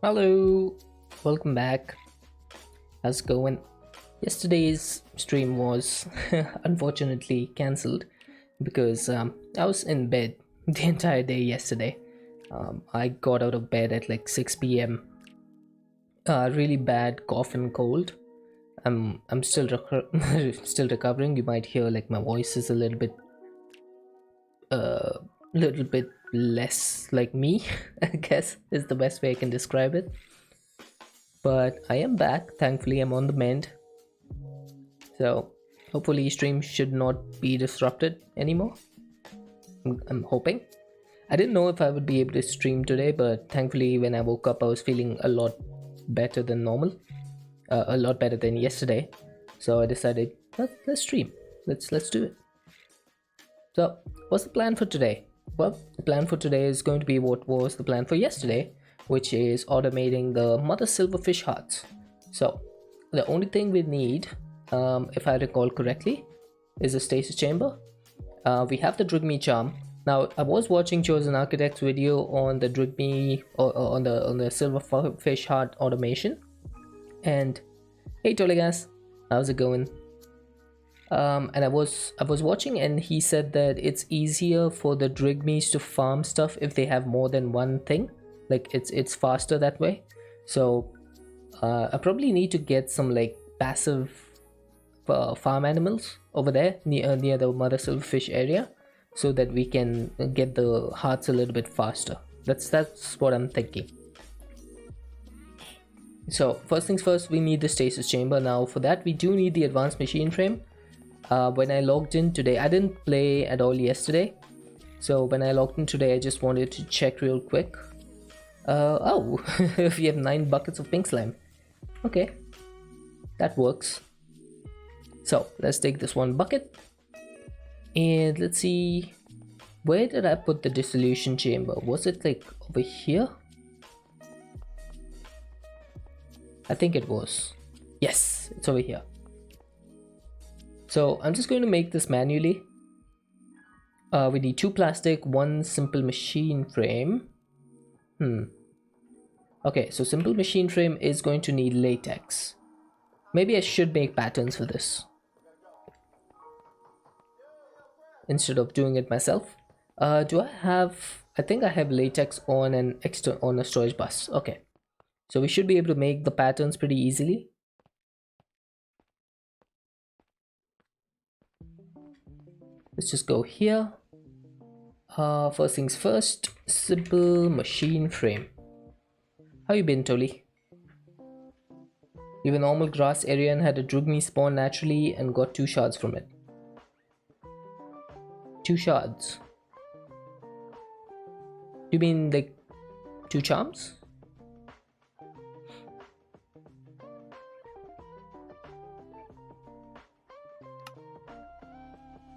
Hello, welcome back. How's it going? Yesterday's stream was unfortunately cancelled because I was in bed the entire day yesterday. I got out of bed at like 6 p.m. Really bad cough and cold. I'm still still recovering. You might hear like my voice is a little bit less like me. I guess is the best way I can describe it. But I am back. Thankfully, I'm on the mend. So hopefully stream should not be disrupted anymore. I'm hoping. I didn't know if I would be able to stream today, but thankfully when I woke up I was feeling a lot better than normal. A lot better than yesterday. So I decided let's stream. Let's do it. So what's the plan for today? Well, the plan for today is going to be what was the plan for yesterday, which is automating the mother silverfish hearts. So the only thing we need, if I recall correctly, is a stasis chamber. We have the Drigme charm. Now I was watching Chosen Architect's video on the Drigme or on the silverfish heart automation. And hey Toligas, how's it going? And I was watching, and he said that it's easier for the Drigmes to farm stuff if they have more than one thing. Like it's faster that way. So I probably need to get some like passive farm animals over there near the mother silverfish area, so that we can get the hearts a little bit faster. That's what I'm thinking. So first things first, we need the stasis chamber. Now for that we do need the advanced machine frame. When I logged in today, I didn't play at all yesterday, so when I logged in today I just wanted to check real quick. Oh, we have 9 buckets of pink slime. Okay, that works. So let's take this one bucket and let's see, where did I put the dissolution chamber? Was it like over here? I think it was. Yes, it's over here. So I'm just going to make this manually. We need 2 plastic, 1 simple machine frame. Okay, so simple machine frame is going to need latex. Maybe I should make patterns for this instead of doing it myself. Do I have, I think I have latex on an on a storage bus. Okay, so we should be able to make the patterns pretty easily. Let's just go here. First things first, simple machine frame. How you been, Toli? You have a normal grass area and had a Drugme spawn naturally and got 2 shards from it. 2 shards? You mean like 2 charms?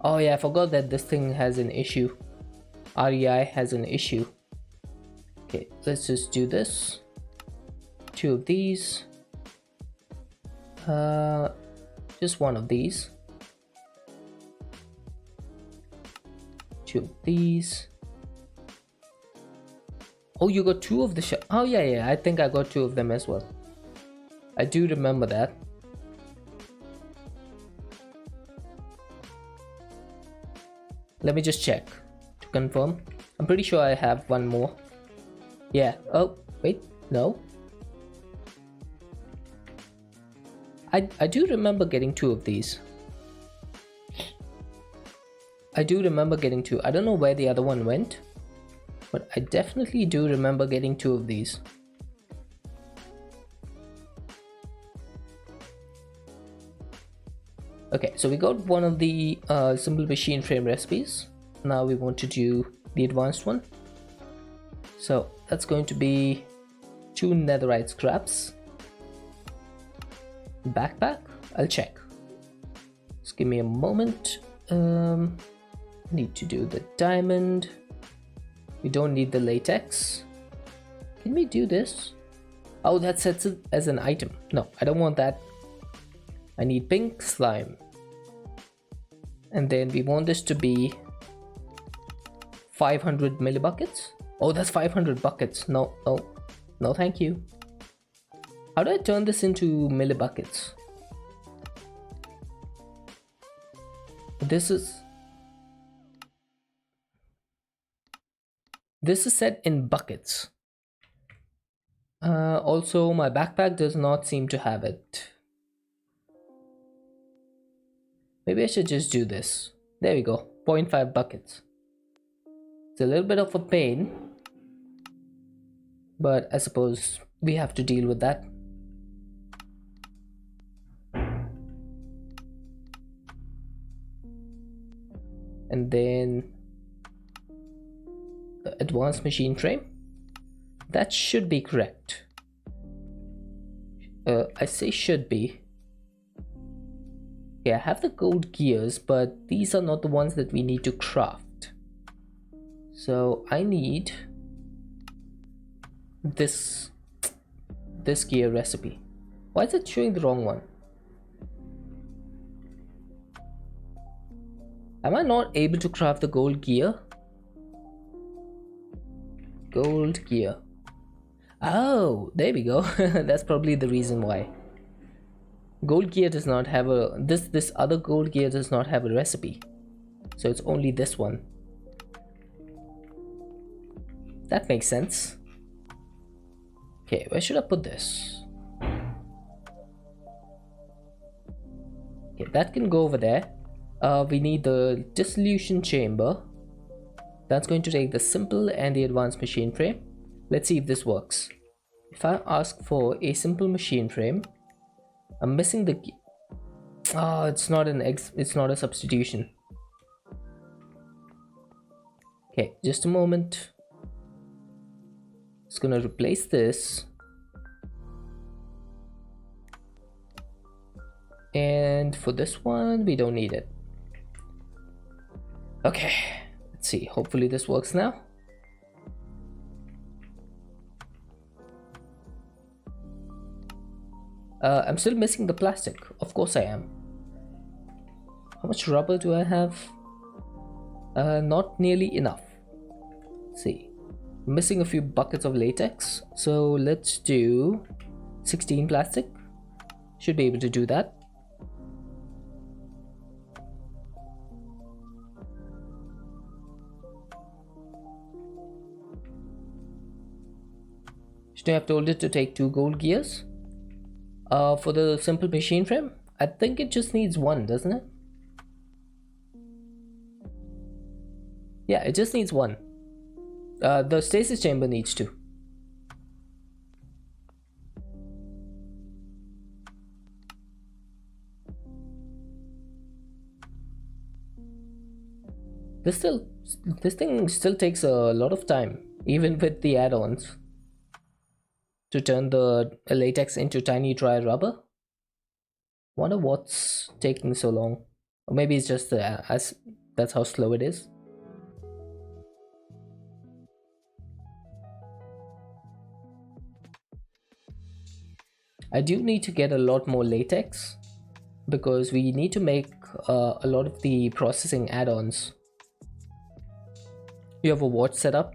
Oh yeah, I forgot that this thing has an issue. REI has an issue. Okay, let's just do this. 2 of these. Just 1 of these. 2 of these. Oh, you got 2 of the oh yeah, I think I got 2 of them as well. I do remember that. Let me just check to confirm. I'm pretty sure I have 1 more. Yeah. Oh, wait. No. I do remember getting 2 of these. I do remember getting 2. I don't know where the other one went, but I definitely do remember getting 2 of these. Okay, so we got 1 of the simple machine frame recipes. Now we want to do the advanced one. So that's going to be 2 netherite scraps. Backpack? I'll check. Just give me a moment. Need to do the diamond. We don't need the latex. Can we do this? Oh, that sets it as an item. No, I don't want that. I need pink slime. And then we want this to be 500 millibuckets. Oh, that's 500 buckets. No, thank you. How do I turn this into millibuckets? This is set in buckets. Also, my backpack does not seem to have it. Maybe I should just do this. There we go, 0.5 buckets. It's a little bit of a pain, but I suppose we have to deal with that. And then the advanced machine frame. That should be correct. I say should be. Okay, I have the gold gears, but these are not the ones that we need to craft. So I need this gear recipe. Why is it showing the wrong one? Am I not able to craft the gold gear? Gold gear. Oh, there we go. That's probably the reason why. Gold gear does not have a this other gold gear does not have a recipe. So it's only this one. That makes sense. Okay, where should I put this? Okay, that can go over there. We need the dissolution chamber. That's going to take the simple and the advanced machine frame. Let's see if this works. If I ask for a simple machine frame, I'm missing the key. Oh, it's not a substitution. Okay, just a moment. Just gonna replace this. And for this one, we don't need it. Okay, let's see. Hopefully this works now. I'm still missing the plastic. Of course I am. How much rubber do I have? Not nearly enough. Let's see. I'm missing a few buckets of latex. So let's do 16 plastic. Should be able to do that. Should I have told it to take 2 gold gears? For the simple machine frame, I think it just needs 1, doesn't it? Yeah, it just needs 1. The stasis chamber needs 2. This thing still takes a lot of time, even with the add-ons, to turn the latex into tiny dry rubber. Wonder what's taking so long. Or maybe it's just that's how slow it is. I do need to get a lot more latex because we need to make a lot of the processing add-ons. You have a watch setup?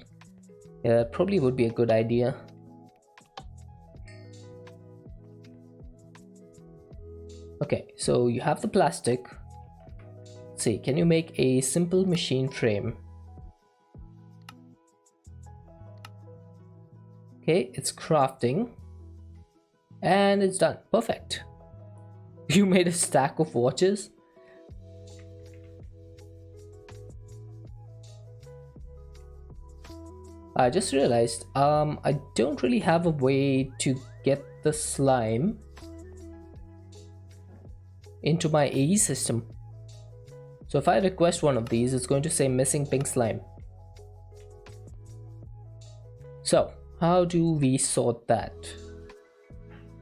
Yeah, that probably would be a good idea. Okay, so you have the plastic. Let's see, can you make a simple machine frame? Okay, it's crafting. And it's done. Perfect. You made a stack of watches? I just realized I don't really have a way to get the slime into my AE system. So if I request one of these, it's going to say missing pink slime. So how do we sort that?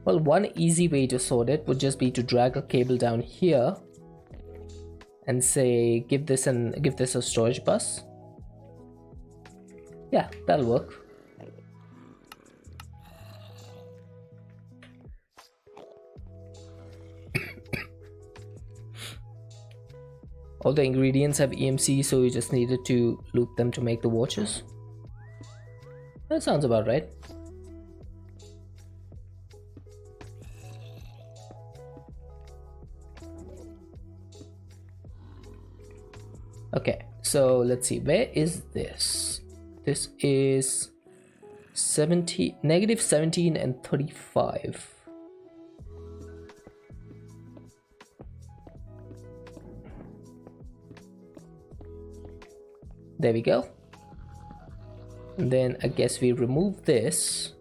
Well, one easy way to sort it would just be to drag a cable down here and say give this a storage bus. Yeah, that'll work. All the ingredients have EMC, so you just needed to loop them to make the watches. That sounds about right. Okay, so let's see, where is this? This is 70, negative 17 and 35. There we go. And then I guess we remove this,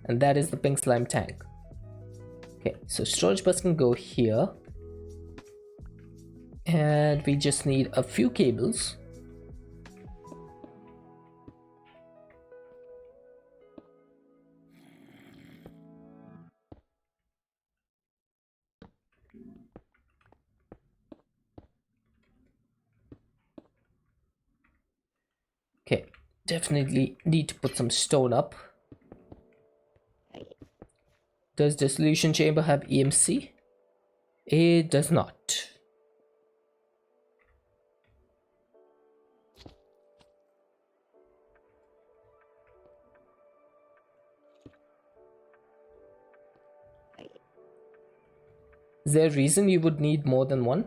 and that is the pink slime tank. Okay, so storage bus can go here, and we just need a few cables. Okay, definitely need to put some stone up. Does the solution chamber have EMC? It does not. Is there a reason you would need more than one?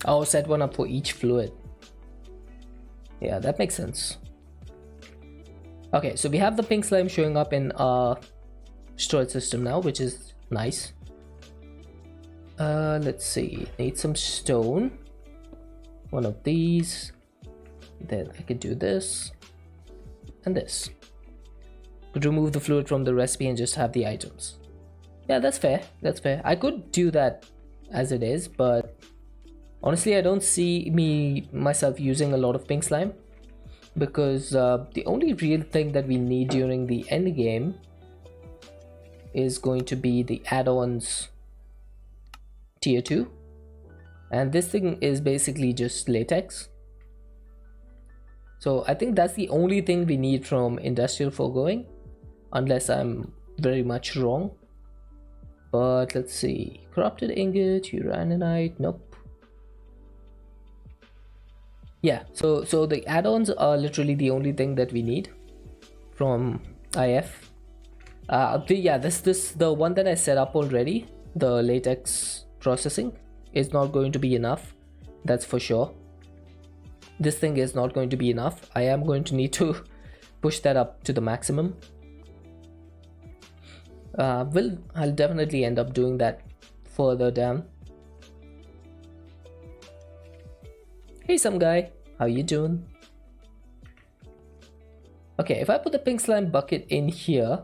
I'll set one up for each fluid. Yeah, that makes sense. Okay, so we have the pink slime showing up in our storage system now, which is nice. Let's see, need some stone. One of these. Then I could do this and this. Could remove the fluid from the recipe and just have the items. Yeah, that's fair. That's fair. I could do that as it is, but honestly, I don't see myself using a lot of pink slime, because the only real thing that we need during the end game is going to be the add-ons tier 2, and this thing is basically just latex. So I think that's the only thing we need from industrial foregoing, unless I'm very much wrong. But let's see, corrupted ingot, uraninite, nope. Yeah, so the add-ons are literally the only thing that we need from IF. Yeah, the one that I set up already, the latex processing, is not going to be enough. That's for sure. This thing is not going to be enough. I am going to need to push that up to the maximum. I'll definitely end up doing that further down. Hey, some guy, how you doing? Okay, if I put the pink slime bucket in here,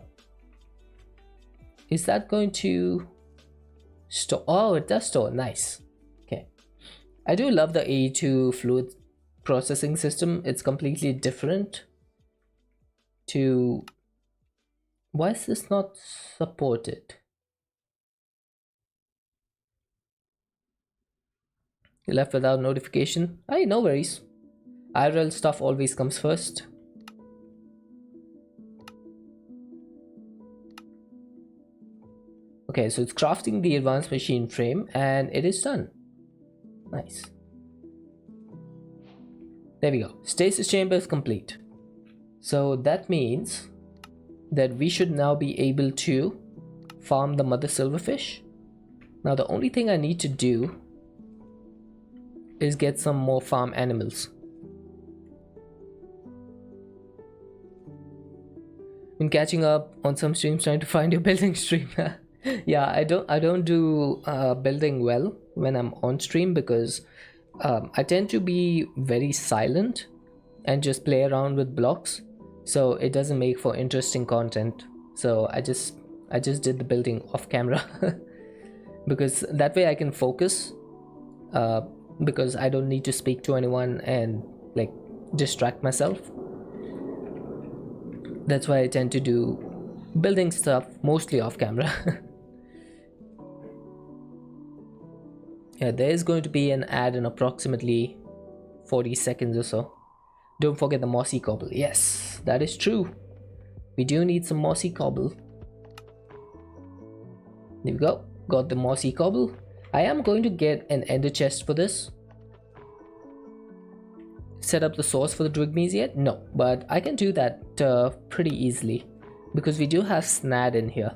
is that going to store? Oh, it does store. Nice. Okay, I do love the AE2 fluid processing system. It's completely different to... Why is this not supported? You left without notification? Hey, no worries. IRL stuff always comes first. Okay, so it's crafting the advanced machine frame and it is done. Nice. There we go. Stasis chamber is complete. So that means that we should now be able to farm the mother silverfish. Now the only thing I need to do is get some more farm animals. Been catching up on some streams trying to find your building stream. Yeah, I don't do building well when I'm on stream, because I tend to be very silent and just play around with blocks, so it doesn't make for interesting content. So I just did the building off camera because that way I can focus, because I don't need to speak to anyone and like distract myself. That's why I tend to do building stuff mostly off camera. Yeah, there is going to be an ad in approximately 40 seconds or so. Don't forget the mossy cobble. Yes, that is true. We do need some mossy cobble. There we go. Got the mossy cobble. I am going to get an ender chest for this. set up the source for the Drigmees yet? No, but I can do that pretty easily because we do have Snad in here.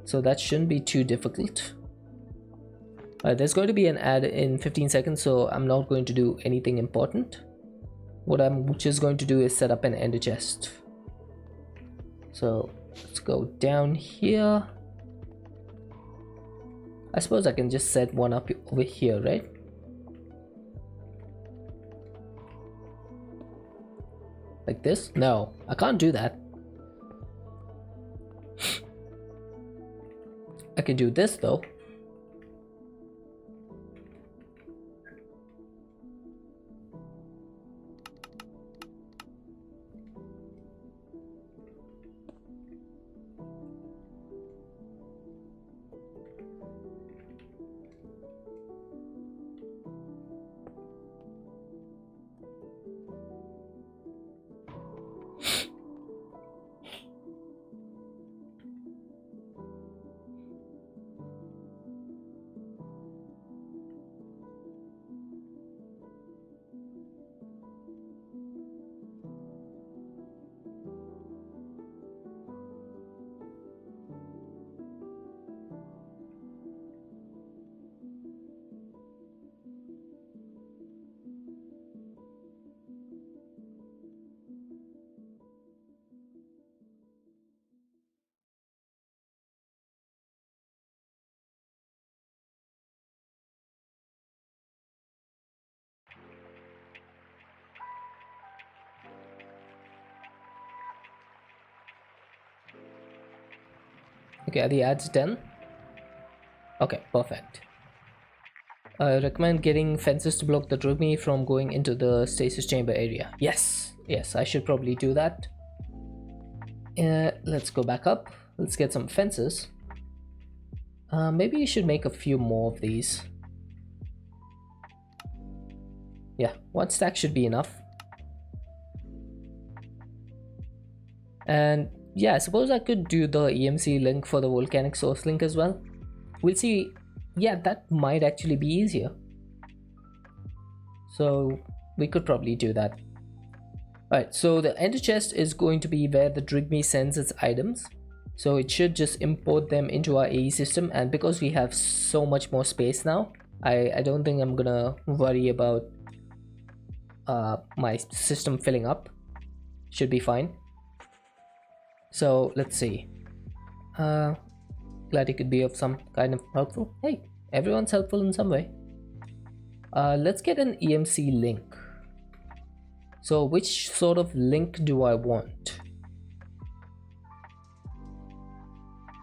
So that shouldn't be too difficult. There's going to be an ad in 15 seconds, so I'm not going to do anything important. What I'm just going to do is set up an ender chest. So let's go down here. I suppose I can just set one up over here, right? Like this? No, I can't do that. I can do this though. Okay, are the ads done? Okay, perfect. I recommend getting fences to block the Drugme from going into the stasis chamber area. Yes, yes, I should probably do that. Let's go back up. Let's get some fences. Maybe you should make a few more of these. Yeah, one stack should be enough. And yeah, I suppose I could do the EMC link for the volcanic source link as well. We'll see. Yeah, that might actually be easier. So we could probably do that. Alright, so the ender chest is going to be where the Drigme sends its items. So it should just import them into our AE system, and because we have so much more space now, I don't think I'm gonna worry about my system filling up. Should be fine. So let's see. Glad it could be of some kind of helpful. Hey, everyone's helpful in some way. Let's get an EMC link. So which sort of link do I want?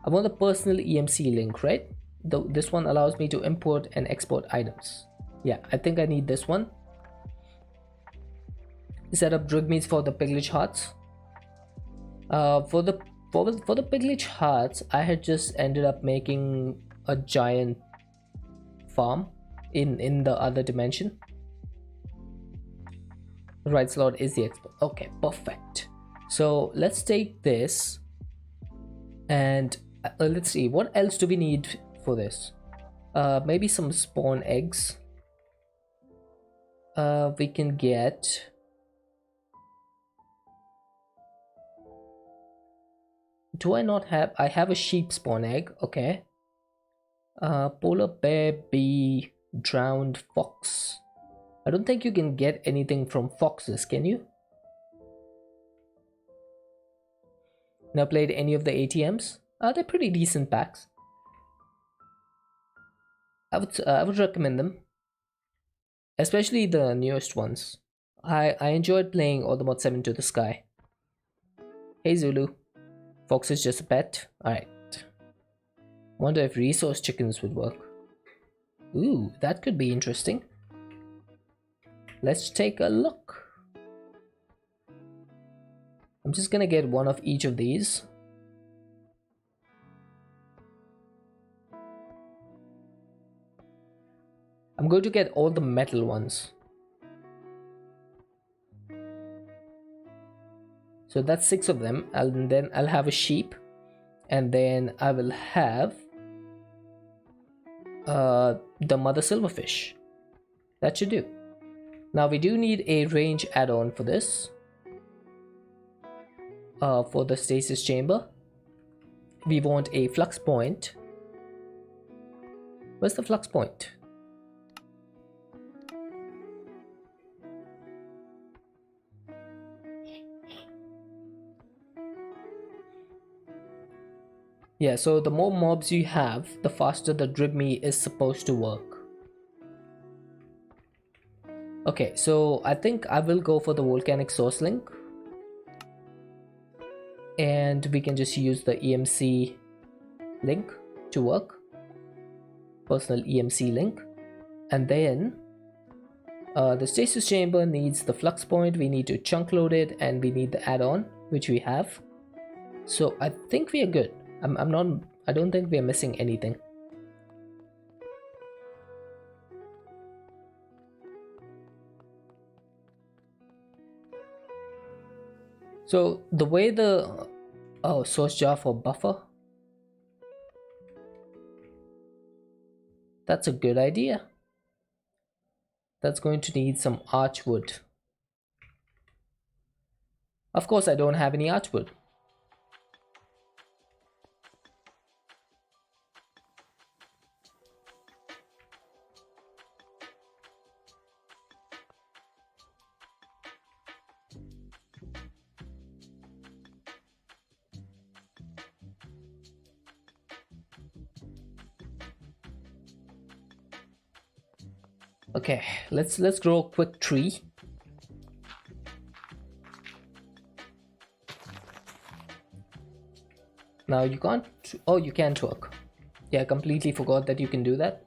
I want a personal EMC link, right? This one allows me to import and export items. Yeah, I think I need this one. Set up Drigmees for the Piglich Hearts. For the Piglich Hearts, I had just ended up making a giant farm in the other dimension. The right slot is the export. Okay, perfect. So let's take this and let's see, what else do we need for this? Maybe some spawn eggs. We can get. Do I not have? I have a sheep spawn egg. Okay. Polar bear, bee, drowned fox. I don't think you can get anything from foxes, can you? Now played any of the ATMs? They're pretty decent packs. I would recommend them, especially the newest ones. I enjoyed playing All the Mod 7 to the Sky. Hey Zulu, fox is just a pet. Alright. Wonder if resource chickens would work. Ooh, that could be interesting. Let's take a look. I'm just gonna get one of each of these. I'm going to get all the metal ones. So that's 6 of them, and then I'll have a sheep, and then I will have the mother silverfish. That should do. Now we do need a range add-on for this. For the stasis chamber, we want a flux point. Where's the flux point? Yeah, so the more mobs you have, the faster the drip me is supposed to work. Okay, so I think I will go for the volcanic source link. And we can just use the EMC link to work. Personal EMC link. And then the stasis chamber needs the flux point. We need to chunk load it, and we need the add-on, which we have. So I think we are good. I don't think we are missing anything. So the way the source jar for buffer, that's a good idea. That's going to need some archwood. Of course I don't have any archwood. Okay, let's grow a quick tree. Now you can't. Oh, you can twerk. Yeah, I completely forgot that you can do that.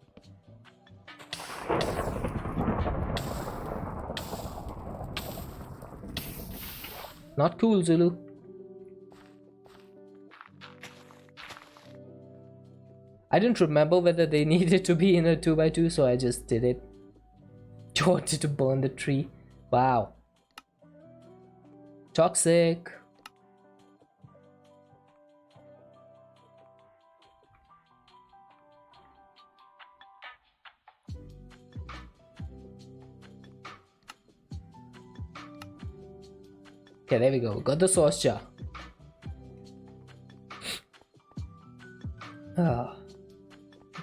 Not cool, Zulu. I didn't remember whether they needed to be in a 2x2, so I just did it. Wanted to burn the tree. Wow. Toxic. Okay, there we go. Got the sauce jar.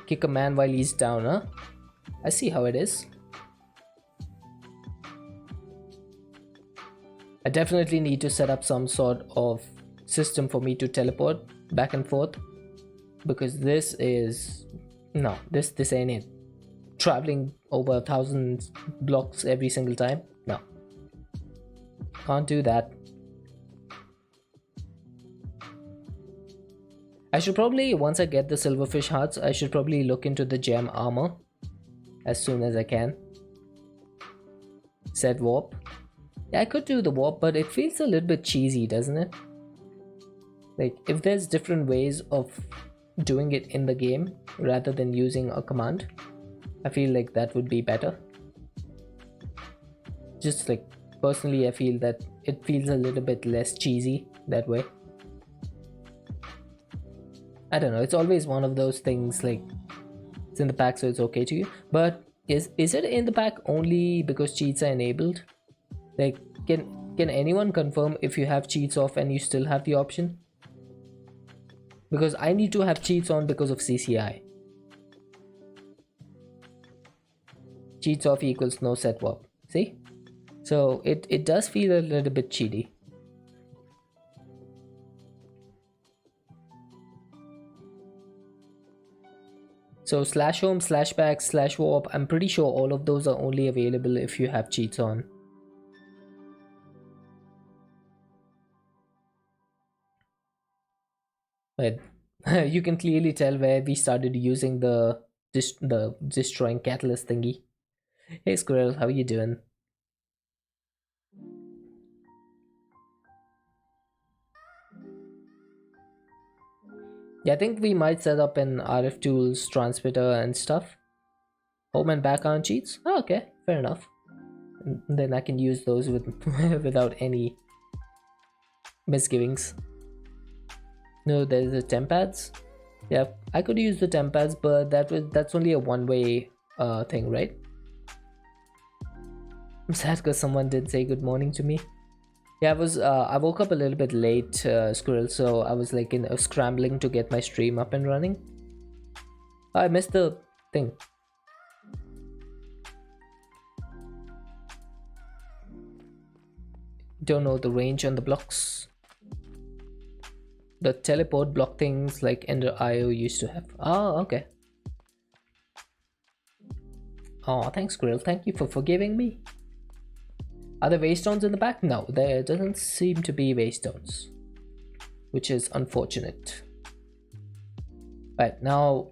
Kick a man while he's down, huh? I see how it is. I definitely need to set up some sort of system for me to teleport back and forth, because this is this ain't it. Traveling over 1,000 blocks every single time, no, can't do that. I should probably, once I get the silverfish hearts, I should probably look into the gem armor as soon as I can. Set warp. Yeah, I could do the warp, but it feels a little bit cheesy, doesn't it? Like, if there's different ways of doing it in the game rather than using a command, I feel like that would be better. Just like, personally, I feel that it feels a little bit less cheesy that way. I don't know, it's always one of those things, like, it's in the pack so it's okay to you. But is it in the pack only because cheats are enabled? Like, can anyone confirm if you have cheats off and you still have the option? Because I need to have cheats on because of CCI. Cheats off equals no set warp. See? So it does feel a little bit cheaty. So slash home, slash back, slash warp, I'm pretty sure all of those are only available if you have cheats on. But you can clearly tell where we started using the destroying catalyst thingy. Hey Squirrel, how you doing? Yeah, I think we might set up an RF tools transmitter and stuff. Home and back on cheats? Oh, okay, fair enough. And then I can use those with without any misgivings. No, there's the temp pads. Yeah, I could use the temp pads, but that's only a one-way thing, right? I'm sad because someone did say good morning to me. Yeah, I woke up a little bit late, Squirrel, so I was like scrambling to get my stream up and running. I missed the thing. Don't know the range on the blocks. The teleport block things like Ender IO used to have. Oh, okay. Oh, thanks, Squirrel. Thank you for forgiving me. Are there waystones in the back? No, there doesn't seem to be waystones, which is unfortunate. Right, now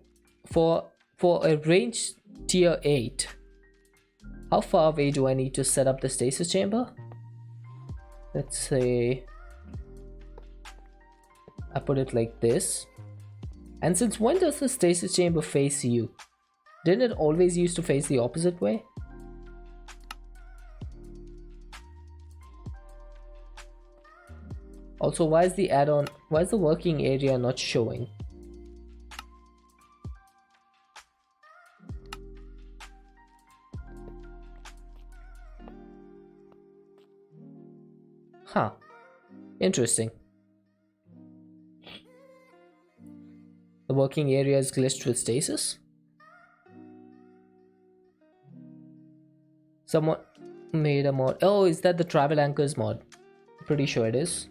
for a range tier 8, how far away do I need to set up the stasis chamber? Let's say I put it like this. And since when does the stasis chamber face you? Didn't it always used to face the opposite way? Also, why is the working area not showing? Huh. Interesting. The working area is glitched with stasis? Someone made a mod. Oh, is that the travel anchors mod? Pretty sure it is.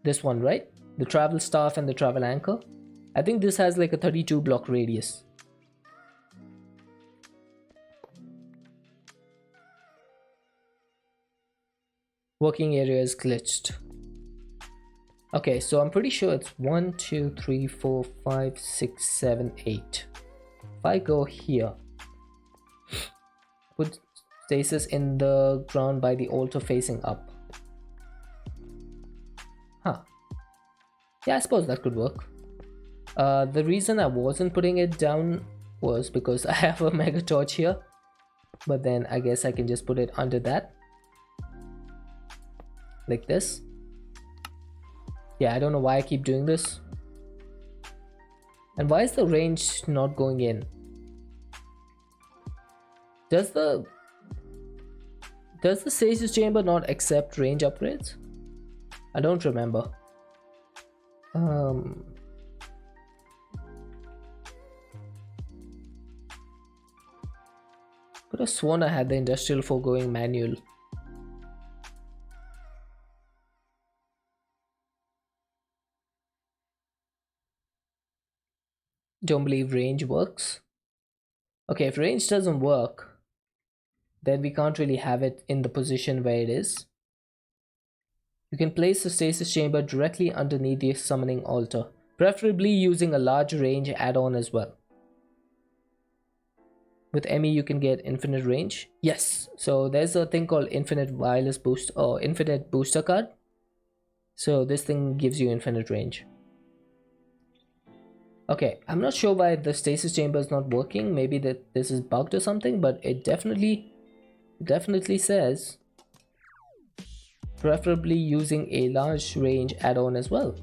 This one, right? The travel staff and the travel anchor. I think this has like a 32 block radius. Working area is glitched. Okay, so I'm pretty sure it's 1, 2, 3, 4, 5, 6, 7, 8. If I go here, put stasis in the ground by the altar facing up. Huh. Yeah, I suppose that could work. The reason I wasn't putting it down was because I have a mega torch here. But then I guess I can just put it under that. Like this. Yeah, I don't know why I keep doing this. And why is the range not going in? Does the stasis chamber not accept range upgrades? I don't remember. Could have sworn I had the industrial foregoing manual. Don't believe range works. Okay, if range doesn't work, then we can't really have it in the position where it is. You can place the stasis chamber directly underneath the summoning altar, preferably using a large range add-on as well. With Emmy you can get infinite range. Yes, so there's a thing called infinite wireless boost or infinite booster card. So this thing gives you infinite range. Okay, I'm not sure why the stasis chamber is not working. Maybe that this is bugged or something, but it definitely says preferably using a large range add-on as well.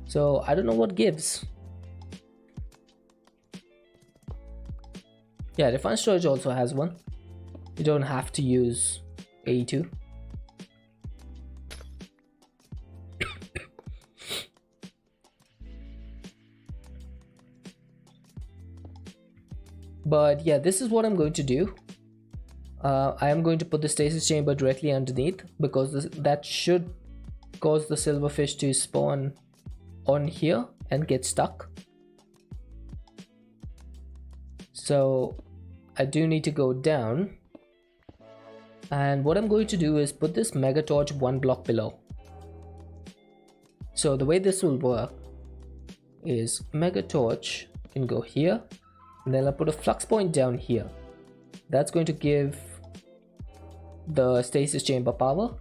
So I don't know what gives. Yeah, refined storage also has one. You don't have to use A2. But yeah, this is what I'm going to do. I am going to put the stasis chamber directly underneath because that should cause the silverfish to spawn on here and get stuck. So I do need to go down. And what I'm going to do is put this mega torch one block below. So the way this will work is mega torch can go here. And then I'll put a flux point down here. That's going to give the stasis chamber power.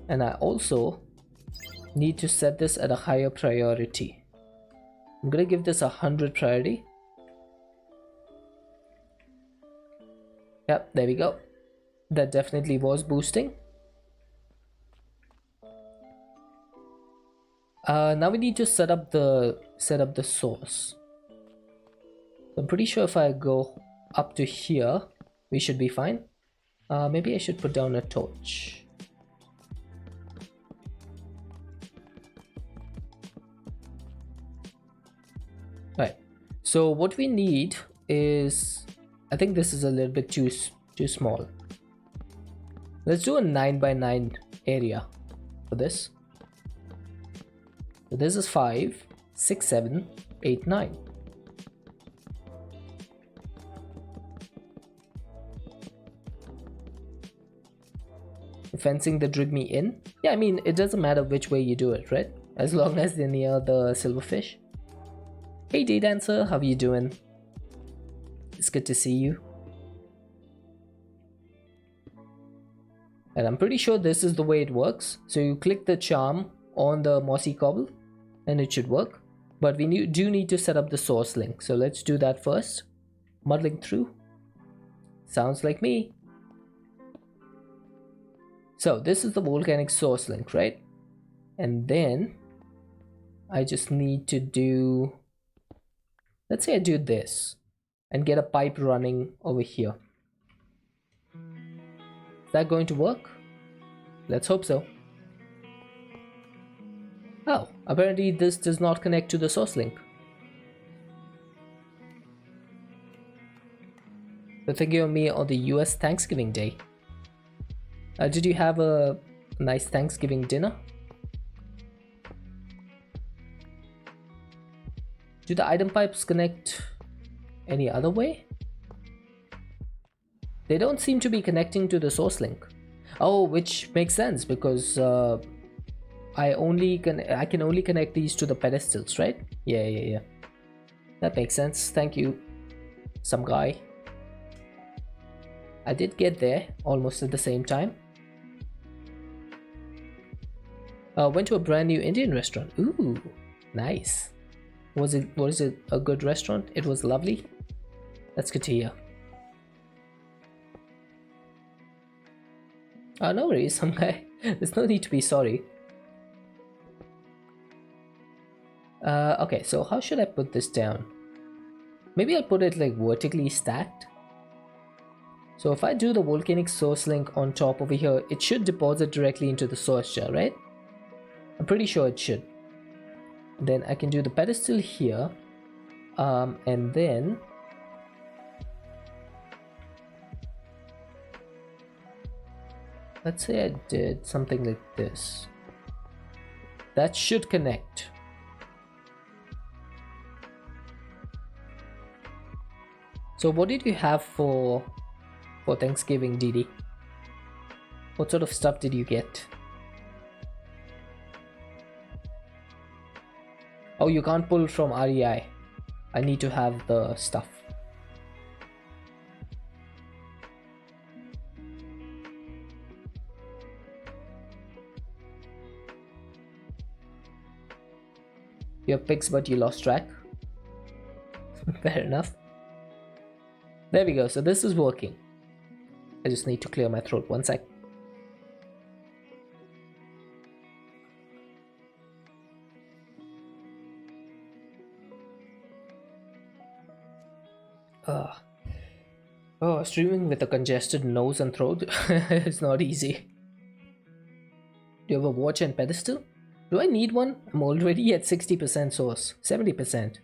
And I also need to set this at a higher priority. I'm going to give this 100 priority. Yep, there we go. That definitely was boosting. Now we need to set up the source. I'm pretty sure if I go up to here, we should be fine. Maybe I should put down a torch. Right, so what we need is, I think this is a little bit too small. Let's do a 9 by 9 area for this. So this is 5, 6, 7, 8, 9. Fencing the drigme in? Yeah, I mean, it doesn't matter which way you do it, right? As long as they're near the silverfish. Hey D-Dancer, how are you doing? It's good to see you. And I'm pretty sure this is the way it works. So you click the charm on the mossy cobble and it should work. But we do need to set up the source link. So let's do that first. Muddling through. Sounds like me. So this is the volcanic source link, right? And then I just need to do, let's say I do this and get a pipe running over here. Is that going to work? Let's hope so. Oh, apparently this does not connect to the source link. But thinking of me on the US Thanksgiving Day. Did you have a nice Thanksgiving dinner? Do the item pipes connect any other way? They don't seem to be connecting to the source link. Oh, which makes sense because I can only connect these to the pedestals, right? Yeah. That makes sense. Thank you, some guy. I did get there almost at the same time. Went to a brand new Indian restaurant. Ooh, nice. Was it a good restaurant? It was lovely. That's good to hear. No worries, some guy. There's no need to be sorry. Okay, so how should I put this down? Maybe I'll put it like vertically stacked. So if I do the volcanic source link on top over here, it should deposit directly into the source jar, right? I'm pretty sure it should. Then I can do the pedestal here, and then let's say I did something like this. That should connect. So what did you have for Thanksgiving, Didi? What sort of stuff did you get? Oh, you can't pull from REI. I need to have the stuff. You have pics, but you lost track. Fair enough. There we go. So this is working. I just need to clear my throat. One sec. Oh, streaming with a congested nose and throat is not easy. Do you have a watch and pedestal? Do I need one? I'm already at 60% source, 70%.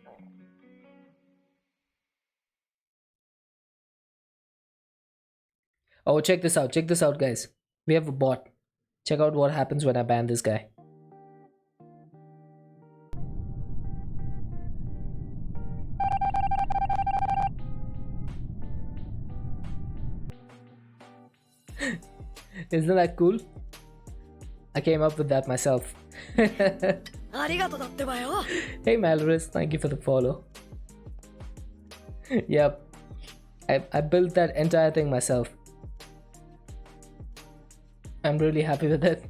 Oh, check this out, guys. We have a bot. Check out what happens when I ban this guy. Isn't that cool? I came up with that myself. Hey Malorus, thank you for the follow. Yep, I built that entire thing myself. I'm really happy with it.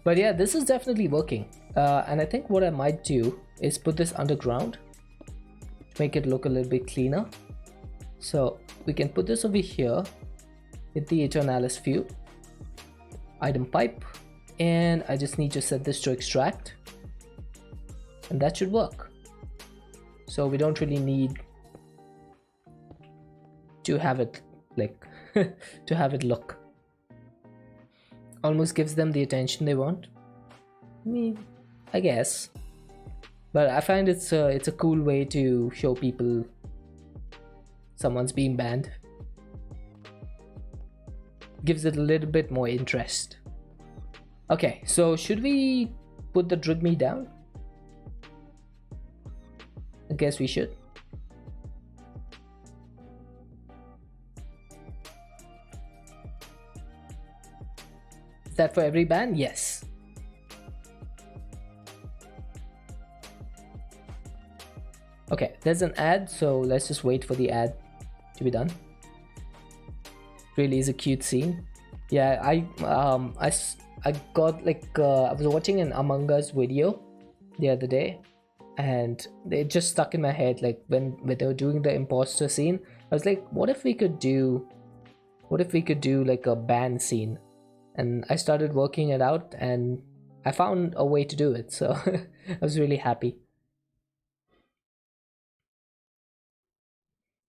But yeah, this is definitely working. And I think what I might do is put this underground to make it look a little bit cleaner. So we can put this over here with the Eternalis view, item pipe, and I just need to set this to extract, and that should work. So we don't really need to have it like to have it look. Almost gives them the attention they want. I mean, I guess. But I find it's a cool way to show people someone's being banned. Gives it a little bit more interest. Okay, so should we put the drugme down? I guess we should. Is that for every ban? Yes. Okay, there's an ad, so let's just wait for the ad to be done. Really is a cute scene. Yeah, I got like I was watching an Among Us video the other day, and it just stuck in my head. Like when they were doing the imposter scene, I was like, what if we could do like a ban scene? And I started working it out, and I found a way to do it. So I was really happy.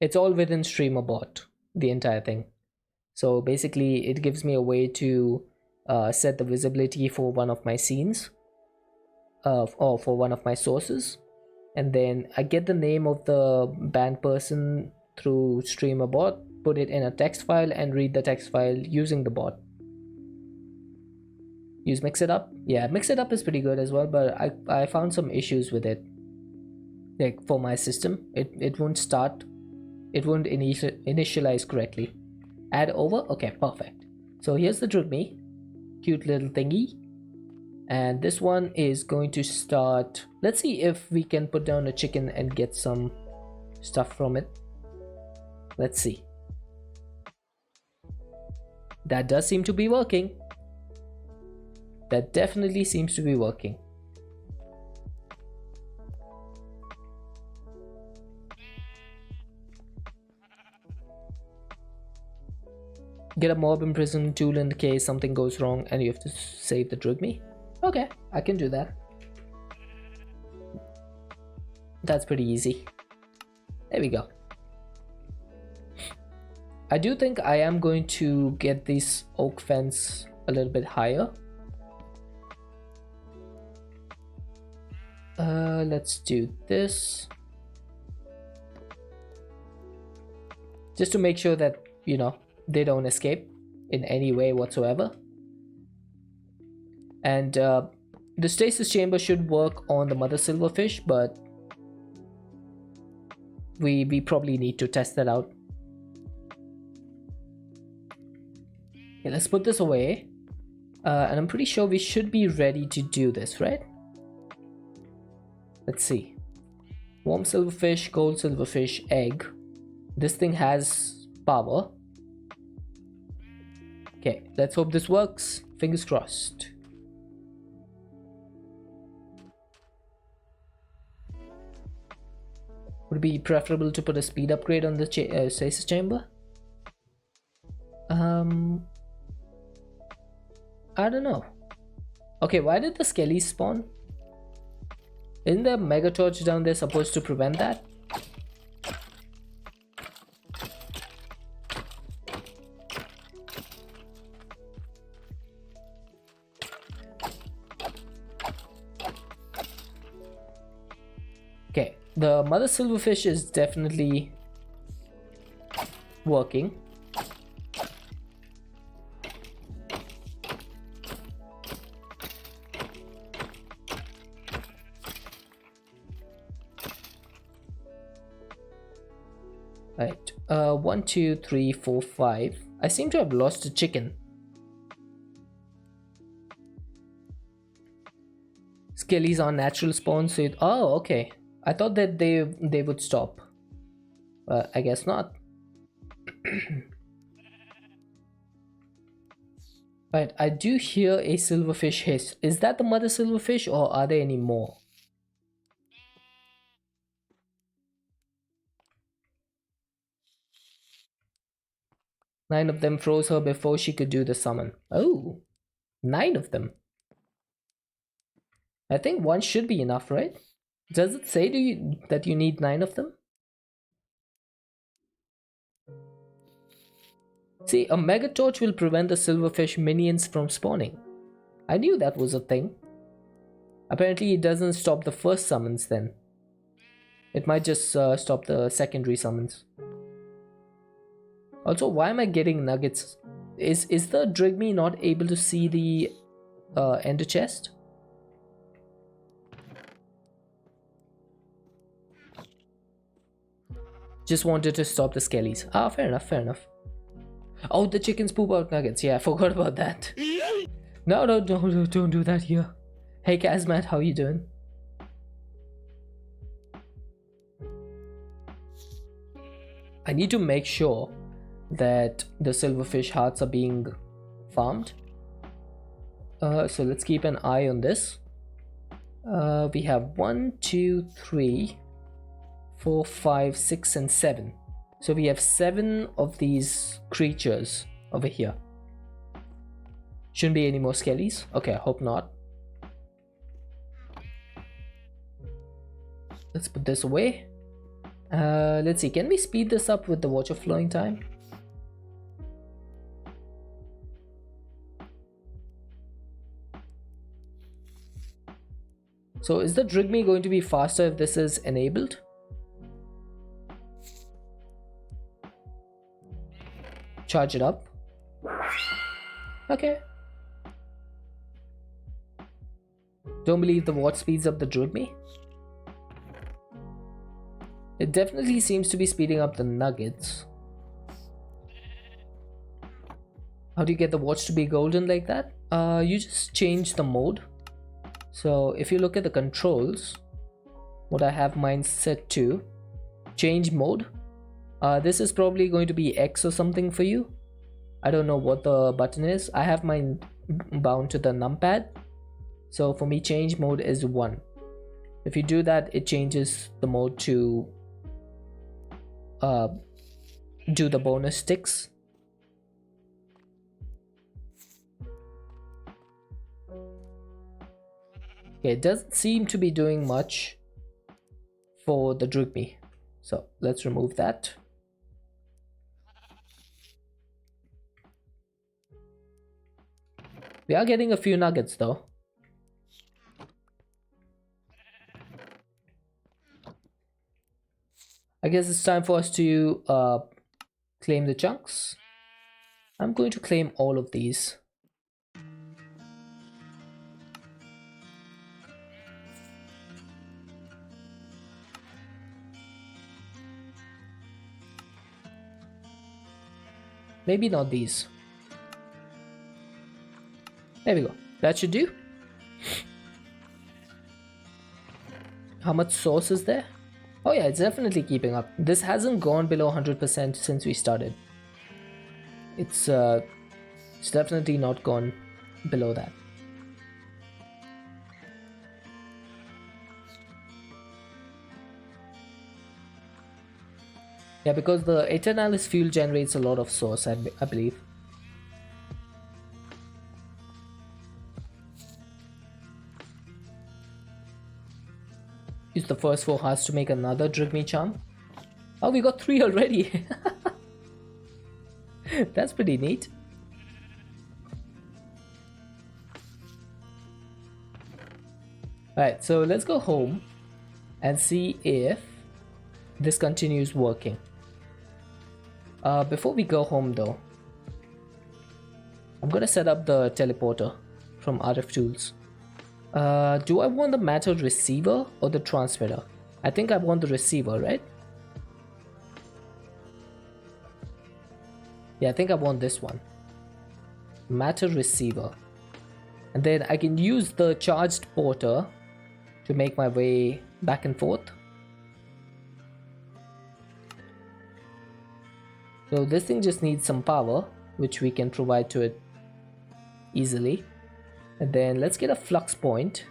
It's all within StreamerBot, the entire thing. So basically it gives me a way to set the visibility for one of my scenes or for one of my sources, and then I get the name of the banned person through StreamerBot, put it in a text file, and read the text file using the bot. Use Mixitup. Yeah, Mixitup is pretty good as well, but I found some issues with it. Like for my system, it won't start, it won't initialize correctly. Add over. Okay, perfect. So here's the drugme, cute little thingy, and this one is going to start. Let's see if we can put down a chicken and get some stuff from it. Let's see. That does seem to be working. That definitely seems to be working. Get a mob imprisoned tool in case something goes wrong and you have to save the drugme. Okay, I can do that. That's pretty easy. There we go. I do think I am going to get this oak fence a little bit higher. Let's do this. Just to make sure that, you know, they don't escape in any way whatsoever. And the stasis chamber should work on the mother silverfish, but we probably need to test that out. Okay, let's put this away. And I'm pretty sure we should be ready to do this, right? Let's see. Warm silverfish, cold silverfish, egg. This thing has power. Okay, let's hope this works. Fingers crossed. Would it be preferable to put a speed upgrade on the stasis chamber? I don't know. Okay, why did the skellies spawn? Isn't there a mega torch down there supposed to prevent that? Okay, the mother silverfish is definitely working. Right, 1, 2, 3, 4, 5. I seem to have lost a chicken. Skellies are natural spawns, so oh, okay. I thought that they would stop. I guess not. Right, I do hear a silverfish hiss. Is that the mother silverfish, or are there any more? Nine of them froze her before she could do the summon. Oh, 9 of them. I think one should be enough, right? Does it say that you need 9 of them? See, a mega torch will prevent the silverfish minions from spawning. I knew that was a thing. Apparently it doesn't stop the first summons then. It might just stop the secondary summons. Also, why am I getting nuggets? Is the Drigme not able to see the ender chest? Just wanted to stop the skellies. Ah, fair enough, fair enough. Oh, the chickens poop out nuggets. Yeah, I forgot about that. No, don't do that here. Hey, Kazmat, how you doing? I need to make sure that the silverfish hearts are being farmed. So let's keep an eye on this. We have 1, 2, 3, 4, 5, 6, and 7. So we have 7 of these creatures over here. Shouldn't be any more skellies. Okay, I hope not. Let's put this away. Let's see, can we speed this up with the water flowing time? So is the Drigme going to be faster if this is enabled? Charge it up. Okay. Don't believe the watch speeds up the Drigme. It definitely seems to be speeding up the nuggets. How do you get the watch to be golden like that? You just change the mode. So if you look at the controls, what I have mine set to, change mode. This is probably going to be X or something for you. I don't know what the button is. I have mine bound to the numpad. So for me, change mode is 1. If you do that, it changes the mode to do the bonus sticks. Okay, it doesn't seem to be doing much for the Drigme. So let's remove that. We are getting a few nuggets though. I guess it's time for us to claim the chunks. I'm going to claim all of these. Maybe not these. There we go. That should do. How much sauce is there? Oh yeah, it's definitely keeping up. This hasn't gone below 100% since we started. It's definitely not gone below that. Yeah, because the Eternalis fuel generates a lot of sauce, I believe. Use the first 4 hearts to make another Drigme charm. Oh, we got 3 already. That's pretty neat. Alright, so let's go home and see if this continues working. Before we go home though, I'm gonna set up the teleporter from RF Tools. Do I want the matter receiver or the transmitter? I think I want the receiver, right? Yeah, I think I want this one. Matter receiver. And then I can use the charged porter to make my way back and forth. So this thing just needs some power, which we can provide to it easily. And then let's get a flux point.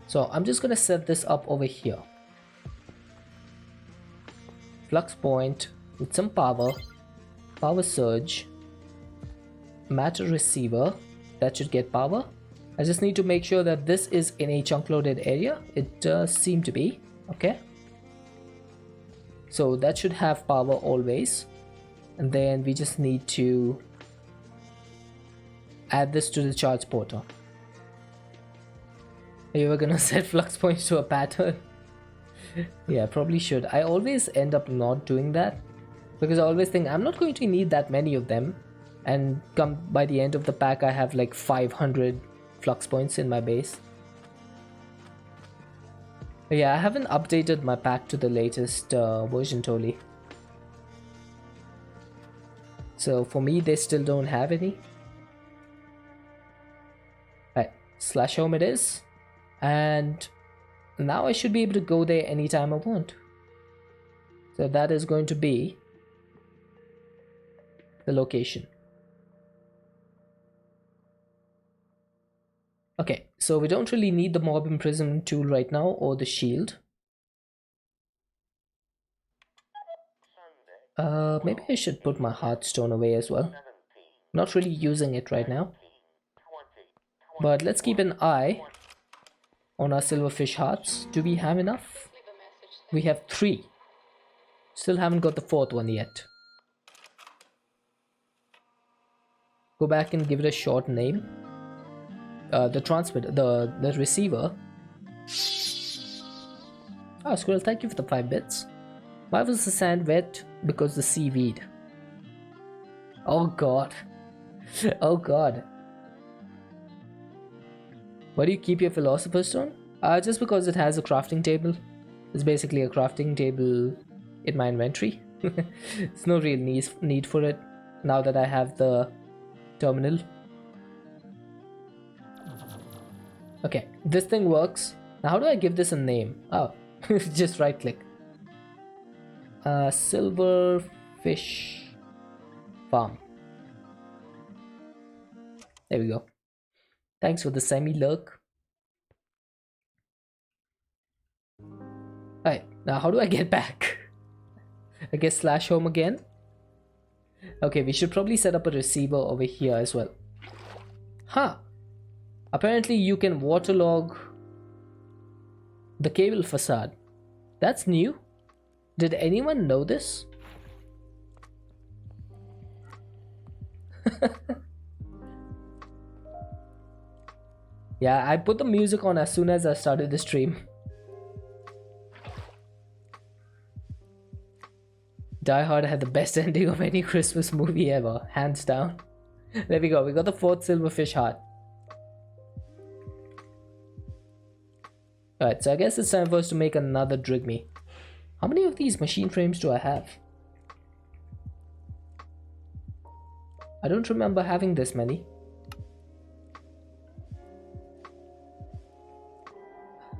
So I'm just gonna set this up over here. Flux point with some power, power surge, matter receiver, that should get power. I just need to make sure that this is in a chunk loaded area. It does seem to be. Okay. So that should have power always. And then we just need to add this to the charge portal. Are you ever gonna set flux points to a pattern? Yeah, probably should. I always end up not doing that because I always think I'm not going to need that many of them, and come by the end of the pack I have like 500 flux points in my base. But yeah, I haven't updated my pack to the latest version totally. So for me, they still don't have any. Right, slash home it is. And now I should be able to go there anytime I want. So that is going to be the location. Okay, so we don't really need the mob imprisonment tool right now or the shield. Maybe I should put my heartstone away as well. Not really using it right now. But let's keep an eye on our silverfish hearts. Do we have enough? We have 3. Still haven't got the 4th one yet. Go back and give it a short name. The transmitter, the receiver. Oh, Squirrel, thank you for the 5 bits. Why was the sand wet? Because the seaweed. Oh god. Oh god. Why do you keep your philosopher's stone? Just because it has a crafting table. It's basically a crafting table in my inventory. There's no real need for it now that I have the terminal. Okay, this thing works. Now how do I give this a name? Oh, just right click. Silverfish farm. There we go. Thanks for the semi-lurk. Alright, now how do I get back? I guess slash home again. Okay, we should probably set up a receiver over here as well. Huh. Apparently you can waterlog the cable facade. That's new. Did anyone know this? Yeah, I put the music on as soon as I started the stream. Die Hard had the best ending of any Christmas movie ever, hands down. There we go, we got the 4th silverfish heart. Alright, so I guess it's time for us to make another Drigme. How many of these machine frames do I have? I don't remember having this many.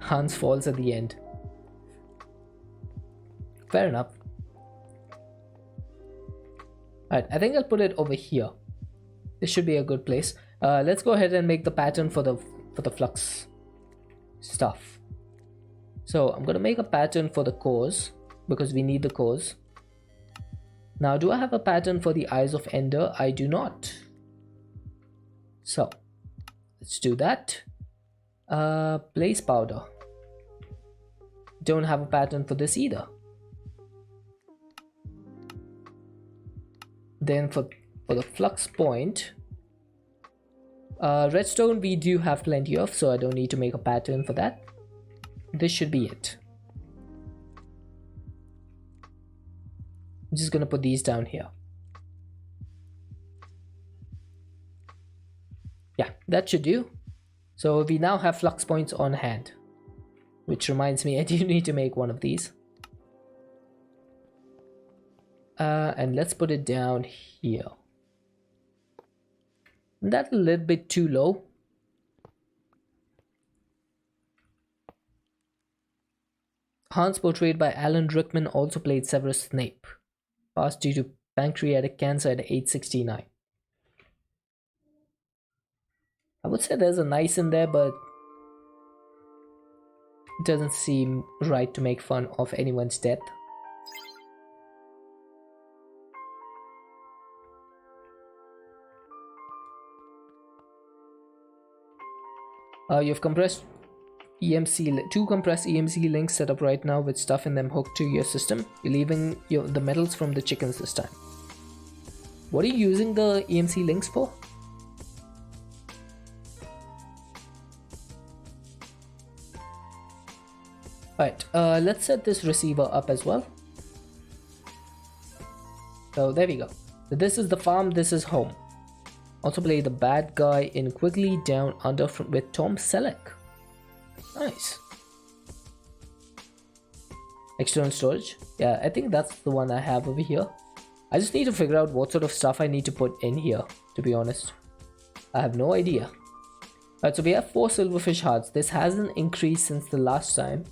Hans falls at the end. Fair enough. Alright, I think I'll put it over here. This should be a good place. Let's go ahead and make the pattern for the flux stuff. So I'm gonna make a pattern for the cores because we need the cores. Now, do I have a pattern for the Eyes of Ender? I do not. So let's do that. Blaze powder. Don't have a pattern for this either. Then for the flux point, redstone we do have plenty of, so I don't need to make a pattern for that. This should be it. I'm just gonna put these down here. Yeah, that should do. So we now have flux points on hand, which reminds me I do need to make one of these. And let's put it down here. That's a little bit too low. Hans, portrayed by Alan Rickman, also played Severus Snape. Passed due to pancreatic cancer at age 69. I would say there's a nice in there, but it doesn't seem right to make fun of anyone's death. You've compressed two compressed EMC links set up right now with stuff in them hooked to your system. You're leaving the metals from the chickens this time. What are you using the EMC links for? Alright, let's set this receiver up as well. So there we go. So this is the farm, this is home. Also play the bad guy in Quigley Down Under with Tom Selleck. Nice. External storage. Yeah, I think that's the one I have over here. I just need to figure out what sort of stuff I need to put in here, to be honest. I have no idea. Alright, so we have 4 silverfish hearts. This hasn't increased since the last time.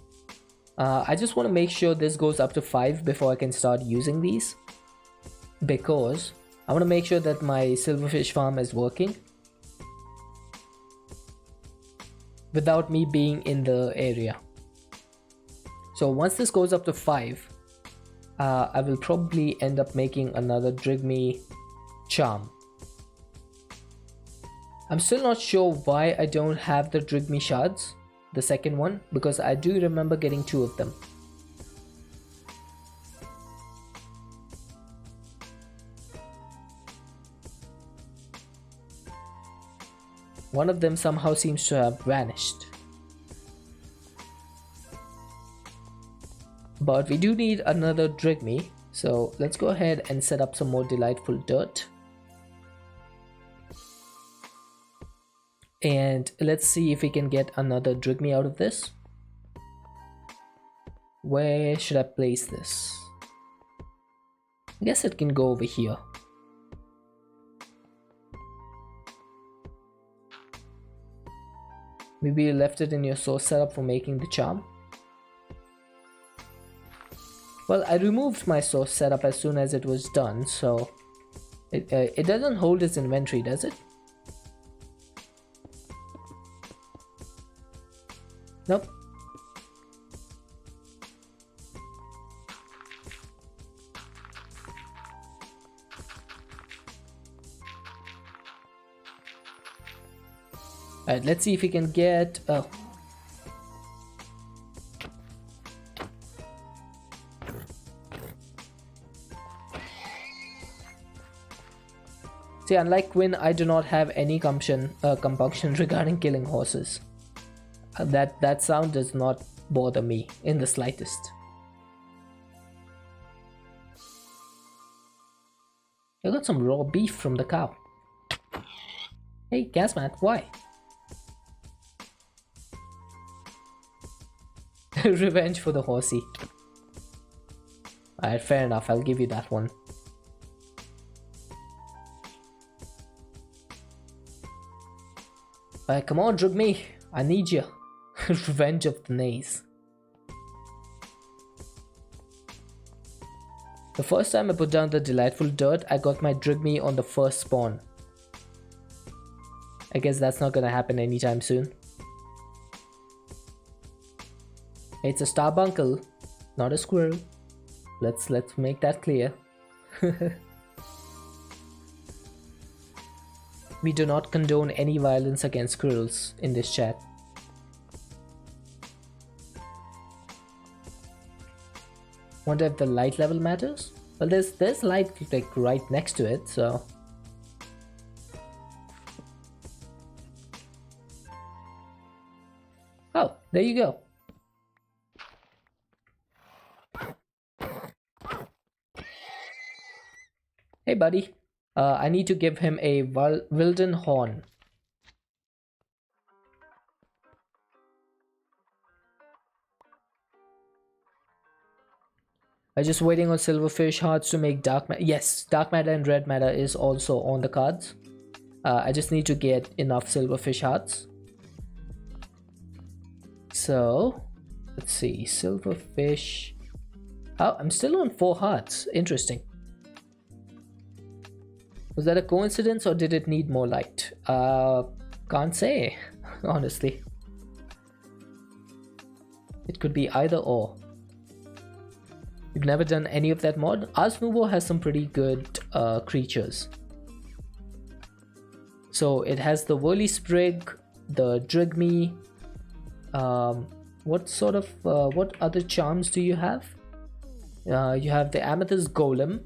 I just want to make sure this goes up to 5 before I can start using these. Because I want to make sure that my silverfish farm is working without me being in the area. So once this goes up to 5, I will probably end up making another Drigme charm. I'm still not sure why I don't have the Drigme shards, the second one, because I do remember getting 2 of them. One of them somehow seems to have vanished. But we do need another Drigme, so let's go ahead and set up some more delightful dirt. And let's see if we can get another Drigme out of this. Where should I place this? I guess it can go over here. Maybe you left it in your source setup for making the charm. Well, I removed my source setup as soon as it was done, so it doesn't hold its inventory, does it? Nope. Alright, let's see if we can get... See, unlike Quinn, I do not have any compunction regarding killing horses. That sound does not bother me in the slightest. I got some raw beef from the cow. Hey, Gasmat, why? Revenge for the horsey. Alright, fair enough, I'll give you that one. Alright, come on, Drigme, I need you. Revenge of the Nays. The first time I put down the delightful dirt, I got my Drigme on the first spawn. I guess that's not gonna happen anytime soon. It's a starbuncle, not a squirrel. Let's make that clear. We do not condone any violence against squirrels in this chat. Wonder if the light level matters? Well, there's light like right next to it, so... Oh, there you go. Hey buddy, I need to give him a Wilden horn. I'm just waiting on silverfish hearts to make dark matter. Yes, dark matter and red matter is also on the cards. I just need to get enough silverfish hearts. So, let's see, silverfish. Oh, I'm still on 4 hearts. Interesting. Was that a coincidence or did it need more light? Can't say, honestly. It could be either or. You've never done any of that mod? Ars Nouveau has some pretty good creatures. So it has the Whirly Sprig, the Drigme. What other charms do you have? You have the Amethyst Golem,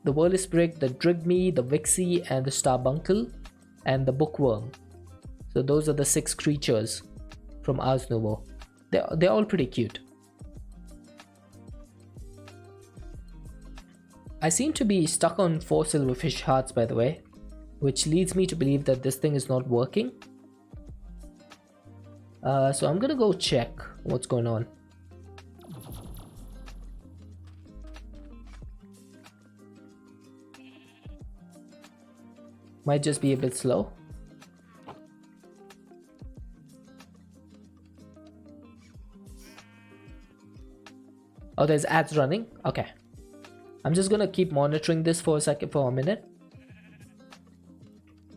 the Whirly Brick, the Drigme, the Vixie, and the Starbuncle, and the Bookworm. So those are the 6 creatures from Ars Nouveau. They're all pretty cute. I seem to be stuck on 4 Silverfish hearts, by the way, which leads me to believe that this thing is not working. So I'm gonna go check what's going on. Might just be a bit slow. Oh, there's ads running? Okay. I'm just gonna keep monitoring this for a minute.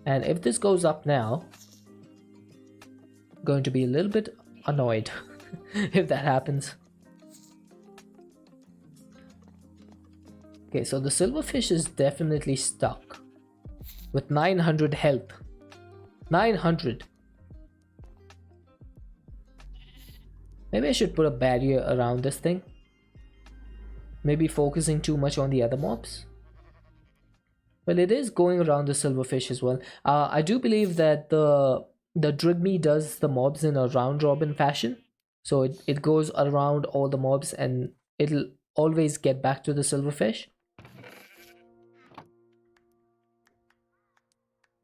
And if this goes up now, I'm going to be a little bit annoyed if that happens. Okay, so the Silverfish is definitely stuck with 900 health. 900. Maybe I should put a barrier around this thing. Maybe focusing too much on the other mobs. Well, it is going around the Silverfish as well. I do believe that the Drigme does the mobs in a round robin fashion. So it goes around all the mobs and it'll always get back to the Silverfish.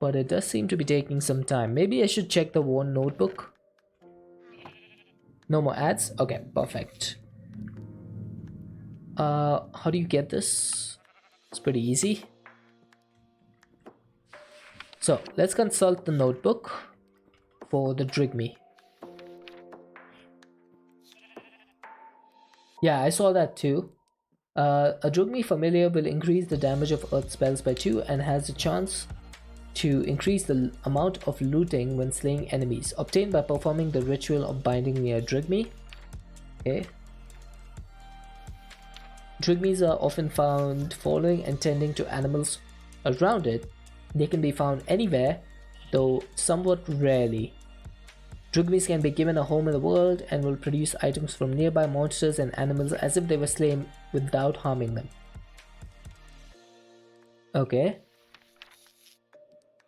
But it does seem to be taking some time. Maybe I should check the Warn notebook. No more ads? Okay, perfect. How do you get this? It's pretty easy. So let's consult the notebook for the Drigme. Yeah, I saw that too. A Drigme familiar will increase the damage of earth spells by 2 and has a chance to increase the amount of looting when slaying enemies, obtained by performing the ritual of binding near Drigme. Okay. Drigmes are often found following and tending to animals around it. They can be found anywhere, though somewhat rarely. Drigmes can be given a home in the world and will produce items from nearby monsters and animals as if they were slain without harming them. Okay.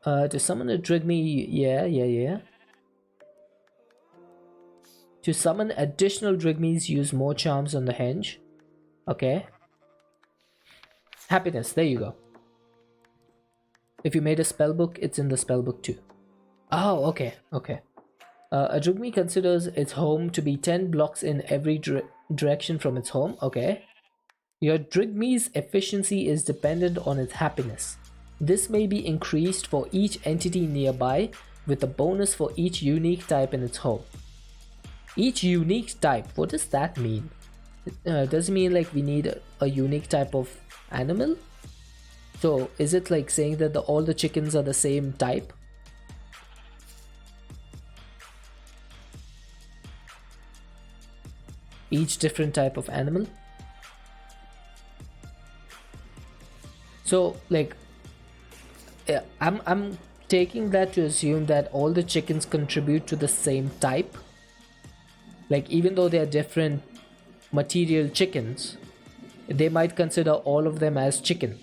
To summon a Drigme, yeah. To summon additional Drigmes, use more charms on the henge. Okay. Happiness, there you go. If you made a spellbook, it's in the spellbook too. Oh, okay. A Drigme considers its home to be 10 blocks in every direction from its home. Okay. Your Drigme's efficiency is dependent on its happiness. This may be increased for each entity nearby, with a bonus for each unique type in its home. Each unique type, what does that mean? Does it mean like we need a unique type of animal? So is it like saying that all the chickens are the same type? Each different type of animal? So like I'm taking that to assume that all the chickens contribute to the same type. Like even though they are different material chickens, they might consider all of them as chicken.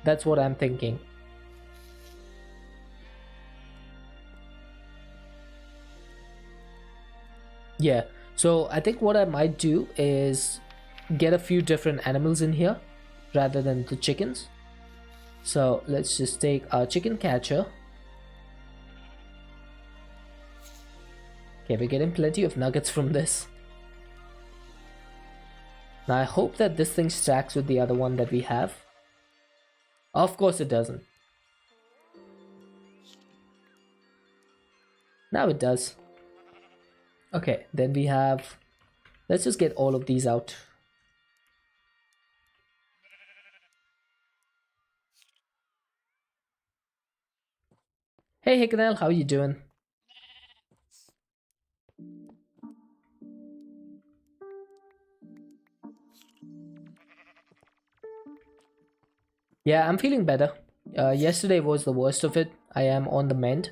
That's what I'm thinking. Yeah, so I think what I might do is get a few different animals in here rather than the chickens. So let's just take our chicken catcher. Okay, we're getting plenty of nuggets from this. Now I hope that this thing stacks with the other one that we have. Of course it doesn't. Now it does. Okay, then we have... Let's just get all of these out. Hey Hickanel, how you doing? Yeah, I'm feeling better. Yesterday was the worst of it. I am on the mend.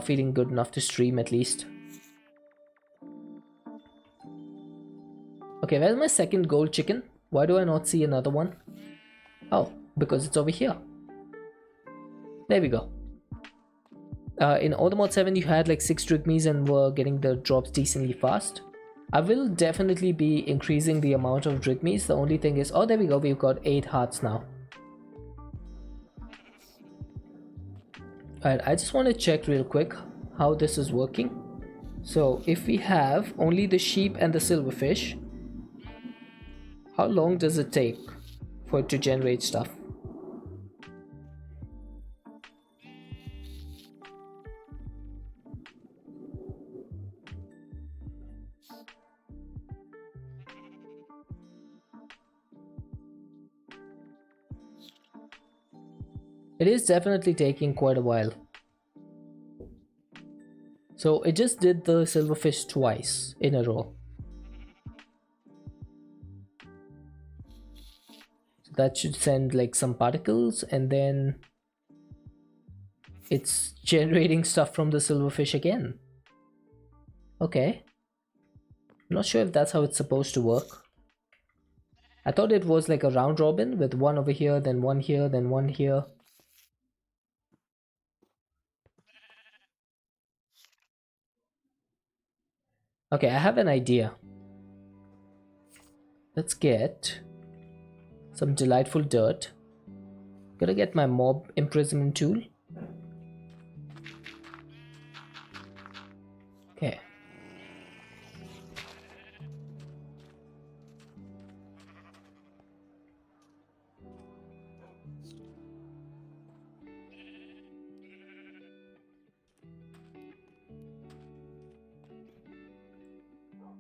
Feeling good enough to stream at least. Okay, where's my second gold chicken? Why do I not see another one? Oh, because it's over here. There we go. In Automod 7 you had like 6 drigmies and were getting the drops decently fast. I will definitely be increasing the amount of drigmies. The only thing is, oh there we go, we've got 8 hearts now. Alright, I just want to check real quick how this is working. So if we have only the sheep and the silverfish, how long does it take for it to generate stuff? It is definitely taking quite a while. So it just did the silverfish twice in a row. So that should send like some particles, and then it's generating stuff from the silverfish again. Okay. I'm not sure if that's how it's supposed to work. I thought it was like a round robin with one over here, then one here, then one here. Okay, I have an idea. Let's get some delightful dirt. Gotta get my mob imprisonment tool. Okay.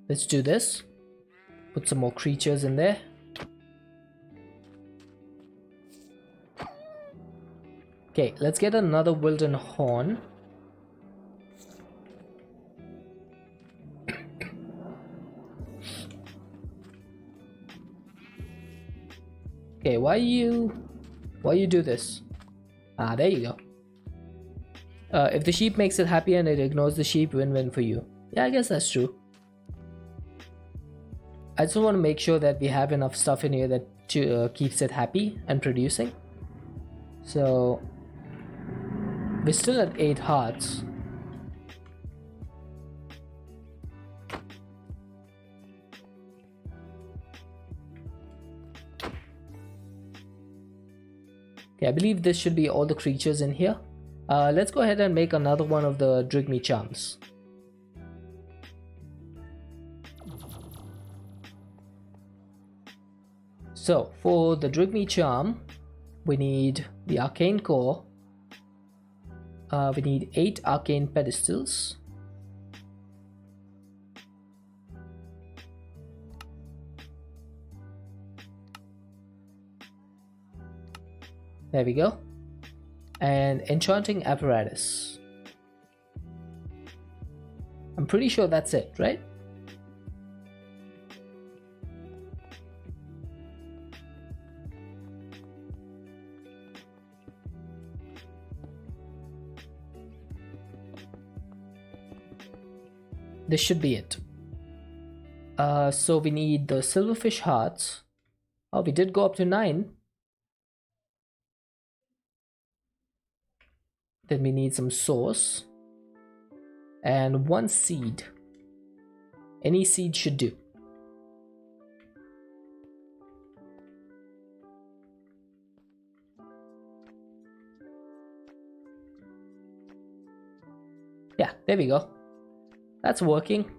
Let's do this. Put some more creatures in there. Okay, let's get another Wilden Horn. Okay, why you do this? Ah, there you go. If the sheep makes it happy and it ignores the sheep, win-win for you. Yeah, I guess that's true. I just want to make sure that we have enough stuff in here that keeps it happy and producing. So we're still at 8 hearts. Okay, I believe this should be all the creatures in here. Let's go ahead and make another one of the Drigme charms. So for the Drigme charm, we need the arcane core. We need 8 arcane pedestals. There we go. And enchanting apparatus. I'm pretty sure that's it, right? This should be it. So we need the silverfish hearts. Oh, we did go up to 9. Then we need some sauce and 1 seed. Any seed should do. Yeah, there we go. That's working.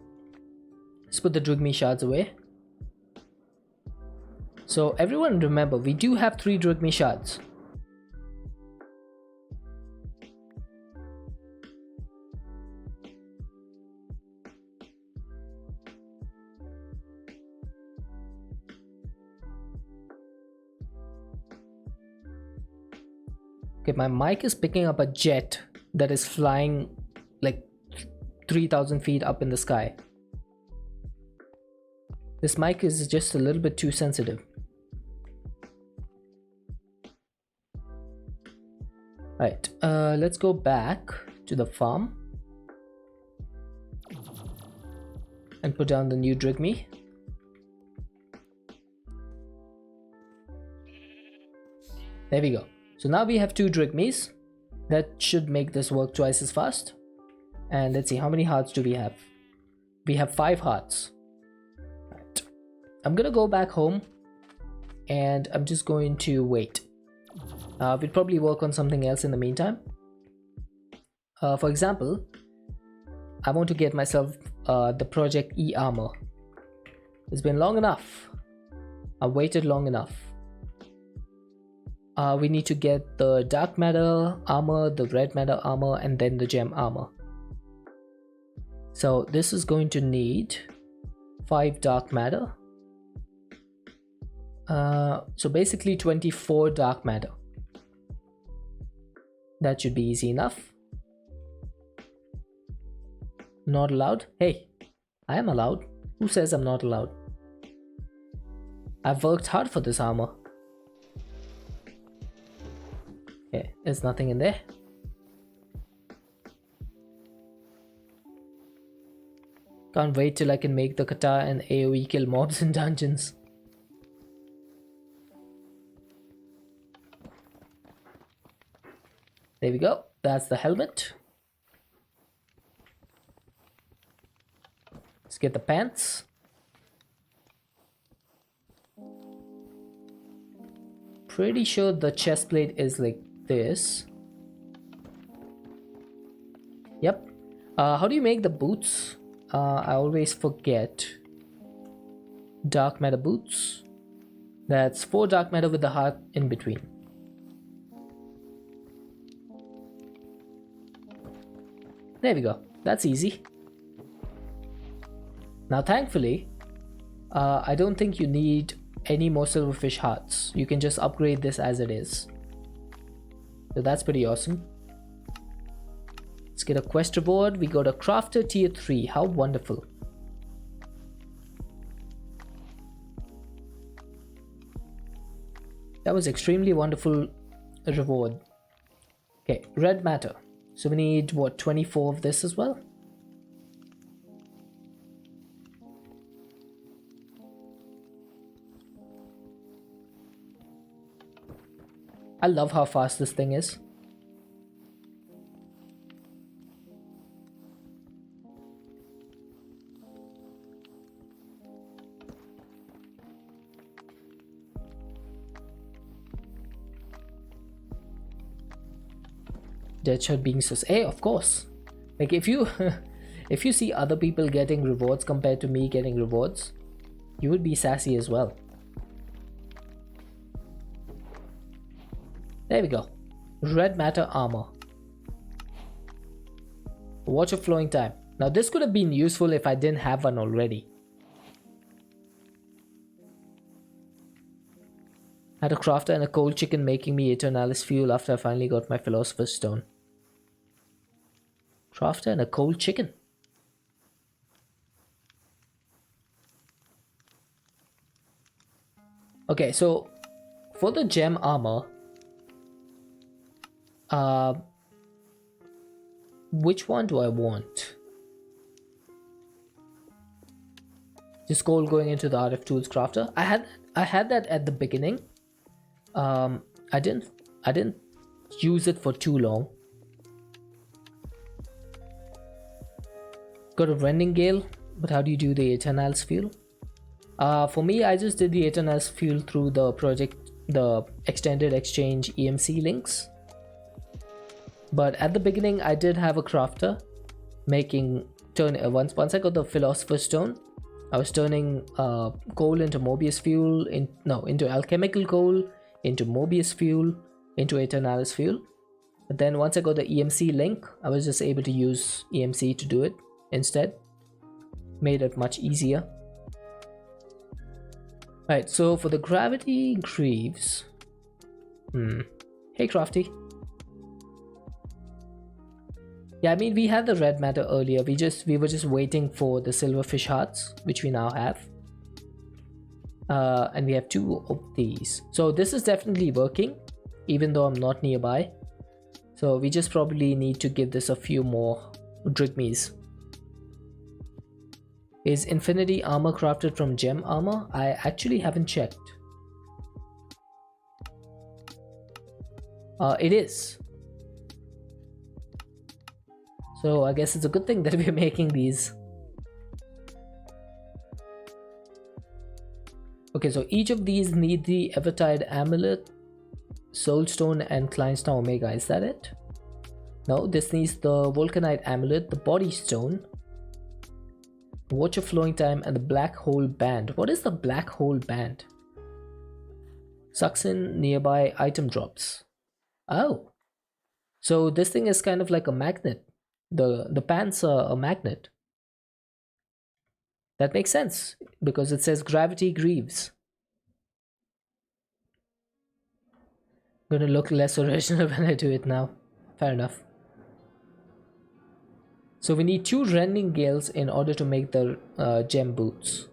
Let's put the Drigme shards away. So everyone remember, we do have 3 Drigme shards. Okay, my mic is picking up a jet that is flying like 3,000 feet up in the sky. This mic is just a little bit too sensitive. Right, let's go back to the farm and put down the new drigme. There we go. So now we have 2 drigmes. That should make this work twice as fast. And let's see, how many hearts do we have? We have 5 hearts. Right. I'm gonna go back home and I'm just going to wait. We'll probably work on something else in the meantime. For example, I want to get myself the Project E armor. It's been long enough. I've waited long enough. We need to get the dark matter armor, the red matter armor, and then the gem armor. So this is going to need 5 dark matter. So basically 24 dark matter. That should be easy enough. Not allowed? Hey, I am allowed. Who says I'm not allowed? I've worked hard for this armor. Okay, there's nothing in there. Can't wait till I can make the kata and AoE kill mobs in dungeons. There we go. That's the helmet. Let's get the pants. Pretty sure the chest plate is like this. Yep. How do you make the boots? I always forget. Dark matter boots. That's 4 dark matter with the heart in between. There we go. That's easy. Now thankfully, I don't think you need any more silverfish hearts. You can just upgrade this as it is. So that's pretty awesome. Let's get a quest reward. We got a crafter tier 3. How wonderful. That was extremely wonderful reward. Okay, red matter. So we need what, 24 of this as well? I love how fast this thing is. Deadshot being sus. Hey, of course. Like if you if you see other people getting rewards compared to me getting rewards, you would be sassy as well. There we go. Red matter armor. Watch of flowing time. Now this could have been useful if I didn't have one already. Had a crafter and a cold chicken making me Eternalis fuel after I finally got my Philosopher's Stone. Crafter and a cold chicken. Okay, so for the gem armor, which one do I want? Just gold going into the RF Tools crafter. I had that at the beginning. I didn't use it for too long. Got a rending gale, but how do you do the Eternal's fuel? For me, I just did the Eternal's fuel through the extended exchange EMC links. But at the beginning, I did have a crafter making once I got the Philosopher's Stone, I was turning coal into Mobius fuel, into alchemical coal, into Mobius fuel, into Eternalis fuel. But then once I got the EMC link, I was just able to use EMC to do it instead. Made it much easier. Right, so for the gravity greaves, hey Crafty. Yeah, I mean we had the red matter earlier. We were just waiting for the silverfish hearts, which we now have. And we have 2 of these. So this is definitely working, even though I'm not nearby. So we just probably need to give this a few more drachmas. Is infinity armor crafted from gem armor? I actually haven't checked. It is. So I guess it's a good thing that we're making these. Okay, so each of these need the Evertide Amulet, Soulstone, and Kleinstone Omega. Is that it? No, this needs the Vulcanite Amulet, the Body Stone, Watch of Flowing Time, and the Black Hole Band. What is the Black Hole Band? Sucks in nearby item drops. Oh. So this thing is kind of like a magnet. The pants are a magnet. That makes sense because it says gravity grieves. Gonna look less original when I do it now. Fair enough. So we need 2 rending gales in order to make the gem boots.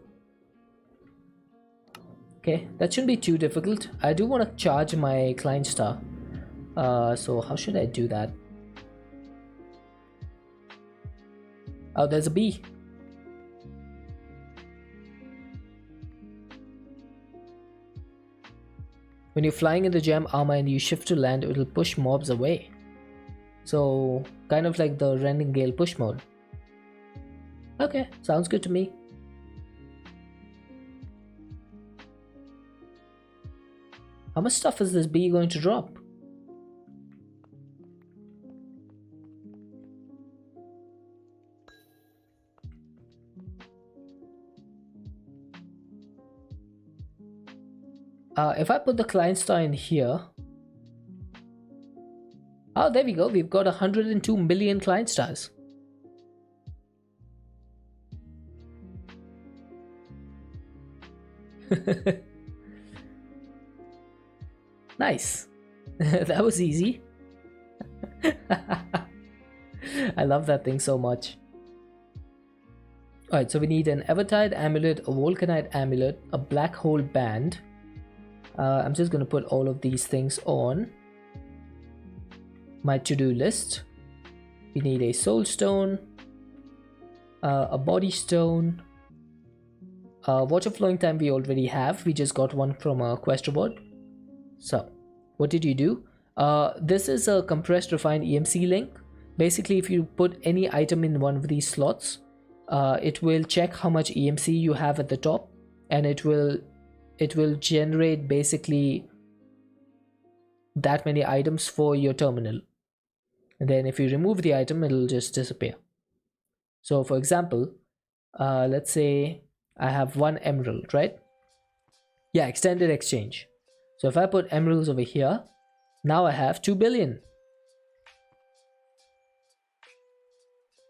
Okay, that shouldn't be too difficult. I do want to charge my Kleinstar. So how should I do that? Oh, there's a bee. When you're flying in the gem armor and you shift to land, it'll push mobs away. So, kind of like the rending gale push mode. Okay, sounds good to me. How much stuff is this bee going to drop? If I put the Kleinstar in here. Oh, there we go. We've got 102 million Kleinstars. Nice. That was easy. I love that thing so much. Alright, so we need an Evertide Amulet, a Vulcanite Amulet, a Black Hole Band. I'm just going to put all of these things on my to-do list. We need a Soul Stone, a Body Stone, Watch of Flowing Time we already have. We just got one from a quest reward. So, what did you do? This is a compressed refined EMC link. Basically, if you put any item in one of these slots, it will check how much EMC you have at the top, and it will generate basically that many items for your terminal. And then if you remove the item, it'll just disappear. So for example, let's say I have 1 emerald, right? Yeah, extended exchange. So if I put emeralds over here, now I have 2 billion.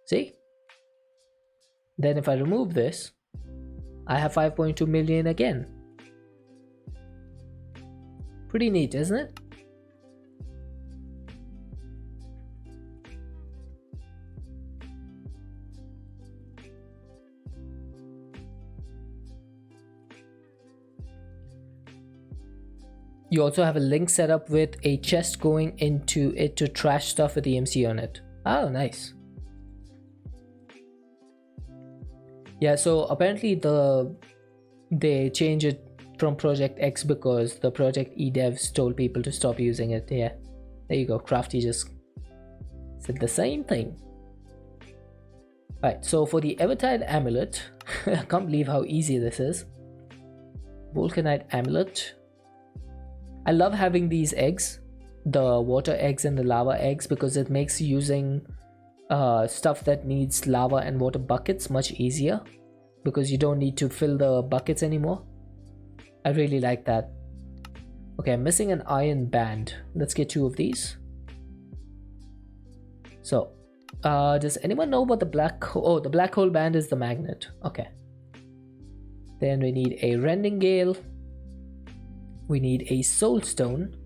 See? Then if I remove this, I have 5.2 million again. Pretty neat, isn't it? You also have a link set up with a chest going into it to trash stuff with EMC on it. Oh, nice. Yeah, so apparently they changed it from Project X because the Project E devs told people to stop using it. Yeah, there you go. Crafty just said the same thing. Right, so for the Evertide Amulet, I can't believe how easy this is. Vulcanite Amulet. I love having these eggs, the water eggs and the lava eggs, because it makes using stuff that needs lava and water buckets much easier, because you don't need to fill the buckets anymore. I really like that. Okay, I'm missing an iron band. Let's get 2 of these. So, does anyone know what the black hole? Oh, the black hole band is the magnet. Okay. Then we need a rending gale. We need a soul stone.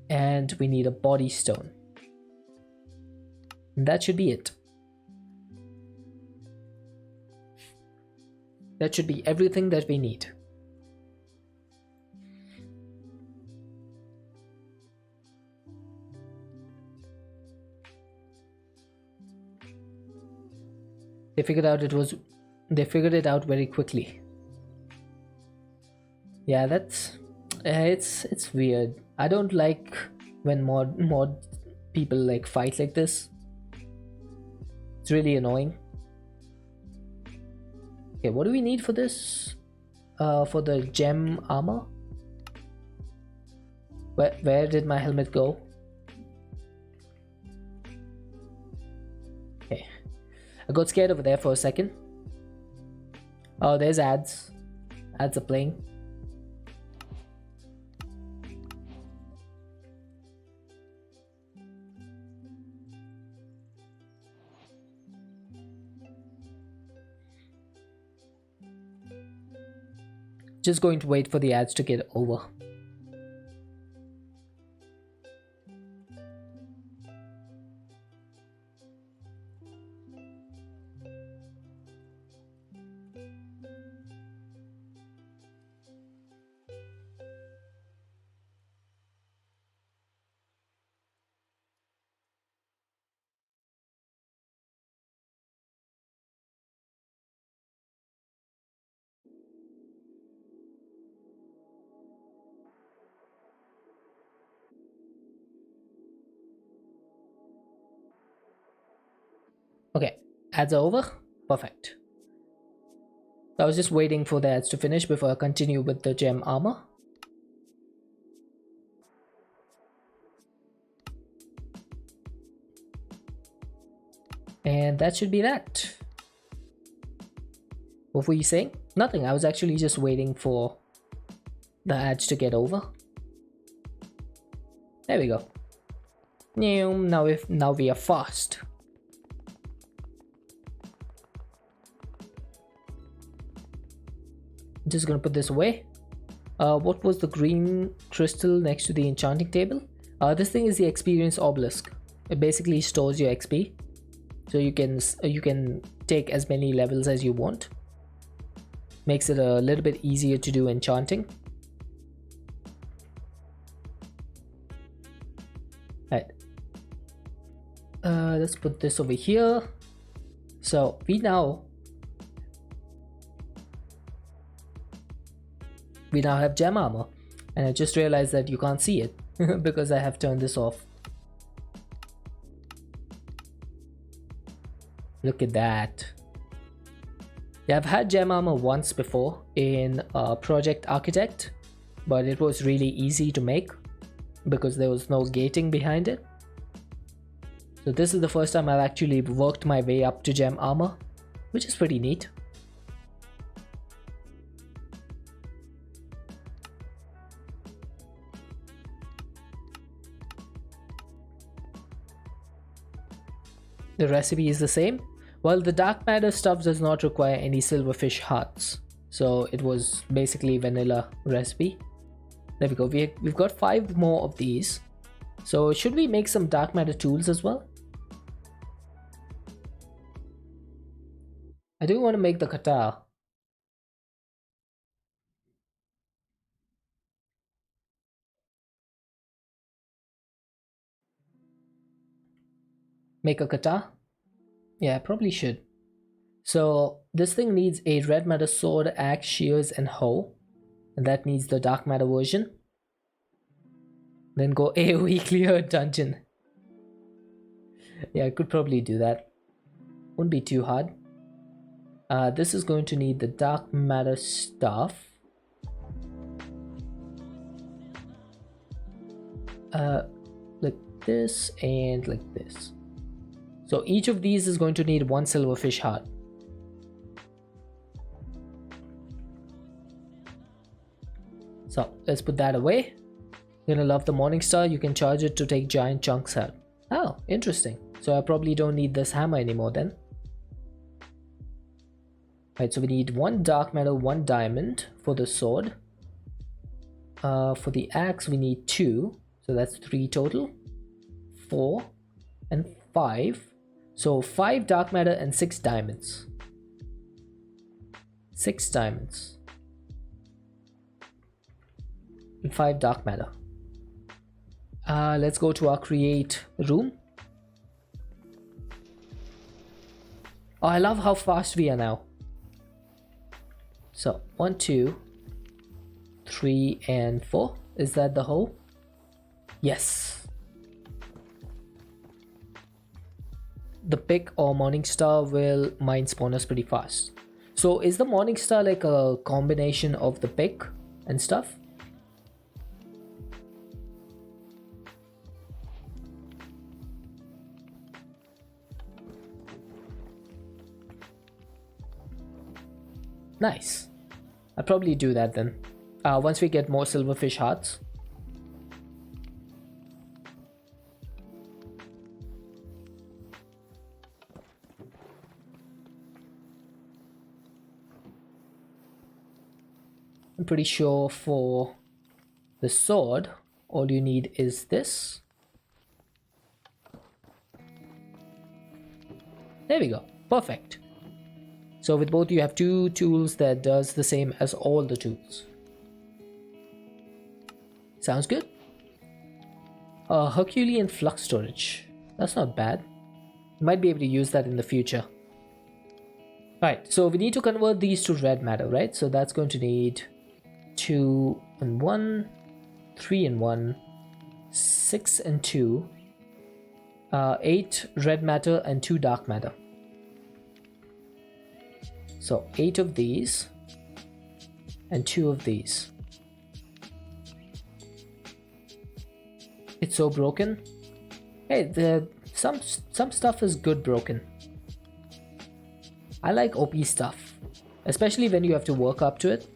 And we need a body stone. And that should be it. That should be everything that we need. They figured out they figured it out very quickly. Yeah, that's it's weird. I don't like when mod people like fight like this. It's really annoying. Okay, what do we need for this? For the gem armor? Where did my helmet go? Okay. I got scared over there for a second. Oh, there's ads. Ads are playing. Just going to wait for the ads to get over. Okay, ads are over. Perfect. I was just waiting for the ads to finish before I continue with the gem armor. And that should be that. What were you saying? Nothing. I was actually just waiting for the ads to get over. There we go. Now we are fast. Just gonna put this away. What was the green crystal next to the enchanting table? This thing is the experience obelisk. It basically stores your XP, so you can take as many levels as you want. Makes it a little bit easier to do enchanting. Right. Let's put this over here. So we now have gem armor, and I just realized that you can't see it because I have turned this off. Look at that. Yeah, I've had gem armor once before in Project Architect, but it was really easy to make because there was no gating behind it. So this is the first time I've actually worked my way up to gem armor, which is pretty neat. The recipe is the same. Well, the dark matter stuff does not require any silverfish hearts, so it was basically vanilla recipe. There we go. We've got 5 more of these. So should we make some dark matter tools as well? I do want to make the katana. Make a katana? Yeah, I probably should. So this thing needs a red matter sword, axe, shears, and hoe. And that needs the dark matter version. Then go AoE clear a dungeon. Yeah, I could probably do that. Wouldn't be too hard. This is going to need the dark matter stuff. Like this and like this. So each of these is going to need 1 silverfish heart. So let's put that away. You're gonna love the morning star. You can charge it to take giant chunks out. Oh, interesting. So I probably don't need this hammer anymore then. Right, so we need 1 dark metal, 1 diamond for the sword. For the axe we need 2, so that's 3 total. 4 and 5. So 5 dark matter and 6 diamonds. 6 diamonds. And 5 dark matter. Let's go to our create room. Oh, I love how fast we are now. So 1, 2, 3, and 4. Is that the hole? Yes. The pick or Morningstar will mine spawners pretty fast. So is the Morningstar like a combination of the pick and stuff? Nice. I'll probably do that then. Once we get more silverfish hearts. I'm pretty sure for the sword, all you need is this. There we go. Perfect. So with both you have 2 tools that does the same as all the tools. Sounds good. Herculean flux storage. That's not bad. Might be able to use that in the future. Right, so we need to convert these to red matter, right? So that's going to need 2 and 1, 3 and 1, 6 and 2, 8 red matter and 2 dark matter. So 8 of these and 2 of these. It's so broken. Hey, some stuff is good broken. I like OP stuff, especially when you have to work up to it.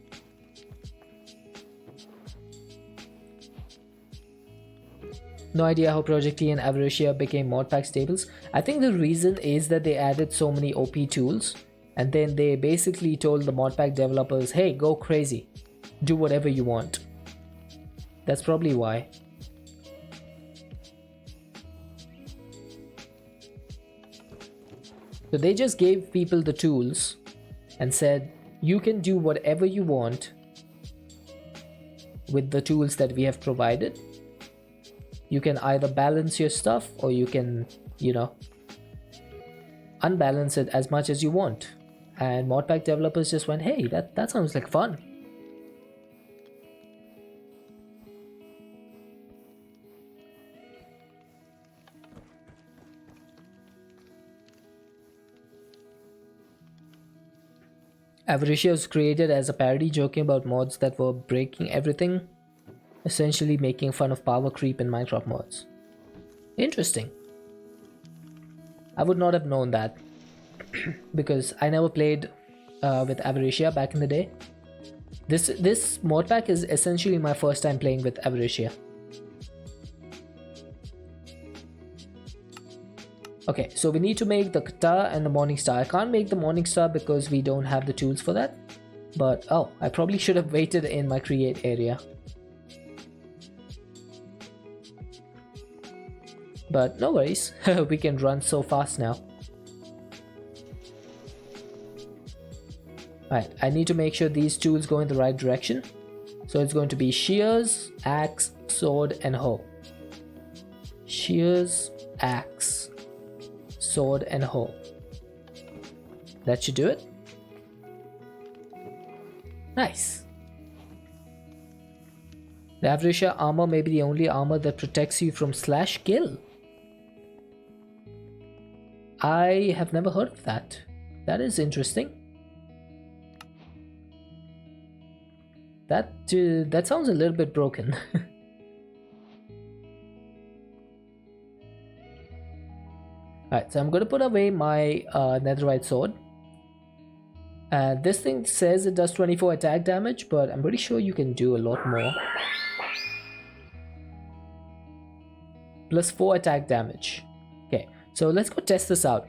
No idea how Project T and Avaricia became modpack staples. I think the reason is that they added so many OP tools, and then they basically told the modpack developers, hey, go crazy, do whatever you want. That's probably why. So they just gave people the tools and said, you can do whatever you want with the tools that we have provided. You can either balance your stuff or you can, unbalance it as much as you want. And modpack developers just went, hey, that sounds like fun. Avaricia was created as a parody joking about mods that were breaking everything, essentially making fun of power creep in Minecraft mods. Interesting. I would not have known that because I never played with Avaricia back in the day. This mod pack is essentially my first time playing with Avaricia. Okay, so we need to make the Kata and the Morningstar. I can't make the Morningstar because we don't have the tools for that. But, oh, I probably should have waited in my create area. But no worries, we can run so fast now. Alright, I need to make sure these tools go in the right direction. So it's going to be shears, axe, sword, and hoe. Shears, axe, sword, and hoe. That should do it. Nice. The Avaricia armor may be the only armor that protects you from slash kill. I have never heard of that. That is interesting. That sounds a little bit broken. Alright, so I'm going to put away my netherite sword. This thing says it does 24 attack damage, but I'm pretty sure you can do a lot more. Plus 4 attack damage. Okay, so let's go test this out.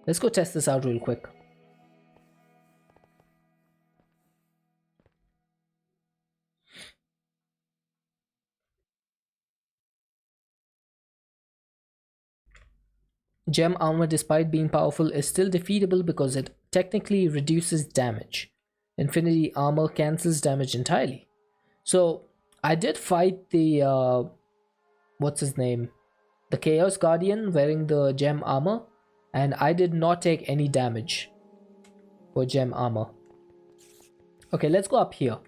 Let's go test this out real quick. Gem armor, despite being powerful, is still defeatable because it technically reduces damage. Infinity armor cancels damage entirely. So I did fight the what's his name, the Chaos Guardian wearing the gem armor, and I did not take any damage for gem armor. Okay, let's go up here.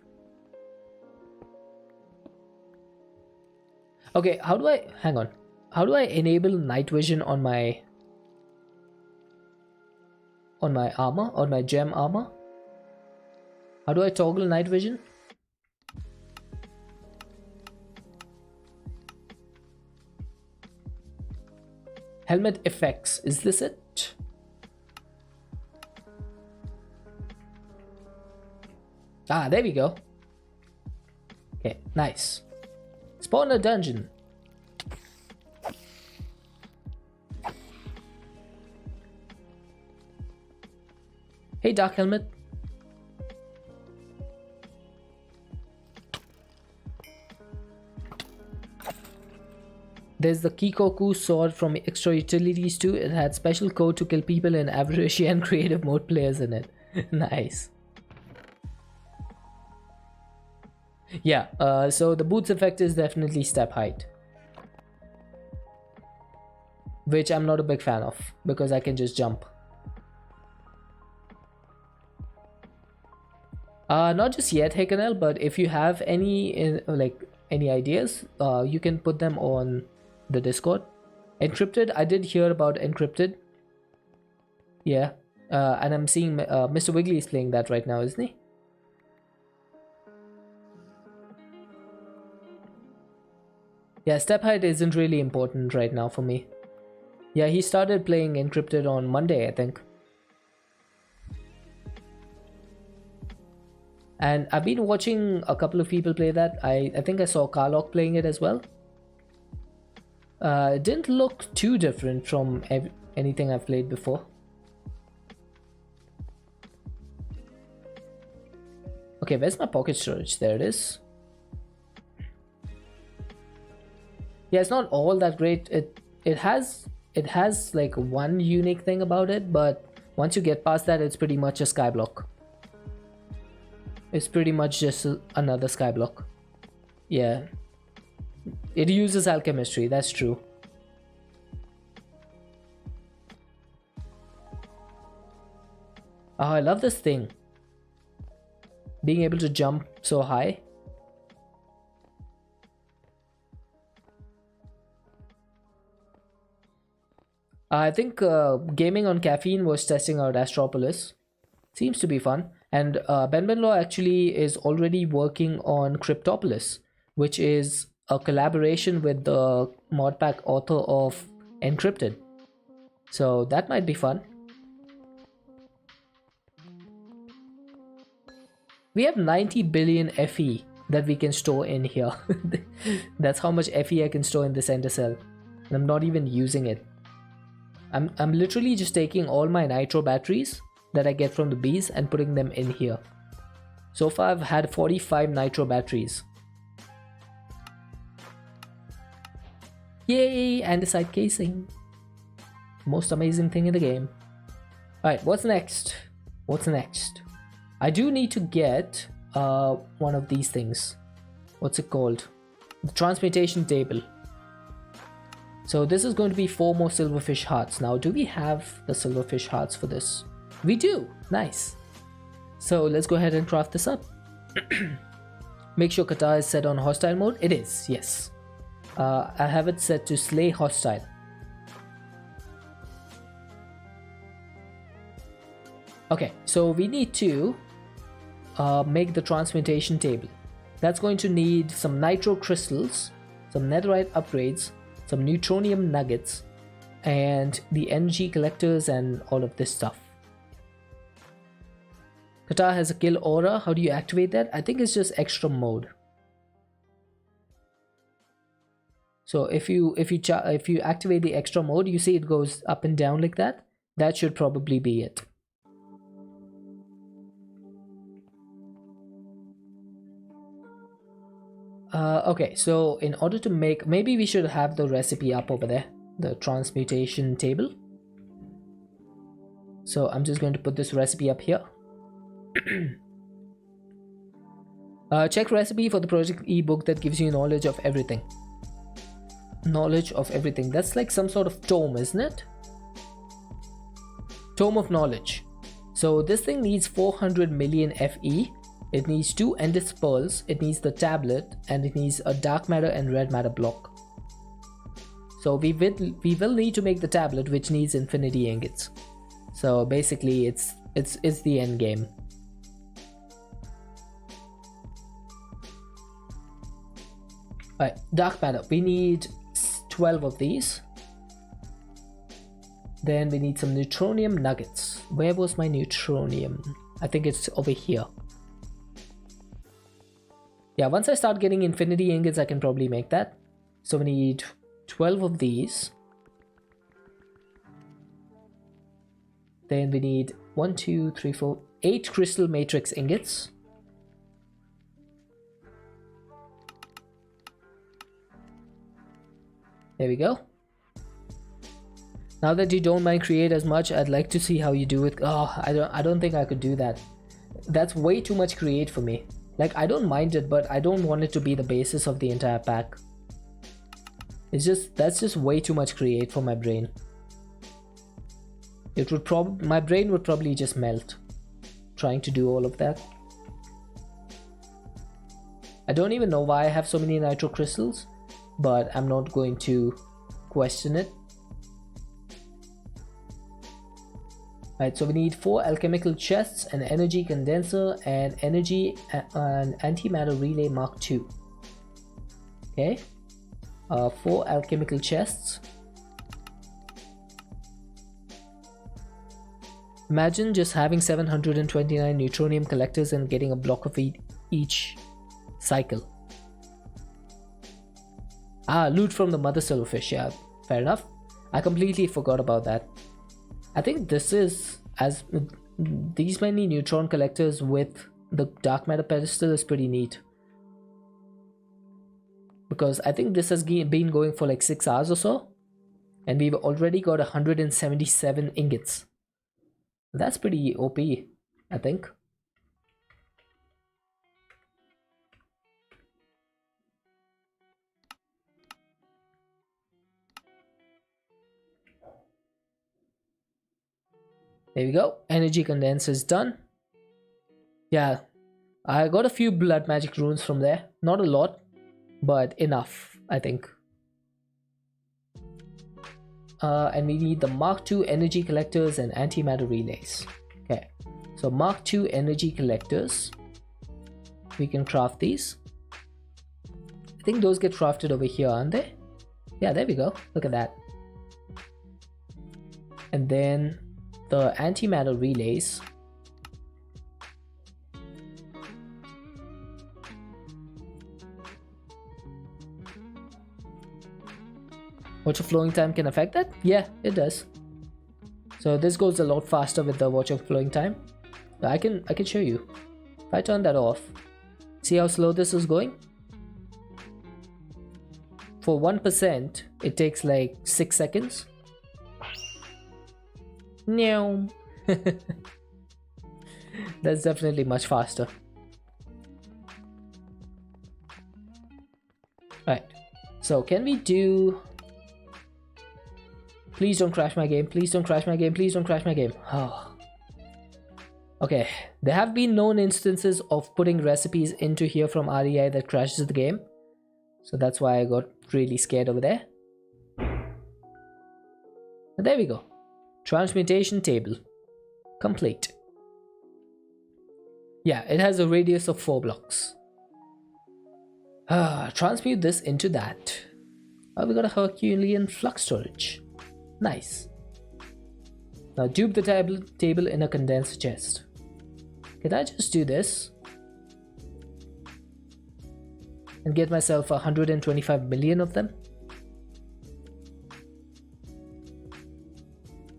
Okay, how do I... hang on. How do I enable night vision on my... armor? On my gem armor? How do I toggle night vision? Helmet effects. Is this it? Ah, there we go. Okay, nice. Spawn a dungeon. Hey, Dark Helmet. There's the Kikoku sword from Extra Utilities too. It had special code to kill people in Avaricious and creative mode players in it. Nice. Yeah, so the boots effect is definitely step height, which I'm not a big fan of because I can just jump. Not just yet, Hekanel, but if you have any any ideas, you can put them on the Discord. Encrypted, I did hear about Encrypted. Yeah, and I'm seeing Mr. Wiggly is playing that right now, isn't he? Yeah, step height isn't really important right now for me. Yeah, he started playing Encrypted on Monday, I think. And I've been watching a couple of people play that. I think I saw Karlok playing it as well. It didn't look too different from anything I've played before. Okay, where's my pocket storage? There it is. Yeah, it's not all that great. It has like one unique thing about it, but once you get past that, it's pretty much a skyblock. It's pretty much just another skyblock. Yeah. It uses alchemistry, that's true. Oh, I love this thing. Being able to jump so high. I think Gaming on Caffeine was testing out Astropolis. Seems to be fun. And Ben Benlaw actually is already working on Cryptopolis, which is a collaboration with the modpack author of Encrypted. So that might be fun. We have 90 billion FE that we can store in here. That's how much FE I can store in this ender cell. And I'm not even using it. I'm literally just taking all my nitro batteries that I get from the bees and putting them in here. So far I've had 45 nitro batteries. Yay! Andesite casing. Most amazing thing in the game. Alright, what's next? What's next? I do need to get one of these things. What's it called? The transmutation table. So this is going to be 4 more silverfish hearts. Now, do we have the silverfish hearts for this? We do! Nice. So let's go ahead and craft this up. Make sure kata is set on hostile mode. It is, yes. I have it set to slay hostile. Okay, so we need to make the transmutation table. That's going to need some nitro crystals, some netherite upgrades, some neutronium nuggets, and the energy collectors and all of this stuff. Kata has a kill aura. How do you activate that? I think it's just extra mode. So if you activate the extra mode, you see it goes up and down like that. That should probably be it. Okay, so in order to make, maybe we should have the recipe up over there, the transmutation table. So I'm just going to put this recipe up here. Check recipe for the project ebook that gives you knowledge of everything. knowledge of everything. That's like some sort of tome, isn't it? Tome of knowledge. So this thing needs 400 million FE. It needs 2 endless pearls, it needs the tablet, and it needs a dark matter and red matter block. So we will need to make the tablet, which needs infinity ingots. So basically it's the end game. Alright, dark matter. We need 12 of these. Then we need some neutronium nuggets. Where was my neutronium? I think it's over here. Yeah, once I start getting infinity ingots, I can probably make that. So we need 12 of these. Then we need 1, 2, 3, 4, 8 crystal matrix ingots. There we go. Now that you don't mind create as much, I'd like to see how you do it. Oh, I don't think I could do that. That's way too much create for me. Like, I don't mind it, but I don't want it to be the basis of the entire pack. That's just way too much create for my brain. My brain would probably just melt trying to do all of that. I don't even know why I have so many nitro crystals, but I'm not going to question it. Right, so we need 4 alchemical chests, an energy condenser, and an antimatter relay Mark II. Okay, 4 alchemical chests. Imagine just having 729 neutronium collectors and getting a block of each cycle. Ah, loot from the mother silverfish. Yeah, fair enough. I completely forgot about that. I think this is, as these many neutron collectors with the dark matter pedestal is pretty neat. Because I think this has been going for like 6 hours or so. And we've already got 177 ingots. That's pretty OP, I think. There we go. Energy condenser is done. Yeah, I got a few blood magic runes from there. Not a lot, but enough, I think. And we need the Mark II energy collectors and antimatter relays. Okay, so Mark II energy collectors. We can craft these. I think those get crafted over here, aren't they? Yeah, there we go. Look at that. And then the antimatter relays. Watch of flowing time can affect that? Yeah, it does. So this goes a lot faster with the watch of flowing time. I can show you. If I turn that off, see how slow this is going? For 1%, it takes like 6 seconds. No. That's definitely much faster. Right. So can we do... Please don't crash my game. Please don't crash my game. Please don't crash my game. Oh. Okay. There have been known instances of putting recipes into here from REI that crashes the game. So that's why I got really scared over there. But there we go. Transmutation table. Complete. Yeah, it has a radius of 4 blocks. Transmute this into that. Oh, we got a Herculean flux storage. Nice. Now dupe the table in a condenser chest. Can I just do this? And get myself 125 million of them?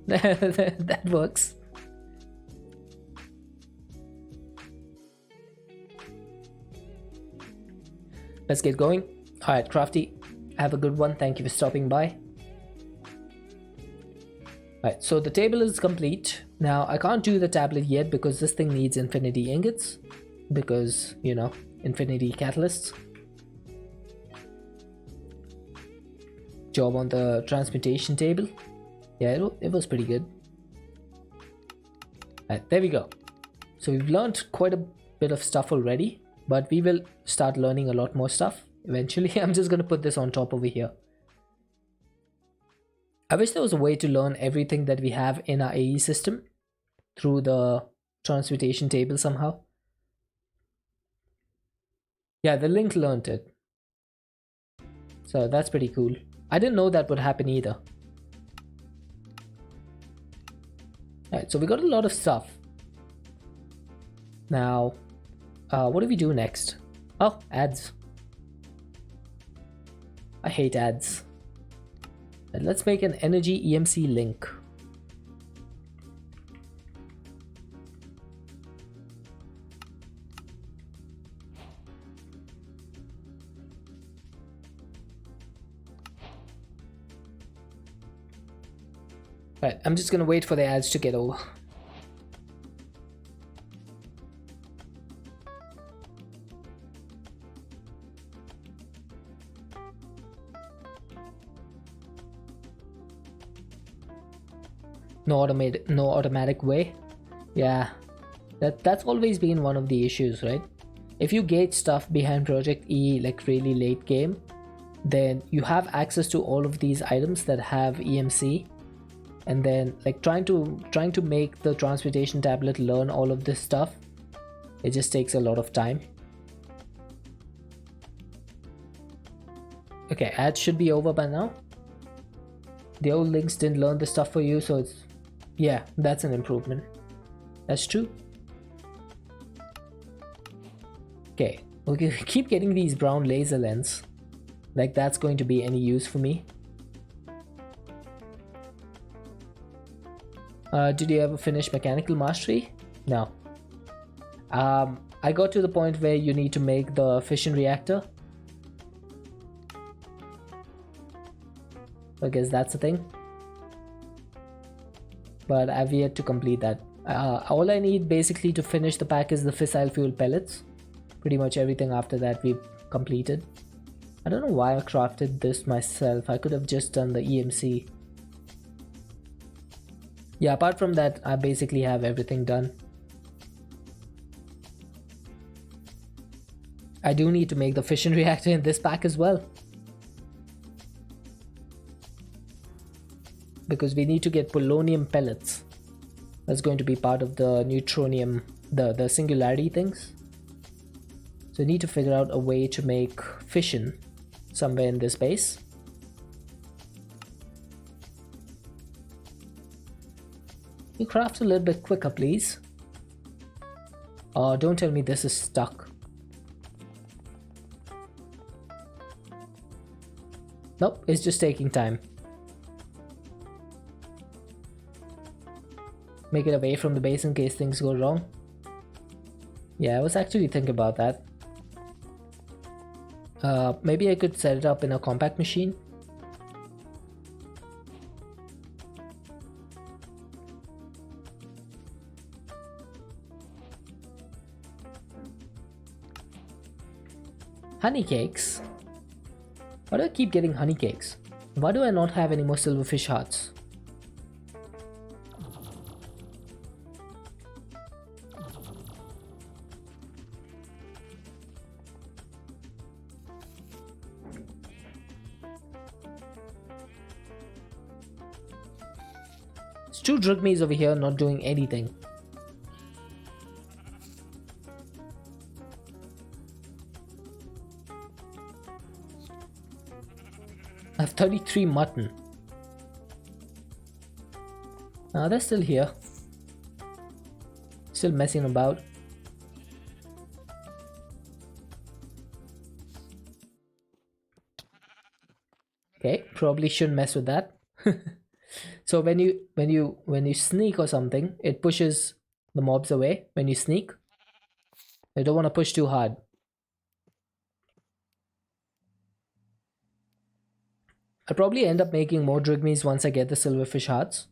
That works. Let's get going. Alright, Crafty, have a good one. Thank you for stopping by. Alright, so the table is complete. Now, I can't do the tablet yet because this thing needs infinity ingots. Because, you know, infinity catalysts. job on the transmutation table. Yeah, it was pretty good. Alright, there we go. So we've learned quite a bit of stuff already, but we will start learning a lot more stuff eventually. I'm just going to put this on top over here. I wish there was a way to learn everything that we have in our AE system through the transmutation table somehow. Yeah, the link learned it. So that's pretty cool. I didn't know that would happen either. Alright, so we got a lot of stuff. Now, what do we do next? Oh, ads. I hate ads. And let's make an energy EMC link. Right, I'm just gonna wait for the ads to get over. No automatic way. Yeah, that's always been one of the issues, right? If you gauge stuff behind Project E like really late game, then you have access to all of these items that have EMC, and then like trying to make the transmutation tablet learn all of this stuff, it just takes a lot of time. Okay, ads should be over by now. The old links didn't learn the stuff for you, so it's, yeah, that's an improvement. That's true. Okay, we keep getting these brown laser lens. Like that's going to be any use for me. Did you ever finish Mechanical Mastery? No. I got to the point where you need to make the fission reactor. I guess that's the thing. But I've yet to complete that. All I need basically to finish the pack is the fissile fuel pellets. Pretty much everything after that we've completed. I don't know why I crafted this myself. I could have just done the EMC. Yeah, apart from that, I basically have everything done. I do need to make the fission reactor in this pack as well. Because we need to get polonium pellets. That's going to be part of the neutronium, the singularity things. So I need to figure out a way to make fission somewhere in this base. You craft a little bit quicker, please. Oh, don't tell me this is stuck. Nope, it's just taking time. Make it away from the base in case things go wrong. Yeah, I was actually thinking about that. Maybe I could set it up in a compact machine. Honey cakes? Why do I keep getting honey cakes? Why do I not have any more silverfish hearts? It's two drugmies over here not doing anything. I have 33 mutton. They're still here. Still messing about. Okay, probably shouldn't mess with that. So when you sneak or something, it pushes the mobs away when you sneak. You don't want to push too hard. I'll probably end up making more drigmies once I get the silverfish hearts.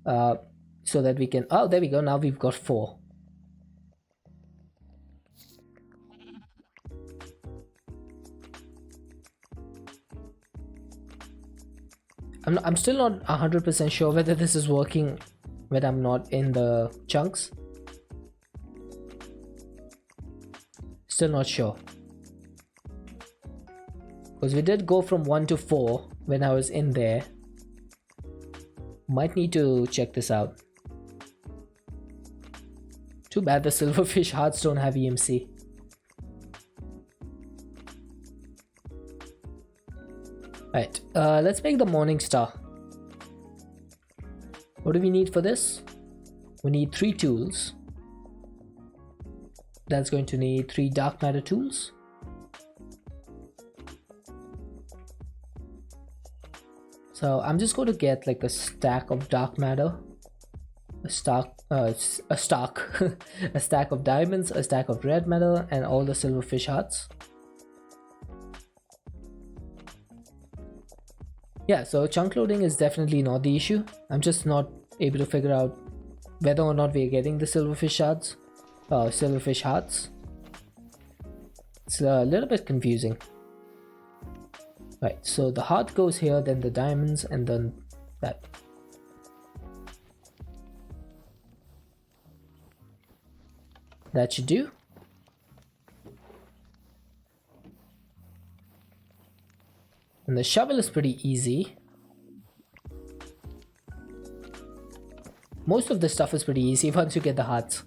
So that we can... Oh, there we go. Now we've got 4. I'm still not 100% sure whether this is working when I'm not in the chunks. Still not sure. Because we did go from 1 to 4 when I was in there. Might need to check this out. Too bad the Silverfish hearts don't have EMC. Right, let's make the Morning Star. What do we need for this? We need 3 tools. That's going to need 3 dark matter tools. So I'm just going to get like a stack of dark matter, a stack of diamonds, a stack of red matter, and all the Silverfish hearts. Yeah, so chunk loading is definitely not the issue. I'm just not able to figure out whether or not we're getting the Silverfish hearts. Silverfish hearts. It's a little bit confusing. Right, so the heart goes here, then the diamonds, and then that. That should do. And the shovel is pretty easy. Most of the stuff is pretty easy once you get the hearts.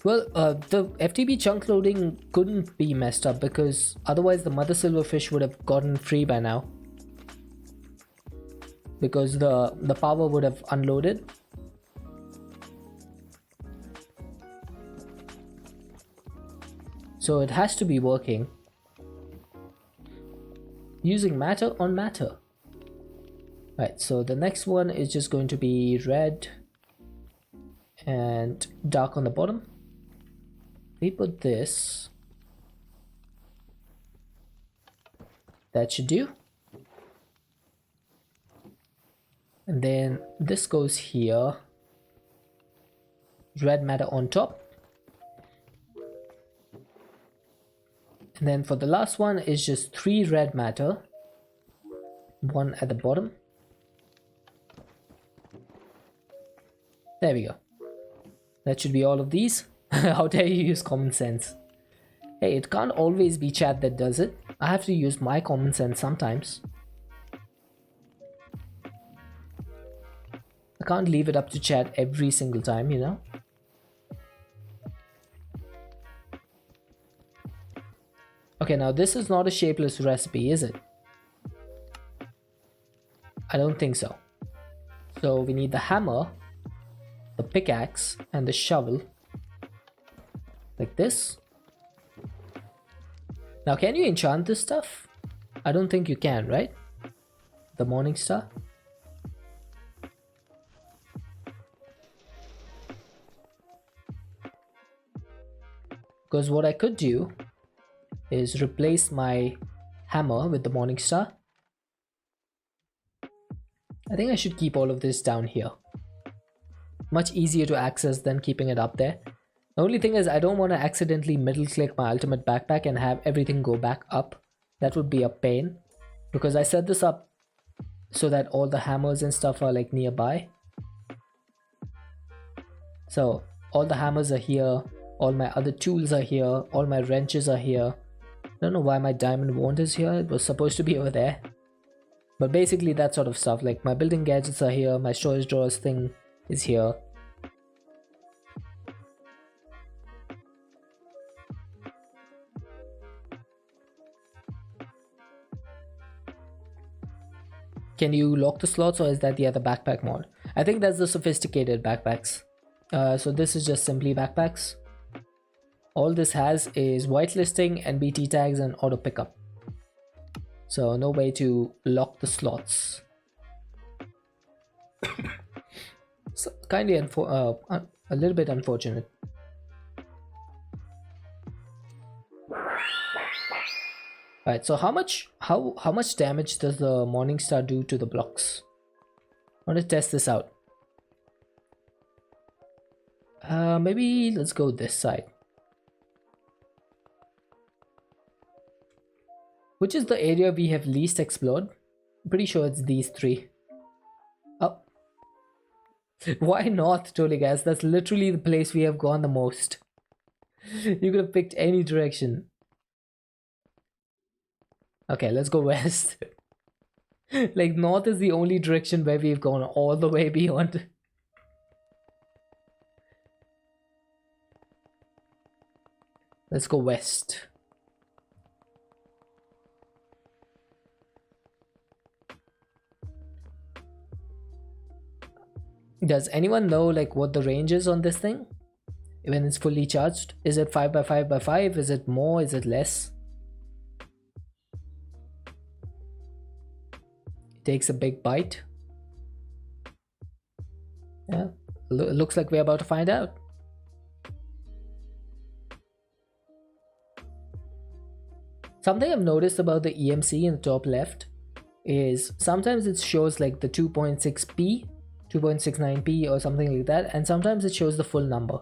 Well, the FTB chunk loading couldn't be messed up because otherwise the mother silverfish would have gotten free by now. Because the power would have unloaded. So it has to be working. Using matter on matter. Right, so the next one is just going to be red and dark on the bottom. We put this. That should do. And then this goes here. Red matter on top. And then for the last one is just 3 red matter. 1 at the bottom. There we go. That should be all of these. How dare you use common sense? Hey, it can't always be chat that does it. I have to use my common sense sometimes. I can't leave it up to chat every single time, you know? Okay, now this is not a shapeless recipe, is it? I don't think so. So we need the hammer, the pickaxe, and the shovel. Like this. Now can you enchant this stuff? I don't think you can, right? The Morning Star. Because what I could do is replace my hammer with the Morning Star. I think I should keep all of this down here. Much easier to access than keeping it up there. The only thing is I don't want to accidentally middle click my ultimate backpack and have everything go back up. That would be a pain. Because I set this up so that all the hammers and stuff are like nearby. So all the hammers are here. All my other tools are here. All my wrenches are here. I don't know why my diamond wand is here. It was supposed to be over there. But basically that sort of stuff. Like my building gadgets are here. My storage drawers thing is here. Can you lock the slots, or is that the other backpack mod? I think that's the sophisticated backpacks. So this is just simply backpacks. All this has is whitelisting, NBT tags, and auto pickup. So no way to lock the slots. So kindly a little bit unfortunate. Alright, so how much damage does the Morning Star do to the blocks? I want to test this out. Maybe let's go this side. Which is the area we have least explored? I'm pretty sure it's these three. Oh. Why north, totally guys? That's literally the place we have gone the most. You could have picked any direction. Okay, let's go west. Like, north is the only direction where we've gone all the way beyond. Let's go west. Does anyone know like what the range is on this thing when it's fully charged? Is it 5 by 5 by 5? Is it more? Is it less? It takes a big bite. Yeah, looks like we're about to find out. Something I've noticed about the EMC in the top left is sometimes it shows like the 2.6p, 2.69p or something like that, and sometimes it shows the full number.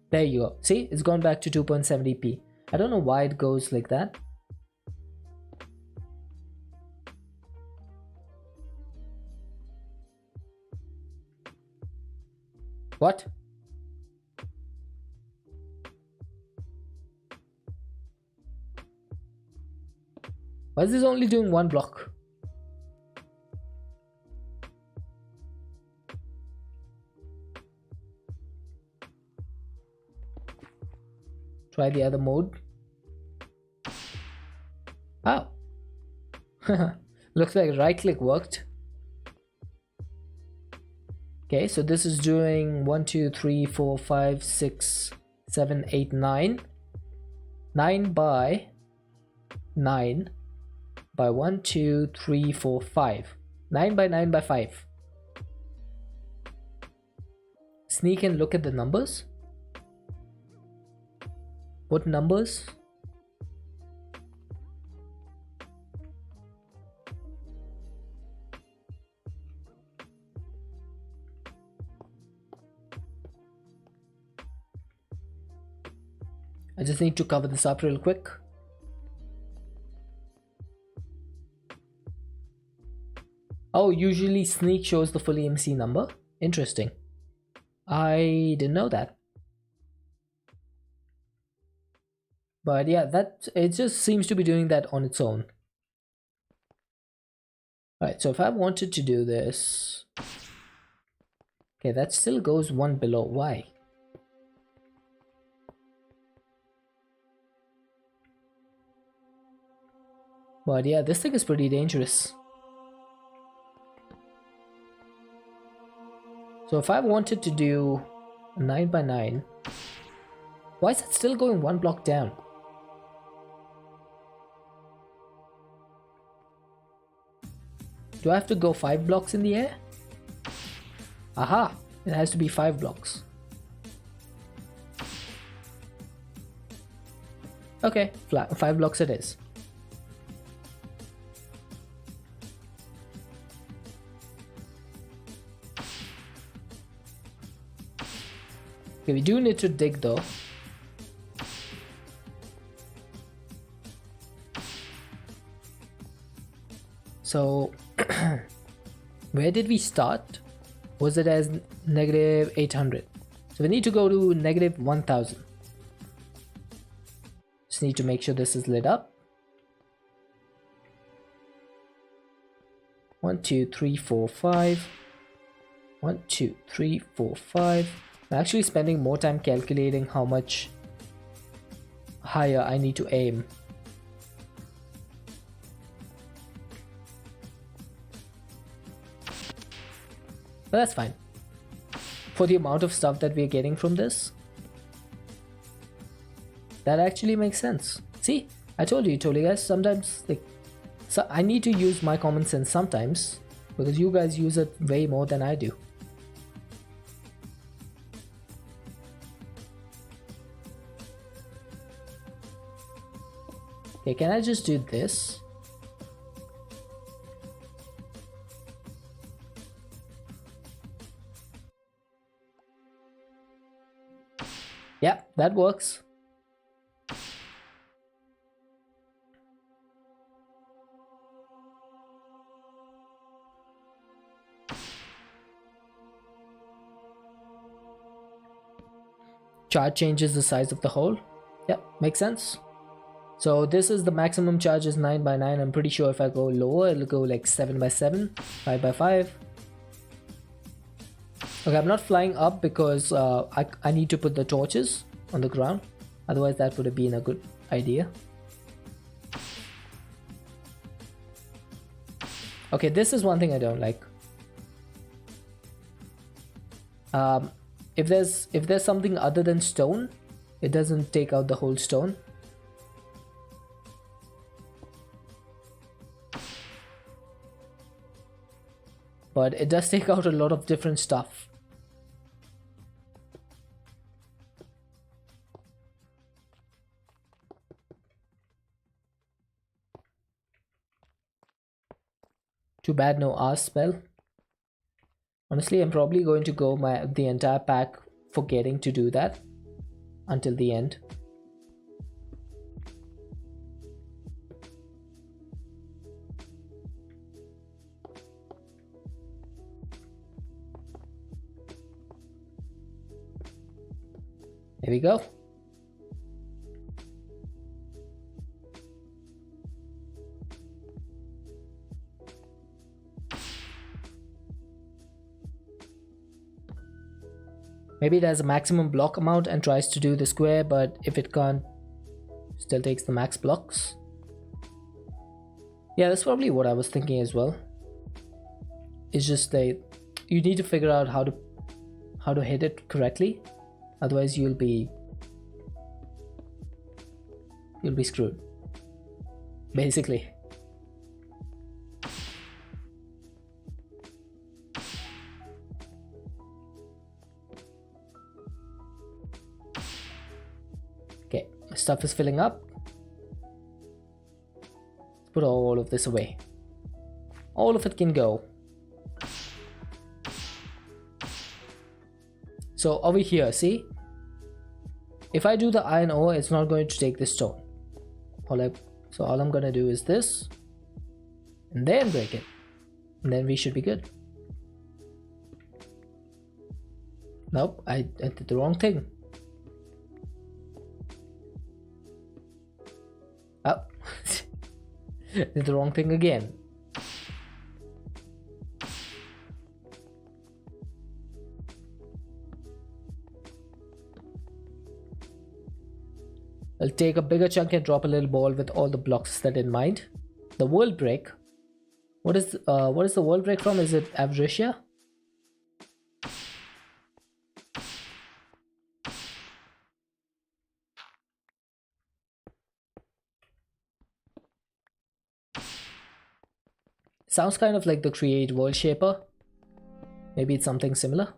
There you go. See, it's gone back to 2.70p. I don't know why it goes like that. What? Why is this only doing one block? Try the other mode. Oh. Looks like right click worked. Okay, so this is doing 1, 2, 3, 4, 5, 6, 7, 8, 9. 9 by 9 by 1, 2, 3, 4, 5. 9 by 9 by 5. Sneak and look at the numbers. What numbers? I just need to cover this up real quick. Oh, usually Sneak shows the full EMC number. Interesting. I didn't know that. But yeah, it just seems to be doing that on its own. Alright, so if I wanted to do this... Okay, that still goes one below. Why? But yeah, this thing is pretty dangerous. So if I wanted to do a 9 by 9, why is it still going one block down? Do I have to go 5 blocks in the air? Aha! It has to be 5 blocks. Okay, 5 blocks it is. Okay, we do need to dig though. So, where did we start? Was it as negative 800? So we need to go to negative 1000. Just need to make sure this is lit up. 1, 2, 3, 4, 5. 1, 2, 3, 4, 5. I'm actually spending more time calculating how much higher I need to aim. But that's fine. For the amount of stuff that we're getting from this, that actually makes sense. See, I told you guys, sometimes like, so I need to use my common sense sometimes because you guys use it way more than I do. Okay, can I just do this? Yeah, that works. charge changes the size of the hole. Yep, makes sense. So this is the maximum charge is 9 by 9. I'm pretty sure if I go lower, it'll go like 7 by 7, 5 by 5. Okay, I'm not flying up because I need to put the torches on the ground. Otherwise, that would have been a good idea. Okay, this is one thing I don't like. If there's something other than stone, it doesn't take out the whole stone. But it does take out a lot of different stuff. Too bad no R spell. Honestly, I'm probably going to go the entire pack forgetting to do that until the end. There we go. Maybe it has a maximum block amount and tries to do the square, but if it can't, still takes the max blocks. Yeah, that's probably what I was thinking as well. It's just that you need to figure out how to hit it correctly. Otherwise you'll be screwed, basically. Okay, my stuff is filling up. Let's put all of this away. All of it can go. So over here, see? If I do the iron ore, it's not going to take the stone. So all I'm gonna do is this, and then break it, and then we should be good. Nope, I did the wrong thing. Oh, did the wrong thing again. I'll take a bigger chunk and drop a little ball with all the blocks set in mind. The world break. What is the world break from? Is it Avaricia? Sounds kind of like the Create World Shaper. Maybe it's something similar.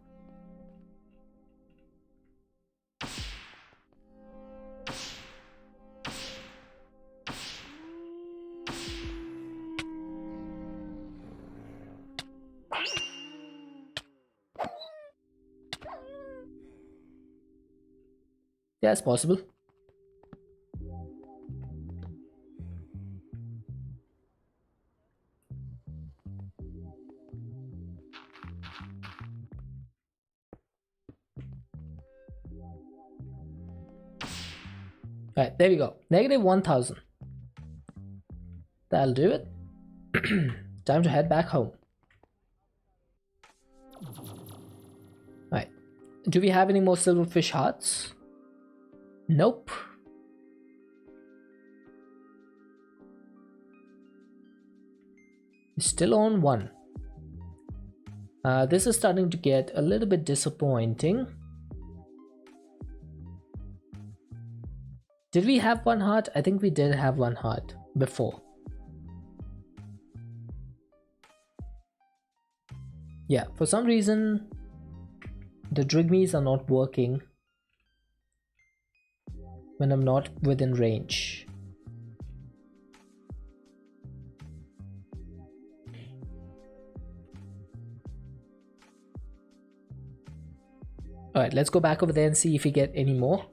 Yeah, it's possible. Alright, there we go. Negative 1000. That'll do it. Time to head back home. Alright. Do we have any more silverfish hearts? Nope. Still on 1. This is starting to get a little bit disappointing. Did we have 1 heart? I think we did have 1 heart before. Yeah, for some reason the Drigmees are not working when I'm not within range. Alright, let's go back over there and see if we get any more.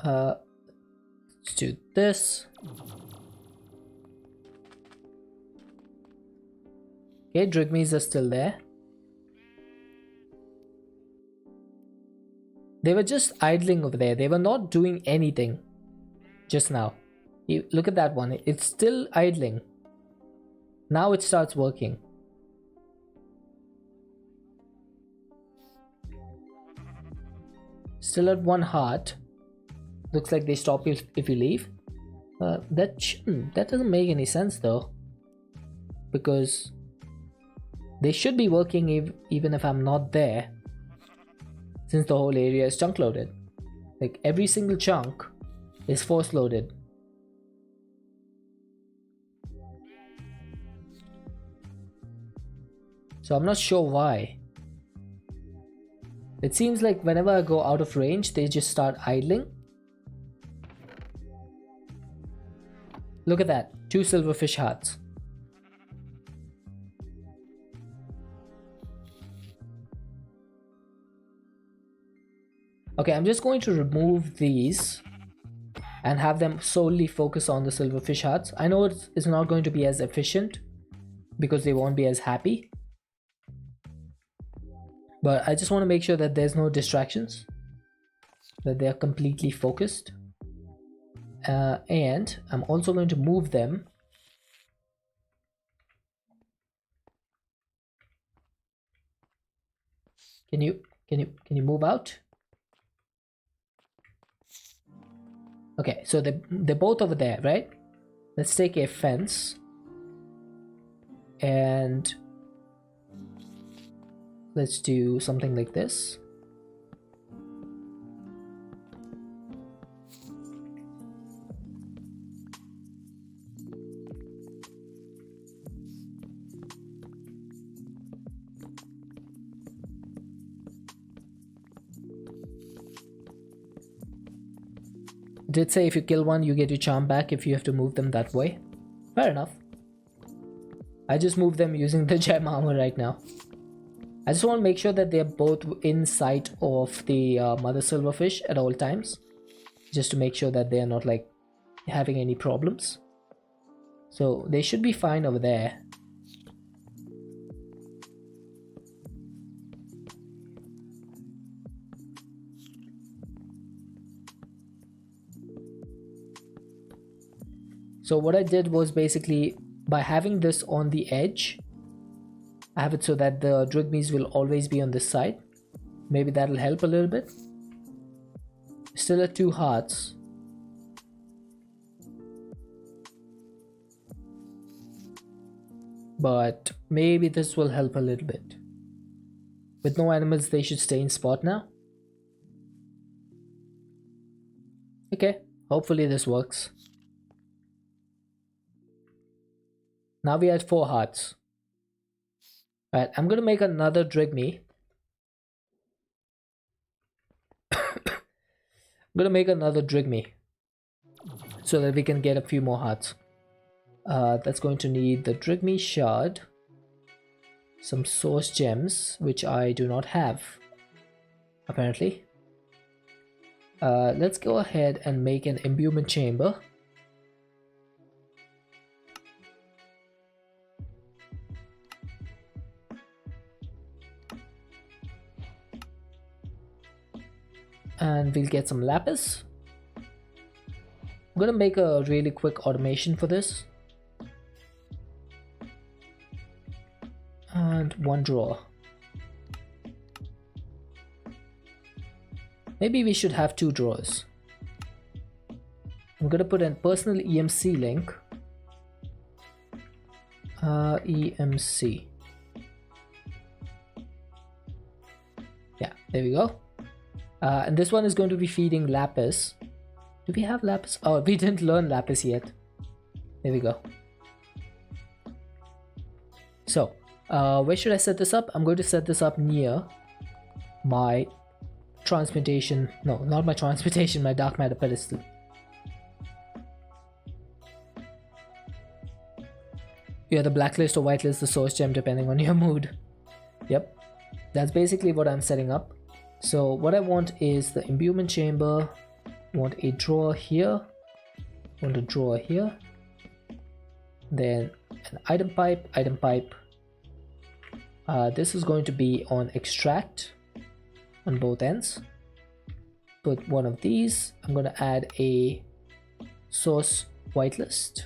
Let's do this. Okay, Drigmies are still there. They were just idling over there. They were not doing anything just now. You look at that one. It's still idling. Now it starts working. Still at 1 heart. Looks like they stop if you leave. That doesn't make any sense though, because they should be working even if I'm not there, since the whole area is chunk loaded. Like every single chunk is force loaded. So I'm not sure why. It seems like whenever I go out of range, they just start idling. Look at that, 2 silverfish hearts. Okay, I'm just going to remove these and have them solely focus on the silverfish hearts. I know it's not going to be as efficient because they won't be as happy, but I just want to make sure that there's no distractions, that they're completely focused. And I'm also going to move them. Can you move out? Okay, so they're both over there, right? Let's take a fence and let's do something like this. Did say if you kill one, you get your charm back if you have to move them that way. Fair enough. I just moved them using the gem armor right now. I just want to make sure that they're both in sight of the mother silverfish at all times, just to make sure that they're not like having any problems. So they should be fine over there. So what I did was basically, by having this on the edge, I have it so that the Drigmies will always be on this side. Maybe that'll help a little bit. Still at 2 hearts. But maybe this will help a little bit. With no animals, they should stay in spot now. Okay, hopefully this works. Now we are at 4 hearts. Alright, I'm gonna make another Drigmy. I'm gonna make another Drigmy so that we can get a few more hearts. That's going to need the Drigmy shard, some source gems, which I do not have, apparently. Let's go ahead and make an imbuement chamber. And we'll get some lapis. I'm gonna make a really quick automation for this. And 1 drawer. Maybe we should have 2 drawers. I'm gonna put in personal EMC link. EMC. Yeah, there we go. And this one is going to be feeding lapis. Do we have lapis? Oh, we didn't learn lapis yet. There we go. So, where should I set this up? I'm going to set this up near my transmutation. No, not my transmutation, my dark matter pedestal. Yeah, the blacklist or whitelist, the source gem, depending on your mood. Yep, that's basically what I'm setting up. So what I want is the imbuement chamber, want a drawer here, want a drawer here, then an item pipe, This is going to be on extract on both ends. Put one of these. I'm going to add a source whitelist,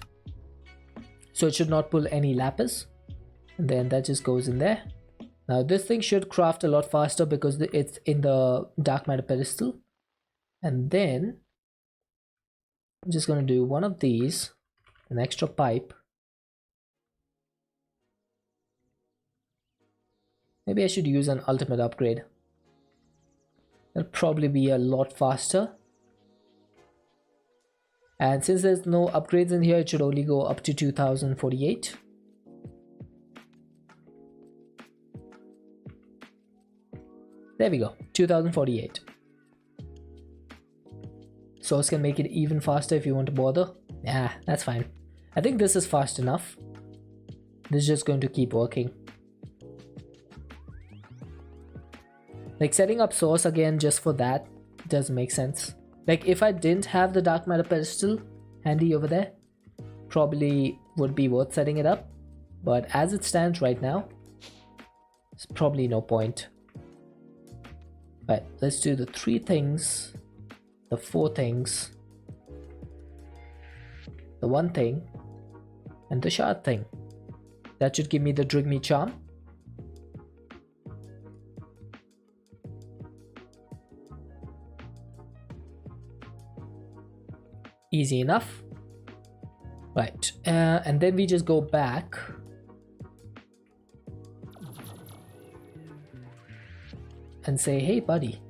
so it should not pull any lapis, and then that just goes in there. Now this thing should craft a lot faster because it's in the dark matter pedestal. And then I'm just going to do one of these, an extra pipe. Maybe I should use an ultimate upgrade. That'll probably be a lot faster. And since there's no upgrades in here, it should only go up to 2048. There we go, 2048. Source can make it even faster if you want to bother. Yeah, that's fine. I think this is fast enough. This is just going to keep working. Like setting up source again just for that doesn't make sense. Like if I didn't have the dark matter pedestal handy over there, probably would be worth setting it up. But as it stands right now, there's probably no point. Right, let's do the 3 things, the 4 things, the 1 thing, and the shard thing. That should give me the Drigme charm. Easy enough. Right, and then we just go back. And say, hey buddy,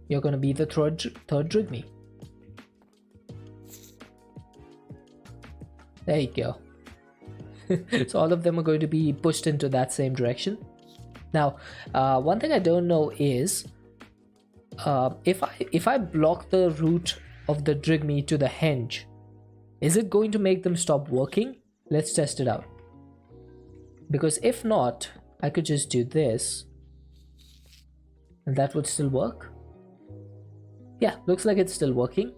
you're gonna be the third Drigme. There you go. So all of them are going to be pushed into that same direction. Now, one thing I don't know is if I block the route of the Drigme to the henge, is it going to make them stop working? Let's test it out. Because if not, I could just do this and that would still work. Yeah, looks like it's still working.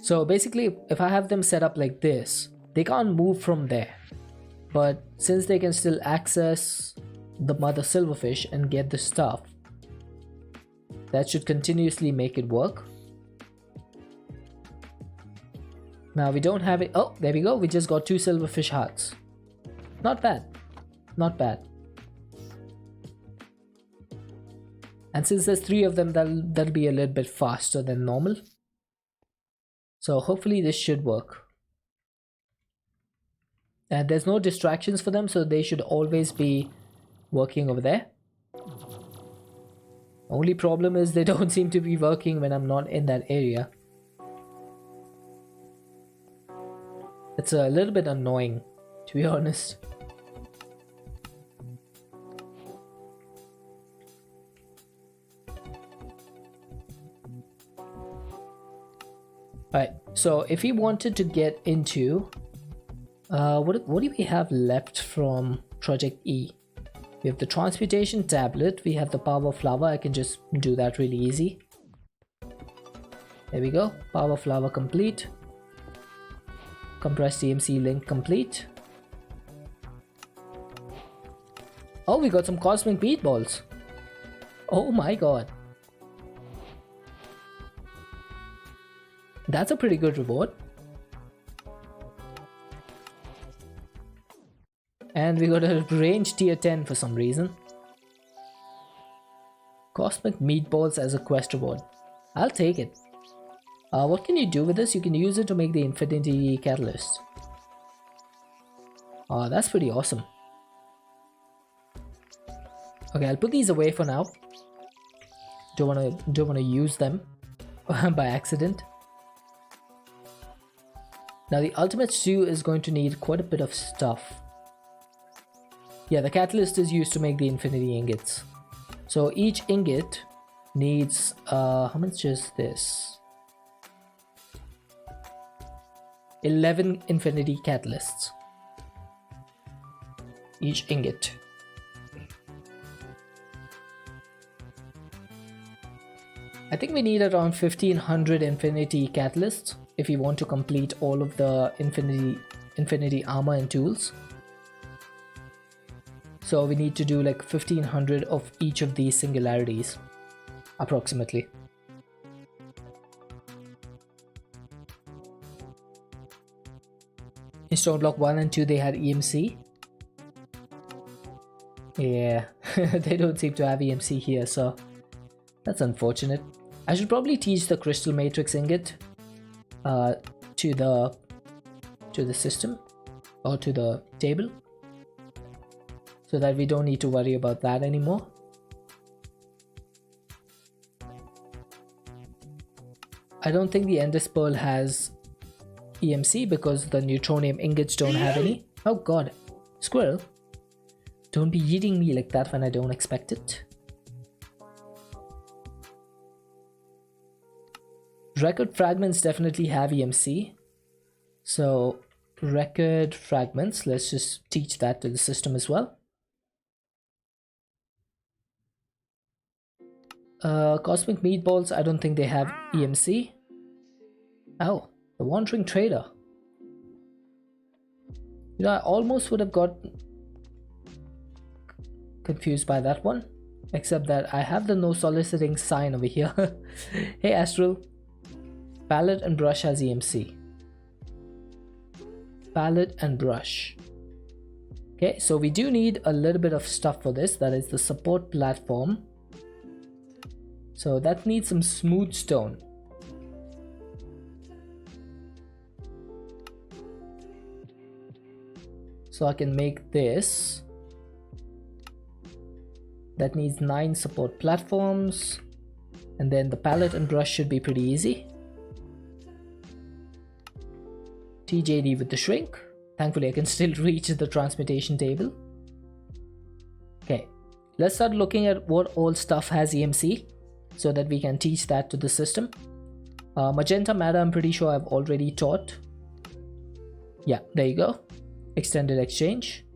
So basically, if I have them set up like this, they can't move from there. But since they can still access the mother silverfish and get the stuff, that should continuously make it work. Now we don't have it. Oh, there we go. We just got 2 silverfish hearts. Not bad. Not bad. And since there's 3 of them, that'll be a little bit faster than normal. So hopefully this should work. And there's no distractions for them, so they should always be working over there. Only problem is they don't seem to be working when I'm not in that area. It's a little bit annoying, to be honest. Alright, so if we wanted to get into what do we have left from Project E? We have the transmutation tablet, we have the power flower. I can just do that really easy. There we go, power flower complete. Compressed EMC link complete. Oh, we got some cosmic meatballs. Oh my god. That's a pretty good reward. And we got a range tier 10 for some reason. Cosmic meatballs as a quest reward. I'll take it. What can you do with this? You can use it to make the infinity catalyst. That's pretty awesome. Okay, I'll put these away for now. Don't wanna use them by accident. Now the ultimate stew is going to need quite a bit of stuff. Yeah, the catalyst is used to make the infinity ingots. So each ingot needs how much is this? 11 infinity catalysts. Each ingot. I think we need around 1500 infinity catalysts. if you want to complete all of the infinity armor and tools. So we need to do like 1500 of each of these singularities, approximately. In Stoneblock 1 and 2 they had EMC. Yeah, they don't seem to have EMC here, so that's unfortunate. I should probably teach the crystal matrix ingot to the system, or to the table, so that we don't need to worry about that anymore. I don't think the Ender Pearl has EMC because the neutronium ingots don't have any. Oh god, squirrel, don't be eating me like that when I don't expect it. Record fragments definitely have EMC, so record fragments, let's just teach that to the system as well. Cosmic meatballs, I don't think they have EMC. Oh, the wandering trader. You know, I almost would have got confused by that one, except that I have the no soliciting sign over here. Hey Astral, palette and brush has EMC. Palette and brush. Okay, so we do need a little bit of stuff for this, that is the support platform. So that needs some smooth stone. So I can make this. That needs 9 support platforms. And then the palette and brush should be pretty easy. TJD with the shrink. Thankfully I can still reach the transmutation table. Okay, let's start looking at what all stuff has EMC, so that we can teach that to the system. Magenta matter, I'm pretty sure I've already taught. Yeah, there you go. Extended exchange.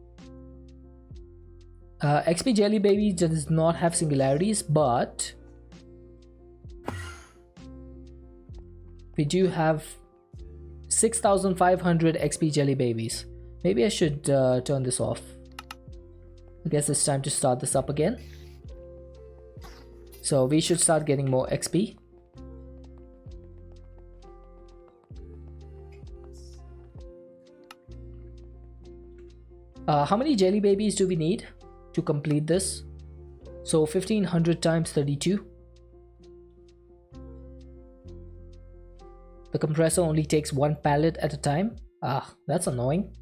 XP Jelly Baby does not have singularities, but we do have 6500 XP Jelly Babies. Maybe I should turn this off. I guess it's time to start this up again. So we should start getting more XP. How many jelly babies do we need to complete this? So 1500 times 32. The compressor only takes 1 pallet at a time. Ah, that's annoying.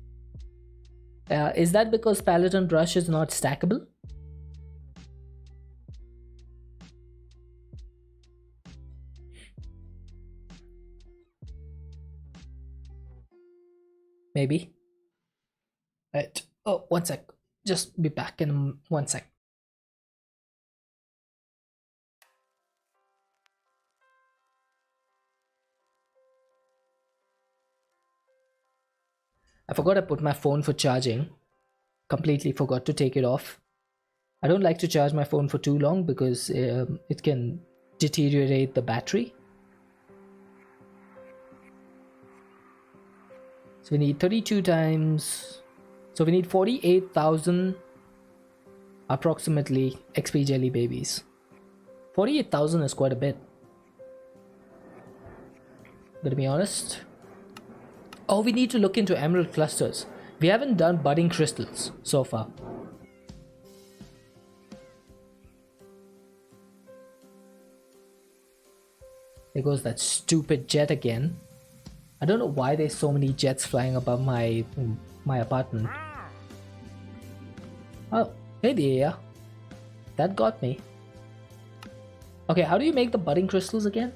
Is that because palette and brush is not stackable? Maybe. Right. Oh, one sec. Just be back in 1 sec. I forgot I put my phone for charging. Completely forgot to take it off. I don't like to charge my phone for too long because it can deteriorate the battery. So we need 32 times. So we need 48,000 approximately XP jelly babies. 48,000 is quite a bit, to be honest. Oh, we need to look into emerald clusters. We haven't done budding crystals so far. There goes that stupid jet again. I don't know why there's so many jets flying above my apartment. Oh, hey there. That got me. Okay, how do you make the budding crystals again?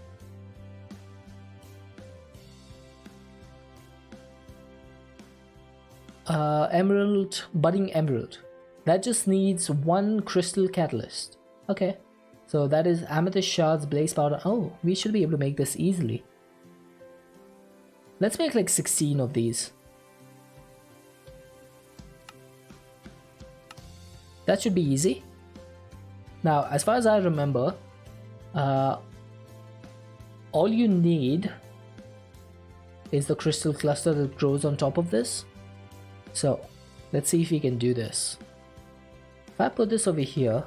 Emerald, budding emerald. That just needs 1 crystal catalyst. Okay, so that is amethyst shards, blaze powder. Oh, we should be able to make this easily. Let's make like 16 of these. That should be easy. Now, as far as I remember, all you need is the crystal cluster that grows on top of this. So let's see if we can do this. If I put this over here,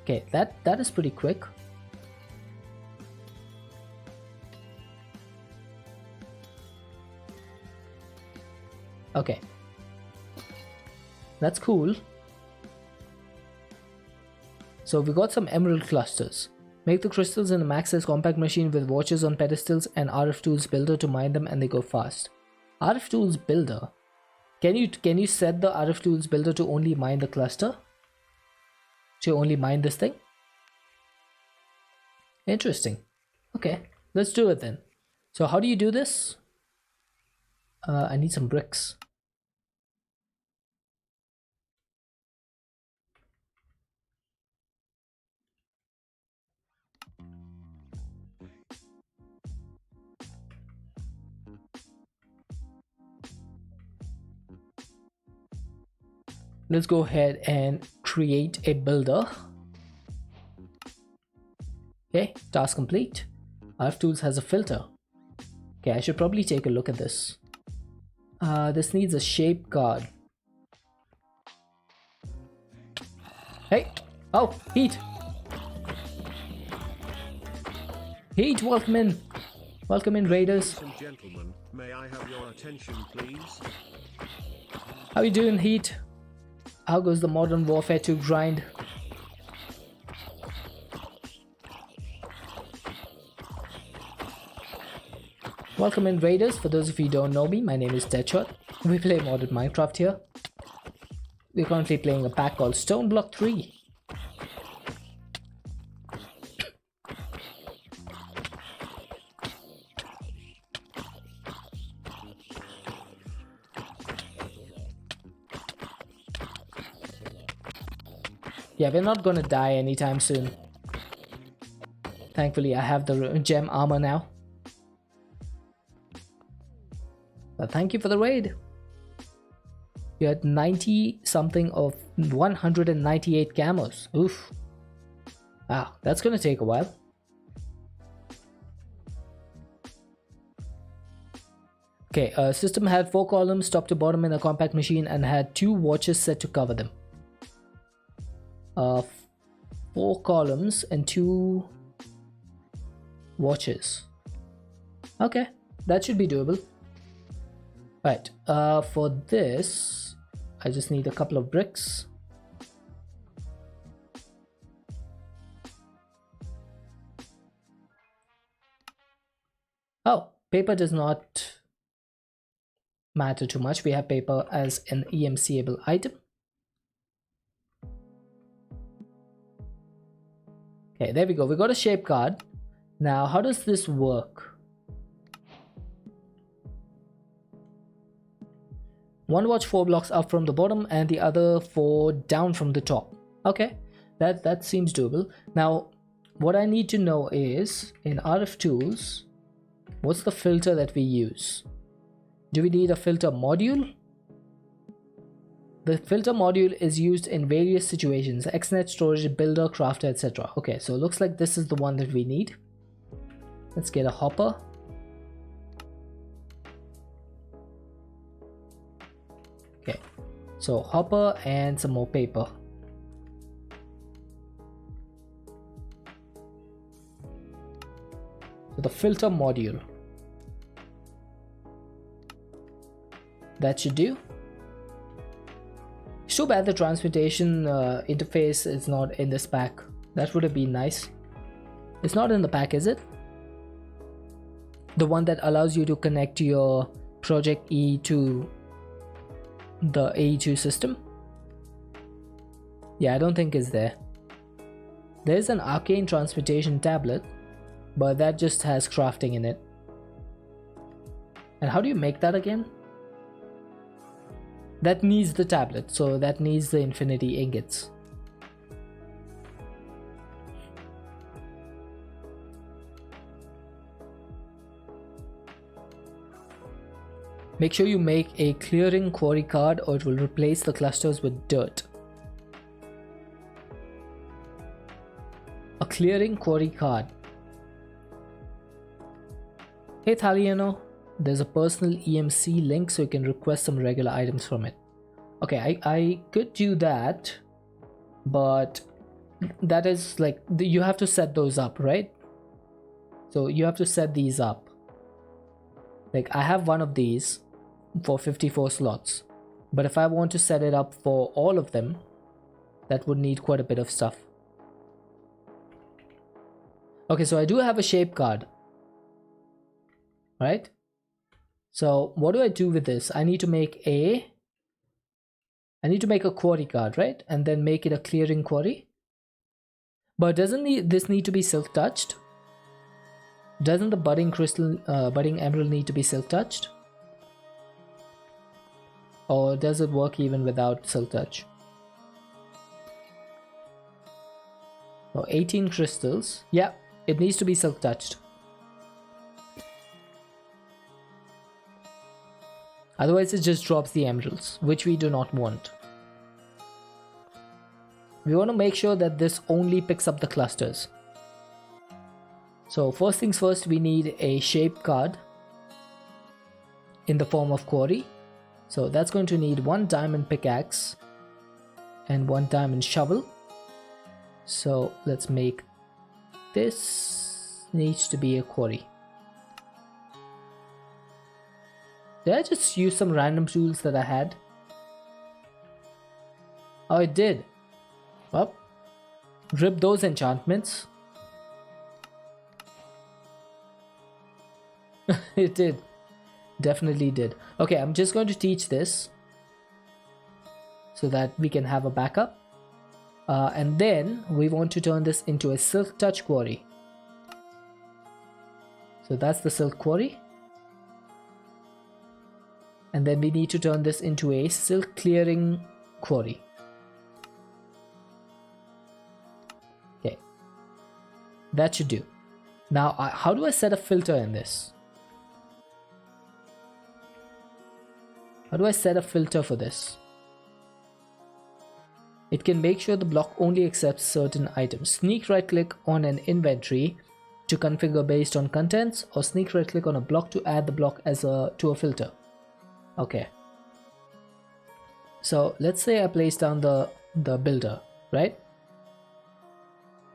okay, that is pretty quick. Okay, that's cool. So we got some emerald clusters. Make the crystals in a max-size compact machine with watches on pedestals and RF Tools Builder to mine them, and they go fast. RF Tools Builder. Can you set the RF Tools Builder to only mine the cluster? To only mine this thing? Interesting. Okay, let's do it then. So how do you do this? I need some bricks. Let's go ahead and create a builder. Okay, task complete. RF Tools has a filter. Okay, I should probably take a look at this. This needs a shape card. Hey! Oh, heat! Heat, welcome in! Welcome in, Raiders. Ladies and gentlemen, may I have your attention, please? How you doing, Heat? How goes the Modern Warfare 2 grind? Welcome in, Raiders. For those of you who don't know me, my name is Deadshot. We play modded Minecraft here. We're currently playing a pack called Stoneblock 3. Yeah, we're not gonna die anytime soon. Thankfully, I have the gem armor now. But thank you for the raid. You had 90 something of 198 camos. Oof. Wow, that's gonna take a while. Okay, system had 4 columns top to bottom in a compact machine and had 2 watches set to cover them. 4 columns and 2 watches. Okay, that should be doable. Right, for this, I just need a couple of bricks. Oh, paper does not matter too much. We have paper as an EMCable item. Okay, there we go. We got a shape card. Now, how does this work? One watch 4 blocks up from the bottom and the other 4 down from the top. Okay, that seems doable. Now, what I need to know is, in RF Tools, what's the filter that we use? Do we need a filter module? The filter module is used in various situations: XNet, storage, builder, crafter, etc. Okay, so it looks like this is the one that we need. Let's get a hopper. Okay, so hopper and some more paper. So the filter module. That should do. It's too bad the transmutation interface is not in this pack. That would have been nice. It's not in the pack, is it? The one that allows you to connect your Project E to the AE2 system? Yeah, I don't think it's there. There's an arcane transmutation tablet, but that just has crafting in it. And how do you make that again? That needs the tablet, so that needs the infinity ingots. Make sure you make a clearing quarry card or it will replace the clusters with dirt. A clearing quarry card. Hey Thaliano, there's a personal EMC link so you can request some regular items from it. Okay, I could do that, but that is like, you have to set those up, right? So you have to set these up. Like I have one of these for 54 slots, but if I want to set it up for all of them, that would need quite a bit of stuff. Okay, so I do have a shape card, right? So what do I do with this? I need to make a quarry card, right? And then make it a clearing quarry. But doesn't this need to be silk touched? Doesn't the budding emerald need to be silk touched? Or does it work even without silk touch? Oh, 18 crystals. Yeah, it needs to be silk touched. Otherwise it just drops the emeralds, which we do not want. We want to make sure that this only picks up the clusters. So first things first, we need a shape card in the form of quarry. So that's going to need 1 diamond pickaxe and 1 diamond shovel. So let's make this needs to be a quarry. Did I just use some random tools that I had? Oh, it did. Well, rip those enchantments. It did. Definitely did. Okay, I'm just going to teach this so that we can have a backup. And then we want to turn this into a silk touch quarry. So that's the silk quarry. And then we need to turn this into a silk clearing quarry. Okay, that should do. Now, how do I set a filter in this? How do I set a filter for this? It can make sure the block only accepts certain items. Sneak right click on an inventory to configure based on contents, or sneak right click on a block to add the block to a filter. Okay. So let's say I place down the builder, right?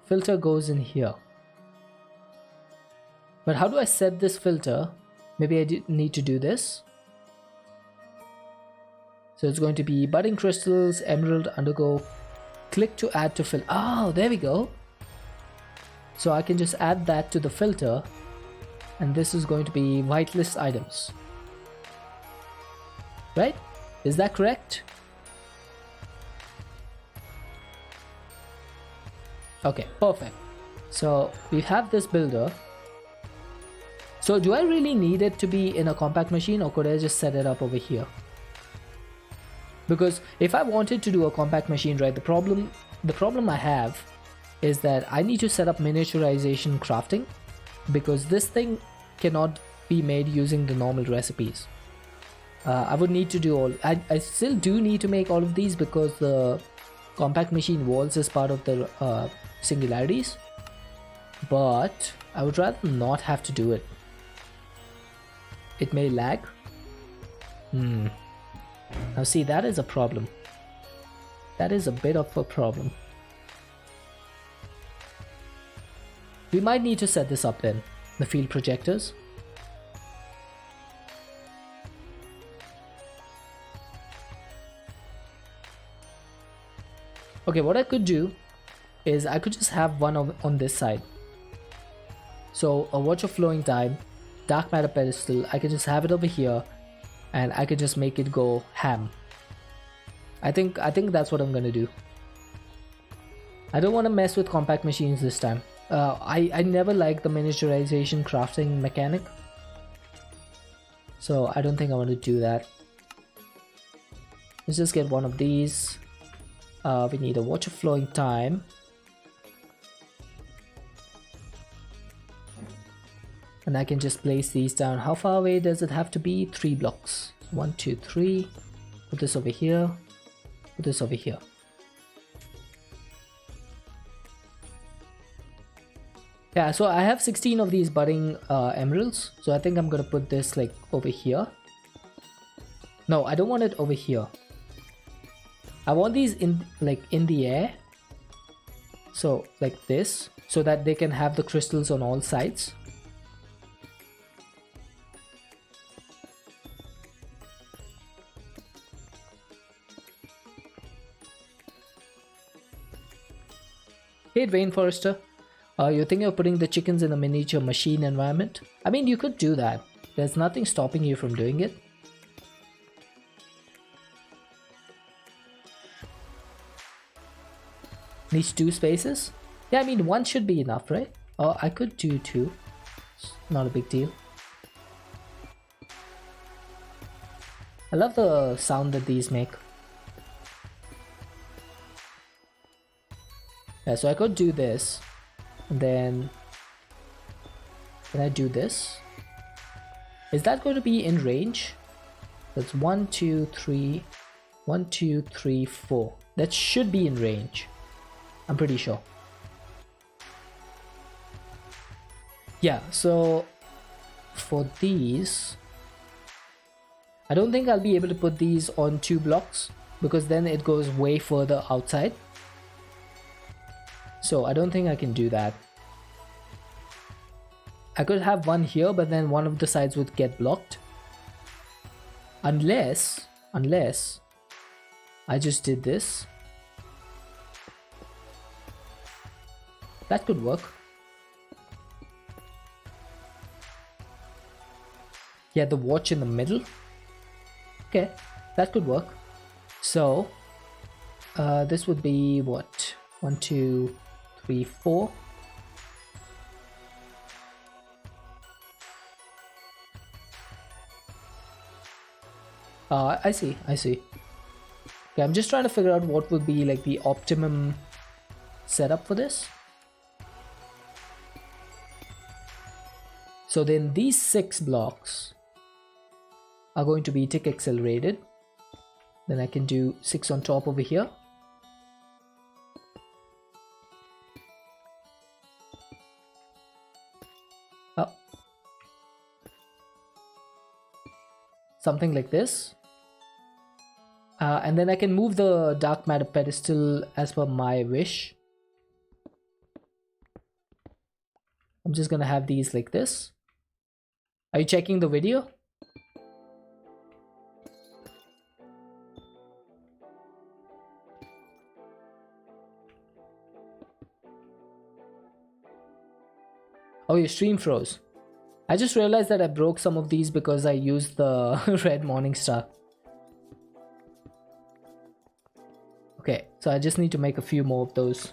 Filter goes in here. But how do I set this filter? Maybe I need to do this. So it's going to be budding crystals, emerald, undergo, click to add to fill. Oh, there we go. So I can just add that to the filter, and this is going to be whitelist items. Right? Is that correct? Okay, perfect. So we have this builder. So do I really need it to be in a compact machine, or could I just set it up over here? Because if I wanted to do a compact machine, right, the problem I have is that I need to set up miniaturization crafting, because this thing cannot be made using the normal recipes. I would need to do all. I still do need to make all of these because the compact machine walls is part of the singularities, but I would rather not have to do it. It may lag. Now see, that is a problem. That is a bit of a problem. We might need to set this up then, the field projectors. Okay, what I could do is I could just have one on this side. So a watch of flowing time, dark matter pedestal, I could just have it over here, and I could just make it go ham. I think that's what I'm gonna do. I don't want to mess with compact machines this time. I never liked the miniaturization crafting mechanic, so I don't think I want to do that. Let's just get one of these. We need a watch of flowing time. And I can just place these down. How far away does it have to be? 3 blocks. 1, 2, 3. Put this over here. Put this over here. Yeah, so I have 16 of these budding emeralds. So I think I'm gonna put this like over here. No, I don't want it over here. I want these in like in the air. So like this, so that they can have the crystals on all sides. Hey Rainforester, you're thinking of putting the chickens in a miniature machine environment? I mean, you could do that. There's nothing stopping you from doing it. Needs 2 spaces? Yeah, I mean, 1 should be enough, right? Or I could do 2. It's not a big deal. I love the sound that these make. Yeah, so I could do this, and then can I do this? Is that going to be in range? That's 1, 2, 3, 1, 2, 3, 4. That should be in range. I'm pretty sure. Yeah, so for these, I don't think I'll be able to put these on 2 blocks because then it goes way further outside. So I don't think I can do that. I could have 1 here, but then one of the sides would get blocked. Unless I just did this. That could work. Yeah, the watch in the middle. Okay, that could work. So this would be what? 1, 2, 3, 4. I see. Okay, I'm just trying to figure out what would be like the optimum setup for this. So then these 6 blocks are going to be tick accelerated. Then I can do 6 on top over here. Oh. Something like this. And then I can move the dark matter pedestal as per my wish. I'm just gonna have these like this. Are you checking the video? Oh, your stream froze. I just realized that I broke some of these because I used the red morning star. Okay, so I just need to make a few more of those.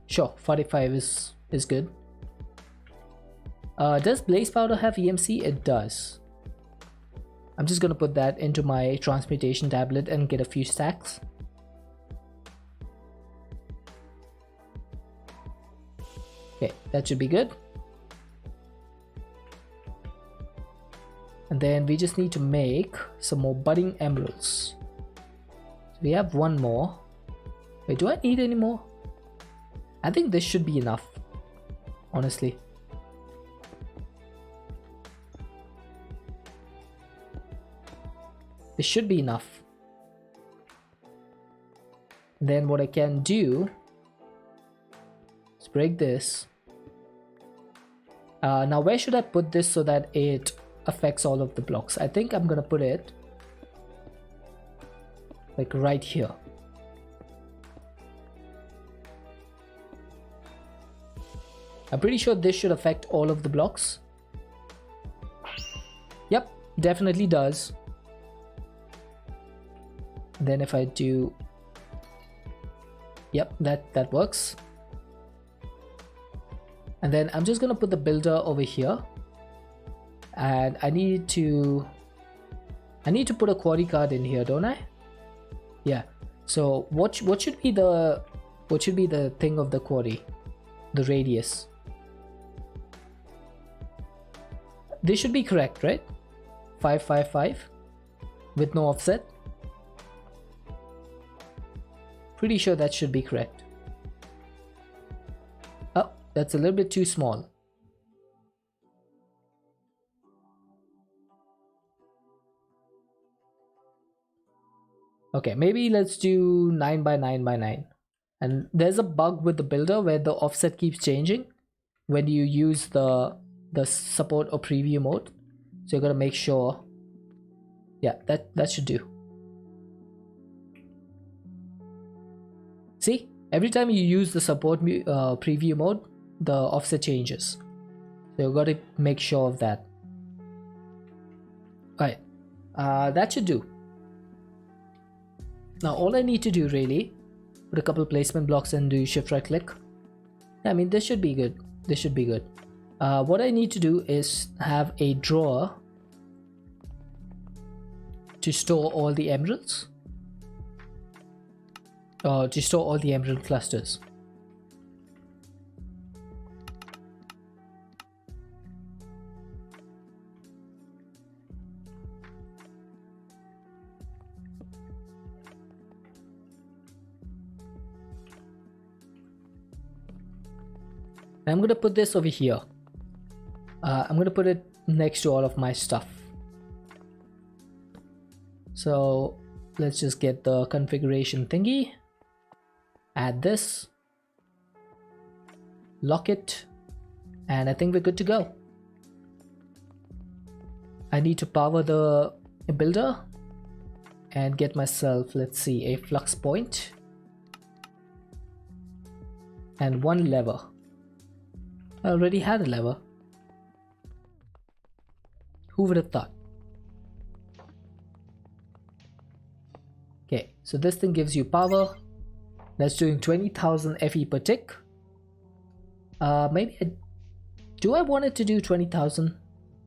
Sure, 45 is good. Does blaze powder have EMC? It does. I'm just gonna put that into my transmutation tablet and get a few stacks. Okay, that should be good. And then we just need to make some more budding emeralds. So we have 1 more. Wait, do I need any more? I think this should be enough, honestly. This should be enough. Then what I can do is break this. Now where should I put this so that it affects all of the blocks? I think I'm gonna put it like right here. I'm pretty sure this should affect all of the blocks. Yep, definitely does. Then if I do, yep, that works. And then I'm just gonna put the builder over here, and I need to put a quarry card in here, don't I? Yeah. So what should be the thing of the quarry? The radius. This should be correct, right? 555 with no offset. Pretty sure that should be correct. Oh, that's a little bit too small. Okay, maybe let's do 9 by 9 by 9. And there's a bug with the builder where the offset keeps changing when you use the support or preview mode. So you gotta make sure. Yeah, that should do. See, every time you use the support preview mode, the offset changes. So you gotta make sure of that. Alright, that should do. Now all I need to do really, put a couple placement blocks and do shift right click. I mean, this should be good. This should be good. What I need to do is have a drawer to store all the emeralds. To store all the emerald clusters. I'm going to put this over here. I'm going to put it next to all of my stuff. So let's just get the configuration thingy. Add this. Lock it. And I think we're good to go. I need to power the builder and get myself, let's see, a flux point and one lever. I already had a lever. Who would have thought? Okay, so this thing gives you power. That's doing 20,000 FE per tick. Do I want it to do 20,000?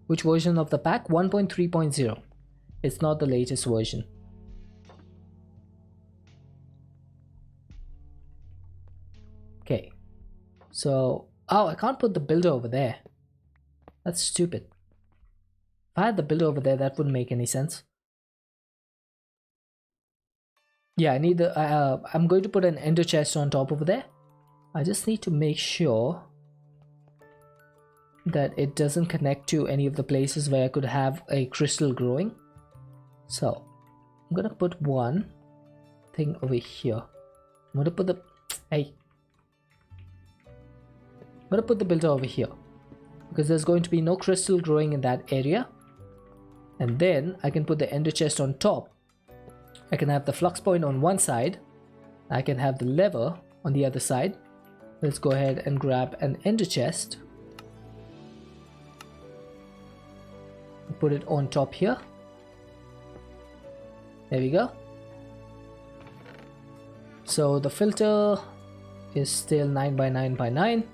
Which version of the pack? 1.3.0. It's not the latest version. Okay, so oh, I can't put the builder over there. That's stupid. If I had the builder over there, that wouldn't make any sense. Yeah, I need the. I'm going to put an ender chest on top over there. I just need to make sure that it doesn't connect to any of the places where I could have a crystal growing. So I'm gonna put one thing over here. I'm gonna put the I'm gonna put the builder over here because there's going to be no crystal growing in that area. And then I can put the ender chest on top. I can have the flux point on one side. I can have the lever on the other side. Let's go ahead and grab an ender chest. Put it on top here. There we go. So the filter is still 9 by 9 by 9.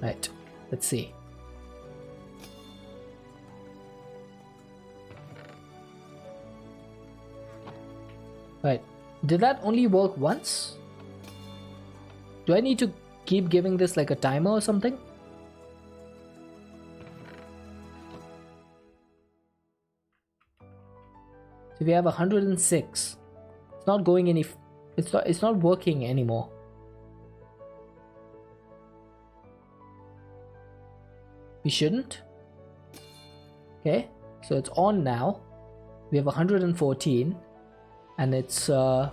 Right, let's see. Right, did that only work once? Do I need to keep giving this like a timer or something? So we have 106. It's not going any. It's not working anymore. We shouldn't. Okay, so it's on now. We have 114, and it's not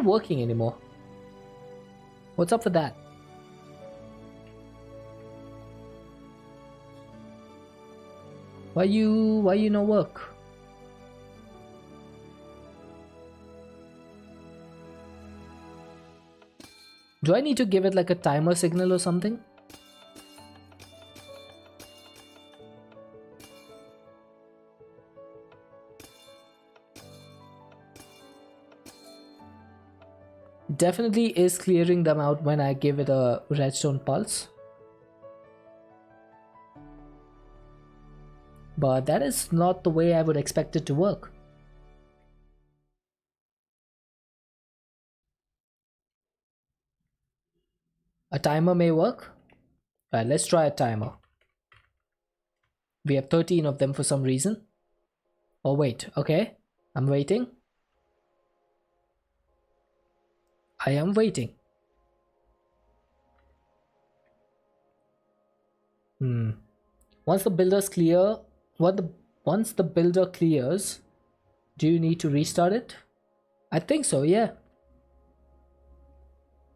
working anymore. What's up with that? Why you no work? Do I need to give it like a timer signal or something? Definitely is clearing them out when I give it a redstone pulse. But that is not the way I would expect it to work. A timer may work. Alright, let's try a timer. We have 13 of them for some reason. Oh wait, okay. I'm waiting. I am waiting. Once the builders clear, once the builder clears, do you need to restart it? I think so, yeah.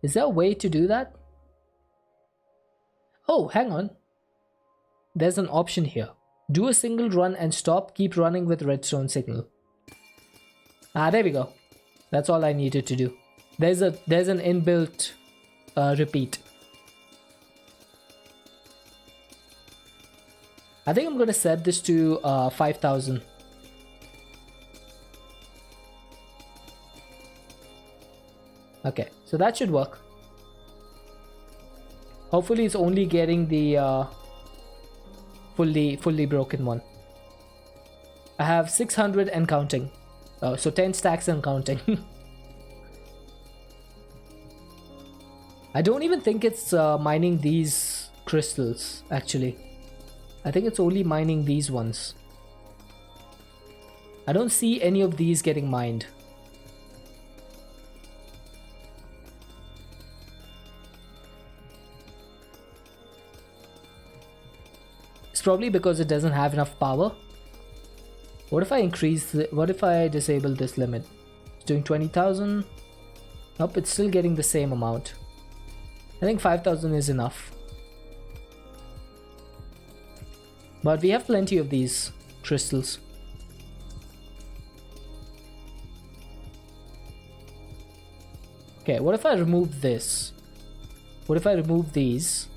Is there a way to do that? Oh, hang on. There's an option here. Do a single run and stop. Keep running with redstone signal. Ah, there we go. That's all I needed to do. There's an inbuilt repeat. I think I'm gonna set this to 5,000. Okay, so that should work. Hopefully it's only getting the fully broken one. I have 600 and counting. Oh, so 10 stacks and counting. I don't even think it's mining these crystals, actually. I think it's only mining these ones. I don't see any of these getting mined. It's probably because it doesn't have enough power. What if I what if I disable this limit? It's doing 20,000. Nope, it's still getting the same amount. I think 5,000 is enough. But we have plenty of these crystals. Okay, what if I remove this? What if I remove these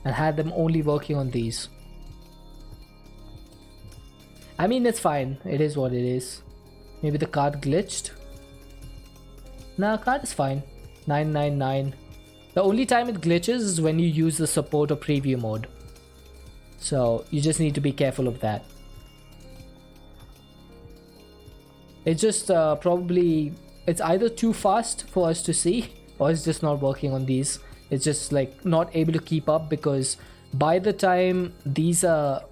and had them only working on these? I mean, it's fine. It is what it is. Maybe the card glitched. Nah, card is fine. 999. The only time it glitches is when you use the support or preview mode. So you just need to be careful of that. It's just probably, it's either too fast for us to see, or it's just not working on these. It's just like not able to keep up, because by the time these are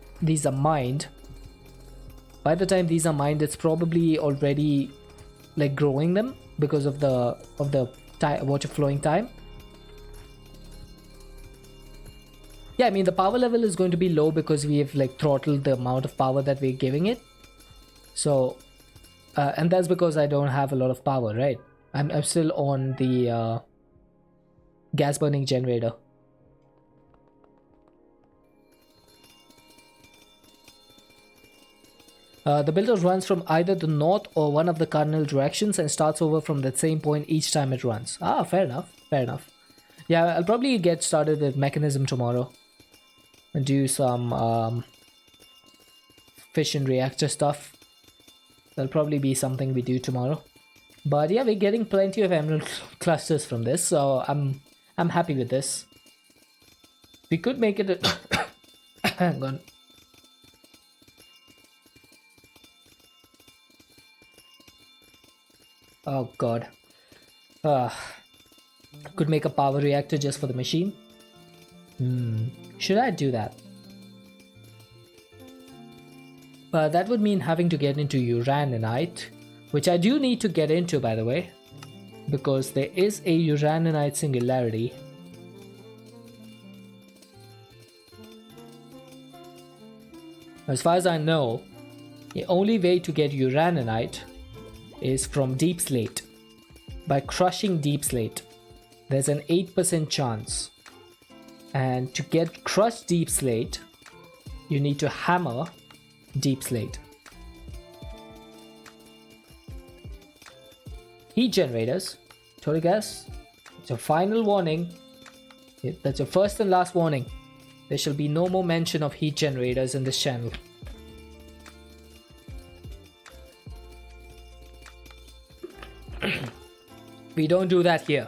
mined, it's probably already like growing them because of the water flowing time. Yeah, I mean, the power level is going to be low because we have like throttled the amount of power that we're giving it. So, and that's because I don't have a lot of power, right? I'm still on the gas burning generator. The builder runs from either the north or one of the cardinal directions and starts over from that same point each time it runs. Ah, fair enough. Fair enough. Yeah, I'll probably get started with mechanism tomorrow and do some fission reactor stuff. That'll probably be something we do tomorrow. But yeah, we're getting plenty of emerald clusters from this, so I'm happy with this. We could make it a hang on. Oh god. Could make a power reactor just for the machine. Should I do that? But that would mean having to get into uraninite, which I do need to get into, by the way, because there is a uraninite singularity. As far as I know, the only way to get uraninite is from deep slate. By crushing deep slate, there's an 8% chance. And to get crushed deep slate, you need to hammer deep slate. Heat generators, total gas, it's your final warning. That's your first and last warning. There shall be no more mention of heat generators in this channel. We don't do that here.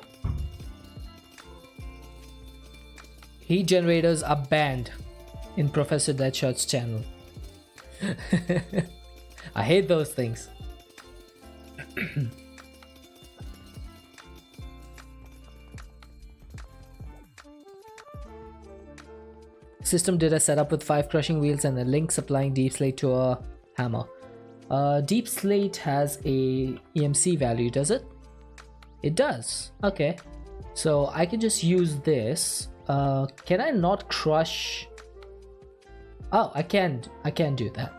Heat generators are banned in Professor Deadshot's channel. I hate those things. System did a setup with 5 crushing wheels and a link supplying deep slate to a hammer. Deep slate has a EMC value, does it? It does. Okay. So I can just use this. Can I not crush? Oh, I can do that.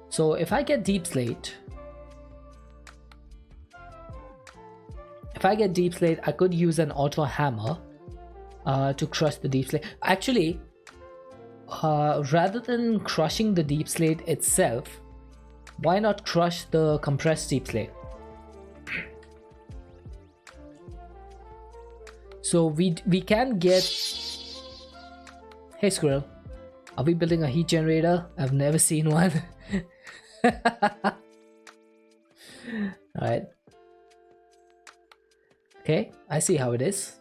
So if I get deep slate, I could use an auto hammer to crush the deep slate. Actually, rather than crushing the deep slate itself, why not crush the compressed deep slate? So we can get... Hey Squirrel, are we building a heat generator? I've never seen one. Alright. Okay, I see how it is.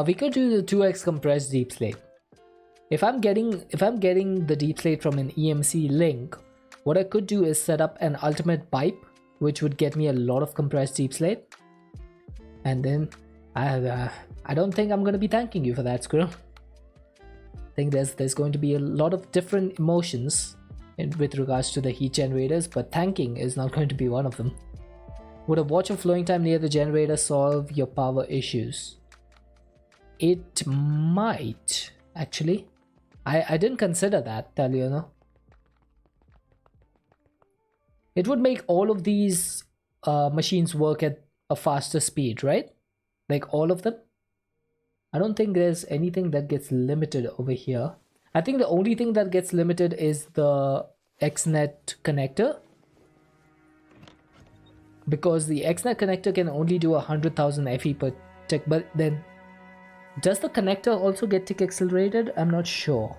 We could do the 2x compressed deep slate. If I'm getting the deep slate from an EMC link, what I could do is set up an ultimate pipe, which would get me a lot of compressed deep slate. And then I don't think I'm gonna be thanking you for that, Squirrel. I think there's going to be a lot of different emotions with regards to the heat generators, but thanking is not going to be one of them. Would a watch of flowing time near the generator solve your power issues? It might, actually. I didn't consider that, tell you know. It would make all of these machines work at a faster speed, right? Like all of them. I don't think there's anything that gets limited over here. I think the only thing that gets limited is the XNet connector. Because the XNet connector can only do 100,000 FE per tick, but then does the connector also get tick accelerated? I'm not sure.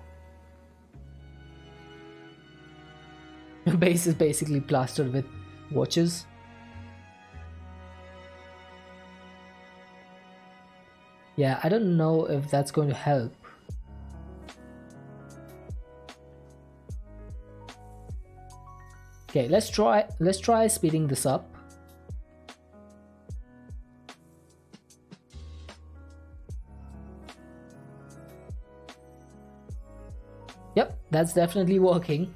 Base is basically plastered with watches. Yeah, I don't know if that's going to help. Okay, let's try speeding this up. Yep, that's definitely working.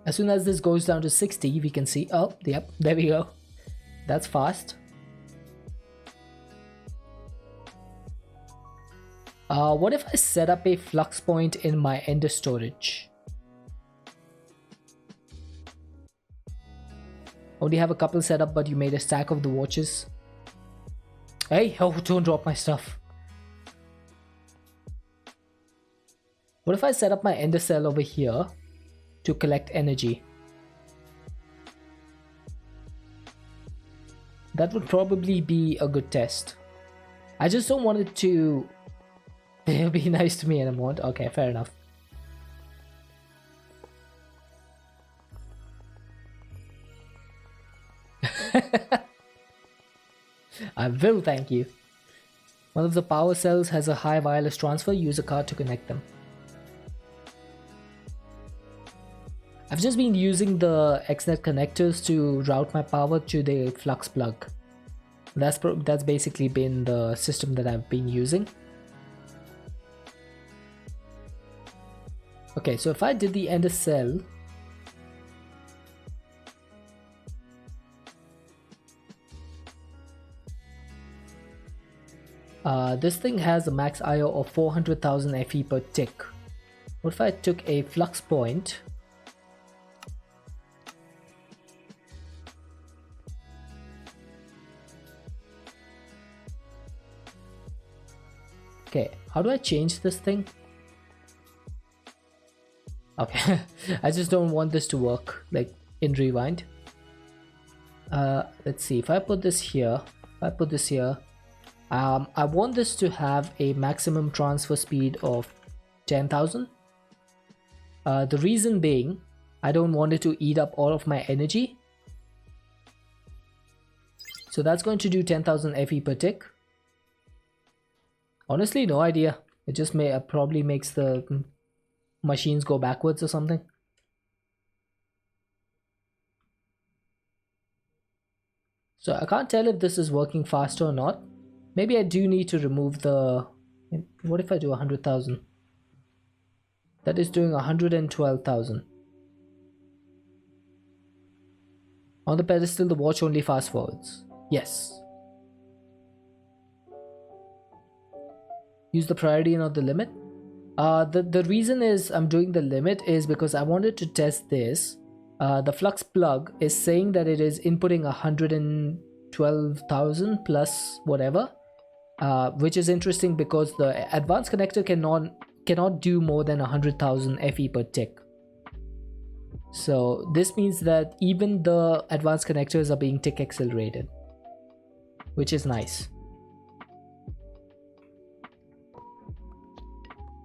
As soon as this goes down to 60, we can see, oh, yep, there we go. That's fast. What if I set up a flux point in my ender storage? Only have a couple set up, but you made a stack of the watches. Hey, oh, don't drop my stuff. What if I set up my ender cell over here to collect energy? That would probably be a good test. I just don't want it to be nice to me and I won't. Okay, fair enough. I will thank you. One of the power cells has a high wireless transfer. Use a card to connect them. I've just been using the XNet connectors to route my power to the flux plug. That's basically been the system that I've been using. Okay, so if I did the ender cell, this thing has a max IO of 400,000 FE per tick. What if I took a flux point? Okay, how do I change this thing? Okay, I just don't want this to work like in rewind. Let's see, if I put this here, I want this to have a maximum transfer speed of 10,000. The reason being, I don't want it to eat up all of my energy. So that's going to do 10,000 FE per tick. Honestly, no idea. It just probably makes the machines go backwards or something. So I can't tell if this is working faster or not. Maybe I do need to remove the... What if I do 100,000? That is doing 112,000. On the pedestal, the watch only fast forwards. Yes. Use the priority, not the limit. The reason is I'm doing the limit is because I wanted to test this. The flux plug is saying that it is inputting 112,000 plus whatever, which is interesting because the advanced connector cannot do more than 100,000 FE per tick. So this means that even the advanced connectors are being tick accelerated, which is nice.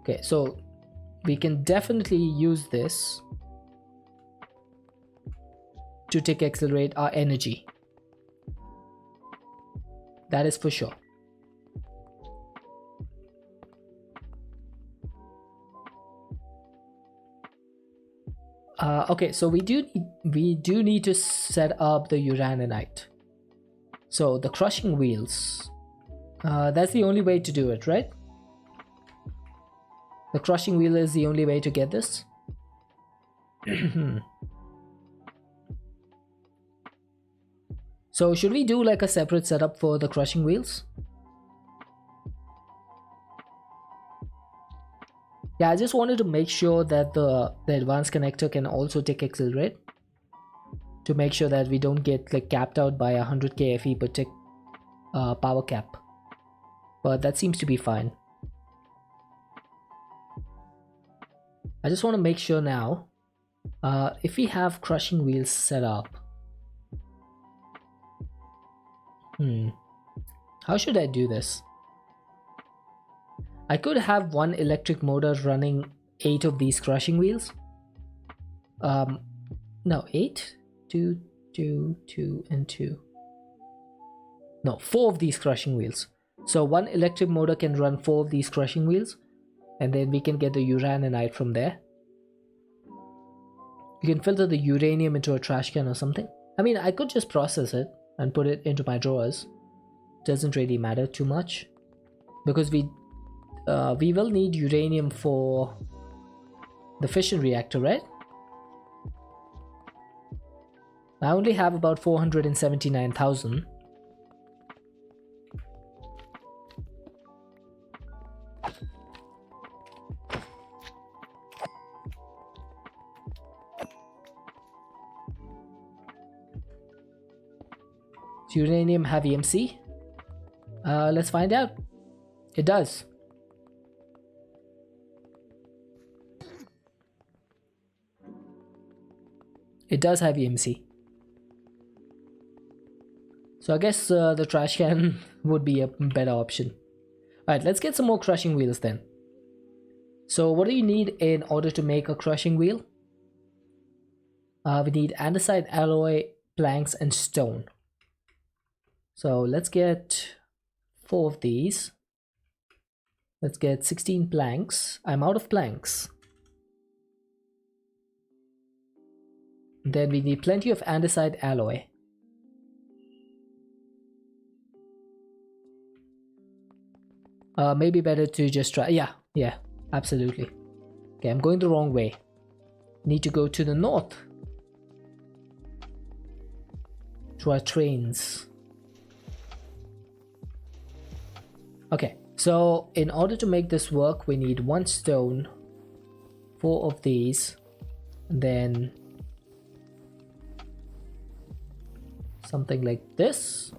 Okay, so we can definitely use this to tick accelerate our energy. That is for sure. Okay, so we do need to set up the uraninite. So the crushing wheels, that's the only way to do it, right? The crushing wheel is the only way to get this. So should we do like a separate setup for the crushing wheels? Yeah, I just wanted to make sure that the advanced connector can also tick accelerate, to make sure that we don't get like capped out by 100k FE per tick power cap. But that seems to be fine. I just want to make sure now, if we have crushing wheels set up. How should I do this? I could have one electric motor running 8 of these crushing wheels. No, 8? 2, 2, 2, and 2. No, 4 of these crushing wheels. So one electric motor can run 4 of these crushing wheels, and then we can get the uraninite from there. You can filter the uranium into a trash can or something. I mean, I could just process it and put it into my drawers. Doesn't really matter too much, because we will need uranium for the fission reactor, right? I only have about 479,000. Does uranium have EMC? Let's find out. It does. It does have EMC. So I guess the trash can would be a better option. Alright, let's get some more crushing wheels then. So what do you need in order to make a crushing wheel? We need andesite alloy, planks, and stone. So let's get 4 of these. Let's get 16 planks. I'm out of planks. Then we need plenty of andesite alloy. Maybe better to just try. Yeah, absolutely. Okay, I'm going the wrong way. Need to go to the north. To our trains. Okay, so in order to make this work, we need 1 stone, 4 of these, and then something like this.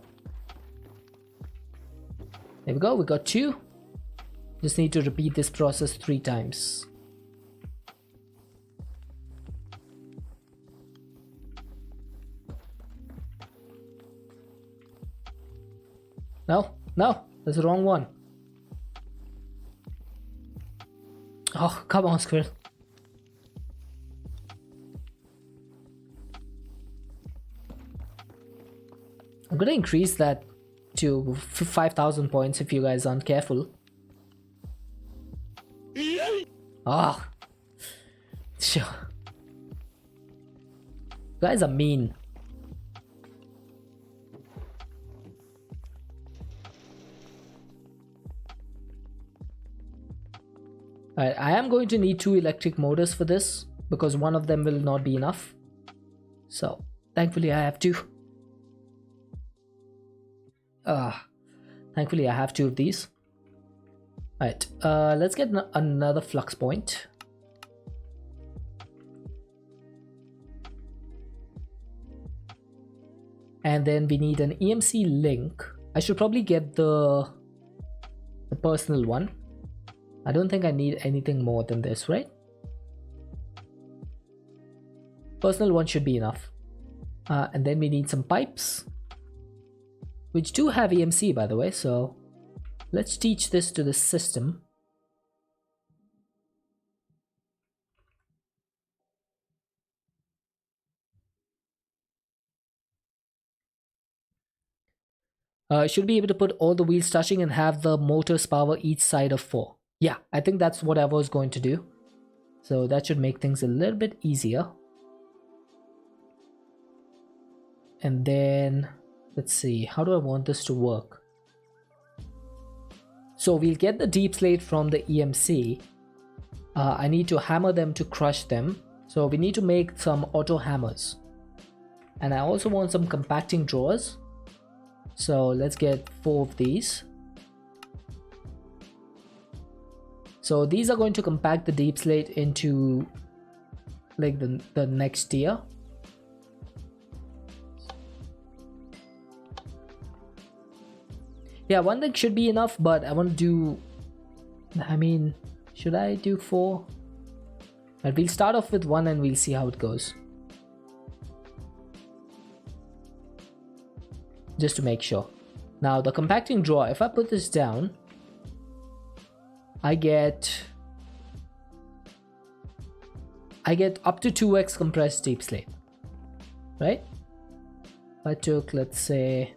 There we go, we got 2. Just need to repeat this process 3 times. No, that's the wrong one. Oh, come on, squirrel. I'm gonna increase that to 5,000 points if you guys aren't careful. Ah, sure. You guys are mean. Alright, I am going to need 2 electric motors for this because one of them will not be enough. So, thankfully I have 2. Thankfully I have 2 of these. Alright, let's get another flux point. And then we need an EMC link. I should probably get the personal one. I don't think I need anything more than this, right? Personal one should be enough. And then we need some pipes, which do have EMC, by the way, so let's teach this to the system. Should be able to put all the wheels touching and have the motors power each side of 4. Yeah, I think that's what I was going to do. So that should make things a little bit easier. And then, let's see, how do I want this to work? So we'll get the deep slate from the EMC. I need to hammer them to crush them. So we need to make some auto hammers. And I also want some compacting drawers. So let's get 4 of these. So these are going to compact the deep slate into like the next tier. Yeah, one thing should be enough, but I want to do, I mean, should I do 4? But we'll start off with 1 and we'll see how it goes. Just to make sure. Now the compacting drawer, if I put this down, I get up to 2x compressed deep slate, right? If I took, let's say,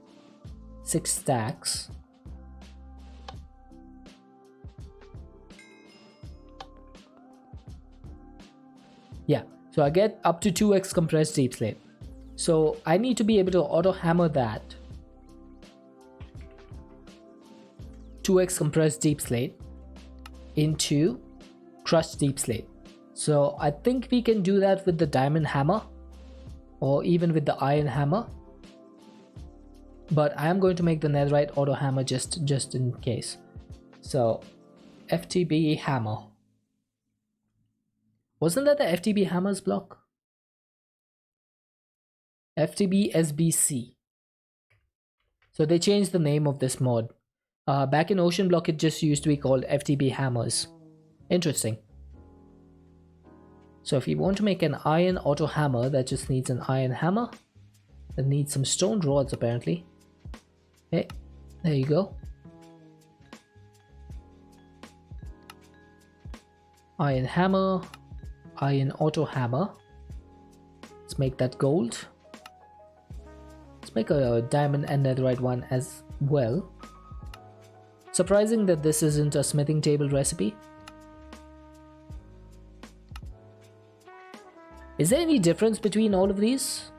6 stacks, yeah, so I get up to 2x compressed deep slate. So I need to be able to auto hammer that 2x compressed deep slate into crushed deep slate. So I think we can do that with the diamond hammer or even with the iron hammer, but I am going to make the netherite auto hammer just in case. So FTB hammer, wasn't that the FTB hammers block? FTB SBC. So they changed the name of this mod. Back in Ocean Block, it just used to be called FTB Hammers. Interesting. So if you want to make an iron auto hammer, that just needs an iron hammer. That needs some stone rods apparently. Okay, there you go. Iron hammer, iron auto hammer. Let's make that gold. Let's make a diamond and netherite one as well. Surprising that this isn't a smithing table recipe. Is there any difference between all of these?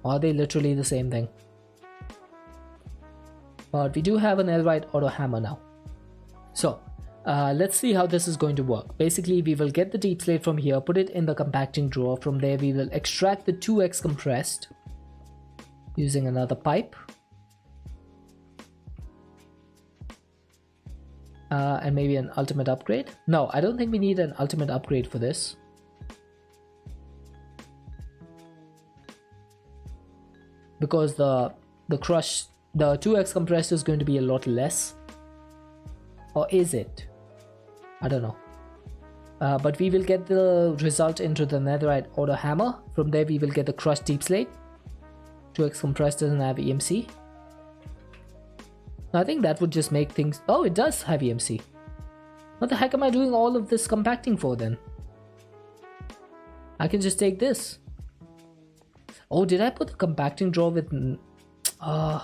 Or are they literally the same thing? But we do have an netherite auto hammer now. So let's see how this is going to work. Basically, we will get the deep slate from here, put it in the compacting drawer. From there, we will extract the 2x compressed using another pipe. And maybe an ultimate upgrade. No, I don't think we need an ultimate upgrade for this. Because the 2x compressed is going to be a lot less. Or is it? I don't know. But we will get the result into the netherite auto hammer. From there we will get the crushed deep slate. 2x compressed doesn't have EMC. I think that would just make things... Oh, it does have EMC. What the heck am I doing all of this compacting for then? I can just take this. Oh, did I put the compacting drawer with... I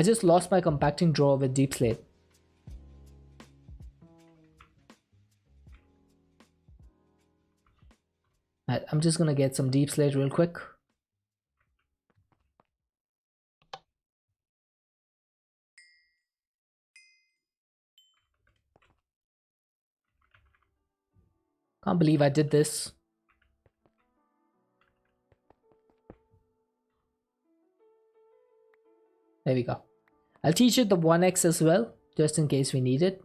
just lost my compacting drawer with deep slate. Right, I'm just gonna get some deep slate real quick. Can't believe I did this. There we go. I'll teach you the 1x as well, just in case we need it.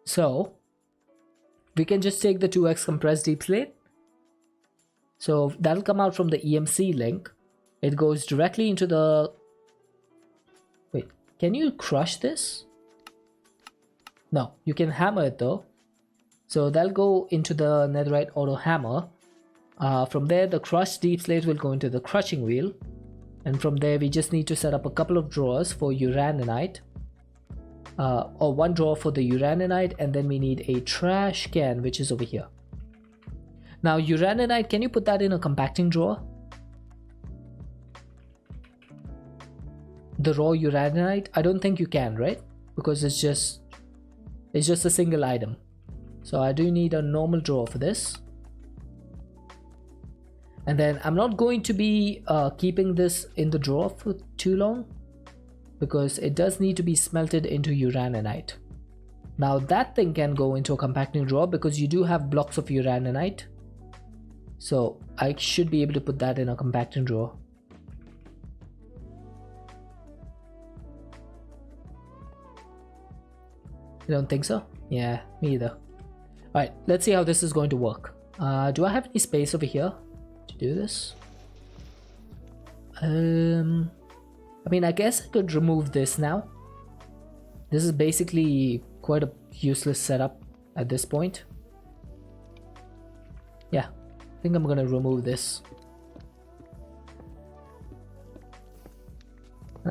So we can just take the 2x compressed deep slate. So that'll come out from the EMC link. It goes directly into the... Wait, can you crush this? No, you can hammer it though. So that'll go into the netherite auto hammer. From there, the crushed deep slate will go into the crushing wheel. And from there, we just need to set up a couple of drawers for uraninite. Or one drawer for the uraninite, and then we need a trash can, which is over here. Now, uraninite, can you put that in a compacting drawer? The raw uraninite? I don't think you can, right? Because it's just a single item. So I do need a normal drawer for this. And then I'm not going to be keeping this in the drawer for too long, because it does need to be smelted into uraninite. Now that thing can go into a compacting drawer because you do have blocks of uraninite. So I should be able to put that in a compacting drawer. You don't think so? Yeah, me either. Alright, let's see how this is going to work. Do I have any space over here to do this? I mean, I guess I could remove this now. This is basically quite a useless setup at this point. Yeah, I think I'm gonna remove this.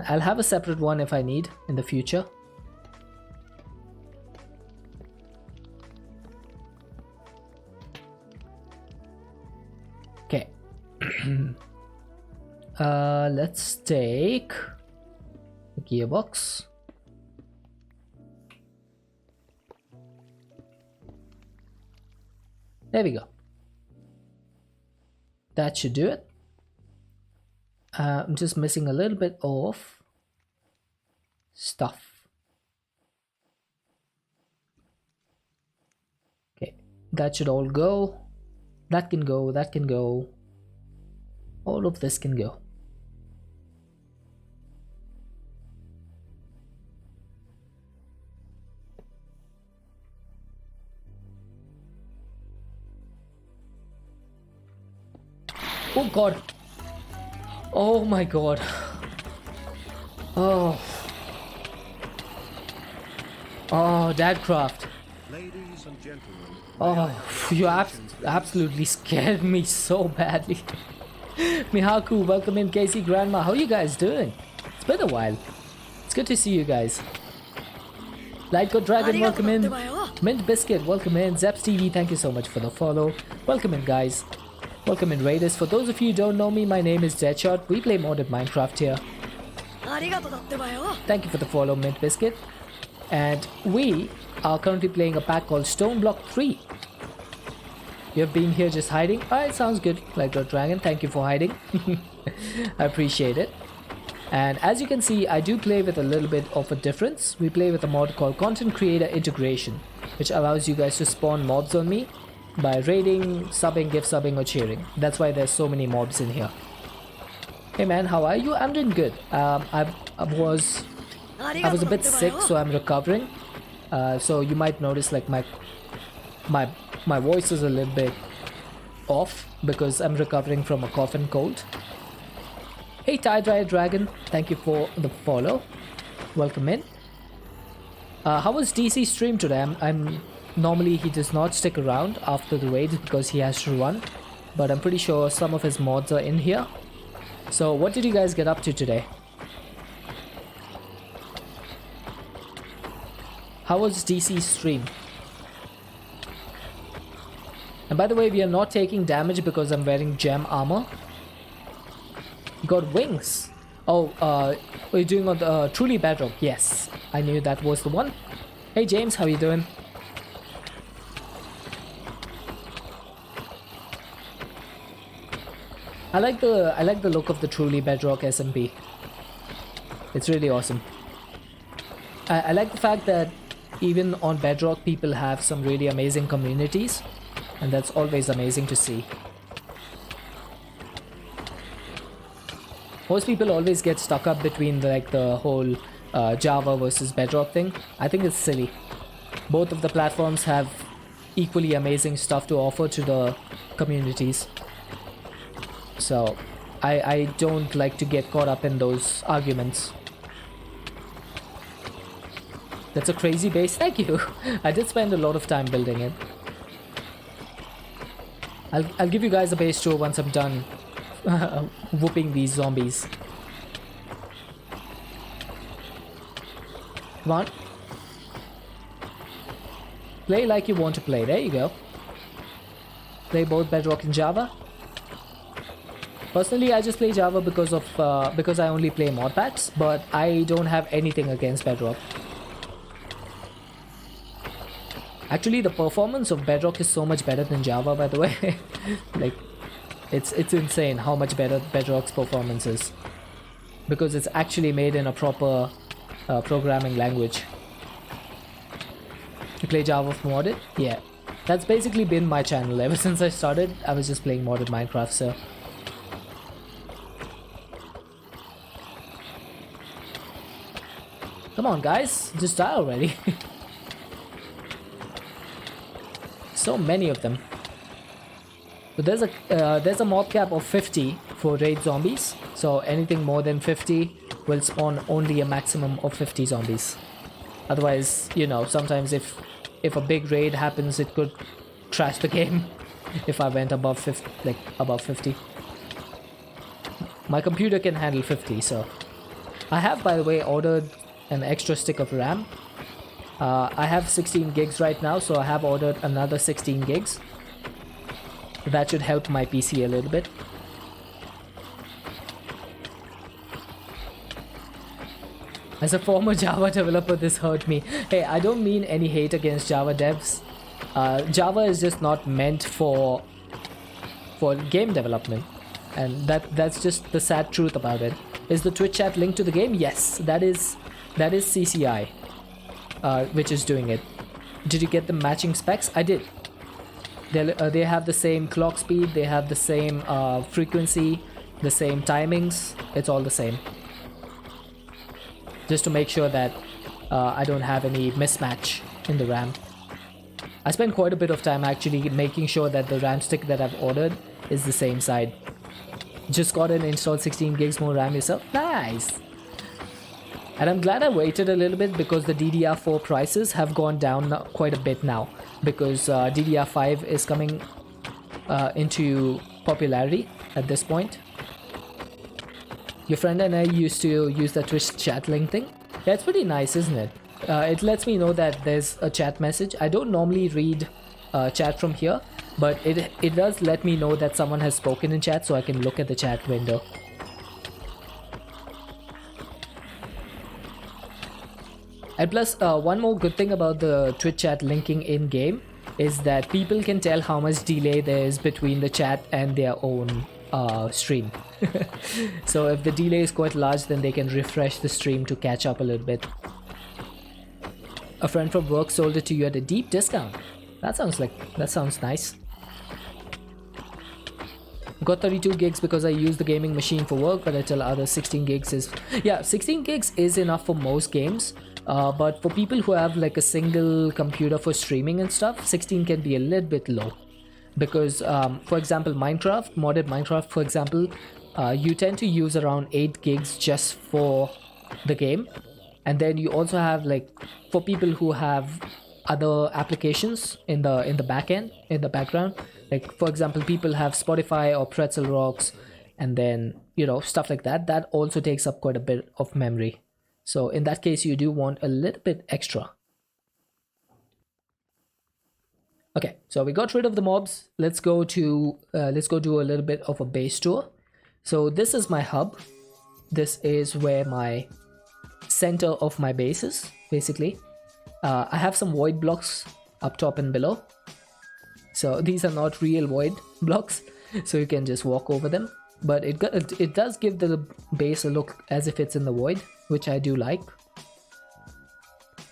I'll have a separate one if I need in the future. Okay. Let's take the gearbox. There we go. That should do it. I'm just missing a little bit of stuff. Okay, that should all go. That can go, that can go. All of this can go. Oh god. Oh my god. Oh. Oh, Dadcraft. Ladies and gentlemen. Oh, you absolutely scared me so badly. Mihaku, welcome in. Casey, Grandma, how are you guys doing? It's been a while. It's good to see you guys. Light God Dragon, welcome in. Mint Biscuit, welcome in. Zeps TV, thank you so much for the follow. Welcome in, guys. Welcome in, Raiders. For those of you who don't know me, my name is Deadshot. We play modded Minecraft here. Thank you for the follow, Mint Biscuit. And we are currently playing a pack called Stoneblock 3. You have been here just hiding? Alright, sounds good. Like the dragon, thank you for hiding. I appreciate it. And as you can see, I do play with a little bit of a difference. We play with a mod called Content Creator Integration, which allows you guys to spawn mobs on me by raiding, subbing, gift subbing, or cheering. That's why there's so many mobs in here. Hey man, how are you? I'm doing good. I was a bit sick, so I'm recovering. So you might notice like my voice is a little bit off because I'm recovering from a cough and cold. Hey Tie-Dry Dragon, thank you for the follow. Welcome in. How was DC stream today? Normally he does not stick around after the raid because he has to run, but I'm pretty sure some of his mods are in here. So what did you guys get up to today? How was DC's stream? And by the way, we are not taking damage because I'm wearing gem armor. You got wings. Oh, we're doing on the truly bedrock. Yes, I knew that was the one. Hey James, how you doing? I like the look of the truly bedrock SMP. It's really awesome. I like the fact that even on Bedrock, people have some really amazing communities, and that's always amazing to see. Most people always get stuck up between the whole Java versus Bedrock thing. I think it's silly. Both of the platforms have equally amazing stuff to offer to the communities. So I don't like to get caught up in those arguments. That's a crazy base. Thank you. I did spend a lot of time building it. I'll give you guys a base tour once I'm done whooping these zombies. Come on. Play like you want to play. There you go. Play both Bedrock and Java. Personally, I just play Java because I only play mod packs, but I don't have anything against Bedrock. Actually, the performance of Bedrock is so much better than Java, by the way. Like, it's insane how much better Bedrock's performance is, because it's actually made in a proper programming language. You play Java for modded? Yeah. That's basically been my channel ever since I started. I was just playing modded Minecraft, so. Come on, guys. Just die already. So many of them. So there's a mob cap of 50 for raid zombies. So anything more than 50 will spawn only a maximum of 50 zombies. Otherwise, you know, sometimes if a big raid happens, it could crash the game if I went above 50, like above 50. My computer can handle 50, so I have, by the way, ordered an extra stick of RAM. I have 16 gigs right now, so I have ordered another 16 gigs. That should help my PC a little bit. As a former Java developer, this hurt me. Hey, I don't mean any hate against Java devs. Java is just not meant for game development, and that's just the sad truth about it. Is the Twitch chat linked to the game? Yes, that is CCI, which is doing it. Did you get the matching specs? I did. They have the same clock speed, they have the same frequency, the same timings. It's all the same. Just to make sure that I don't have any mismatch in the RAM. I spent quite a bit of time actually making sure that the RAM stick that I've ordered is the same side. Just got and installed 16 gigs more RAM yourself. Nice! And I'm glad I waited a little bit because the DDR4 prices have gone down quite a bit now. Because DDR5 is coming into popularity at this point. Your friend and I used to use the Twitch chat link thing. Yeah, it's pretty nice, isn't it? It lets me know that there's a chat message. I don't normally read chat from here, but it does let me know that someone has spoken in chat, so I can look at the chat window. And plus, one more good thing about the Twitch chat linking in-game is that people can tell how much delay there is between the chat and their own stream. So if the delay is quite large, then they can refresh the stream to catch up a little bit. A friend from work sold it to you at a deep discount. That sounds nice. Got 32 gigs because I use the gaming machine for work, but I tell others 16 gigs is... Yeah, 16 gigs is enough for most games. But for people who have like a single computer for streaming and stuff, 16 can be a little bit low. Because, for example, modded Minecraft, for example, you tend to use around 8 gigs just for the game. And then you also have like, for people who have other applications in the background, like for example, people have Spotify or Pretzel Rocks, and then, you know, stuff like that. That also takes up quite a bit of memory. So in that case, you do want a little bit extra. Okay, so we got rid of the mobs. Let's go do a little bit of a base tour. So this is my hub. This is where my center of my base is, basically. I have some void blocks up top and below. So these are not real void blocks, so you can just walk over them. but it does give the base a look as if it's in the void, which I do like.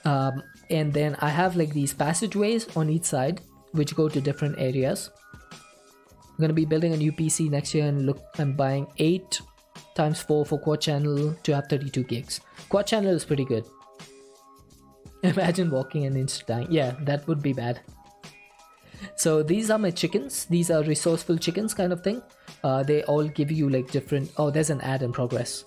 And then I have like these passageways on each side which go to different areas. I'm gonna be building a new PC next year and I'm buying 8 times 4 for quad channel to have 32 gigs. Quad channel is pretty good. Imagine walking and instant dying. Yeah, that would be bad. So these are my chickens. These are resourceful chickens kind of thing. They all give you like different... Oh, there's an ad in progress.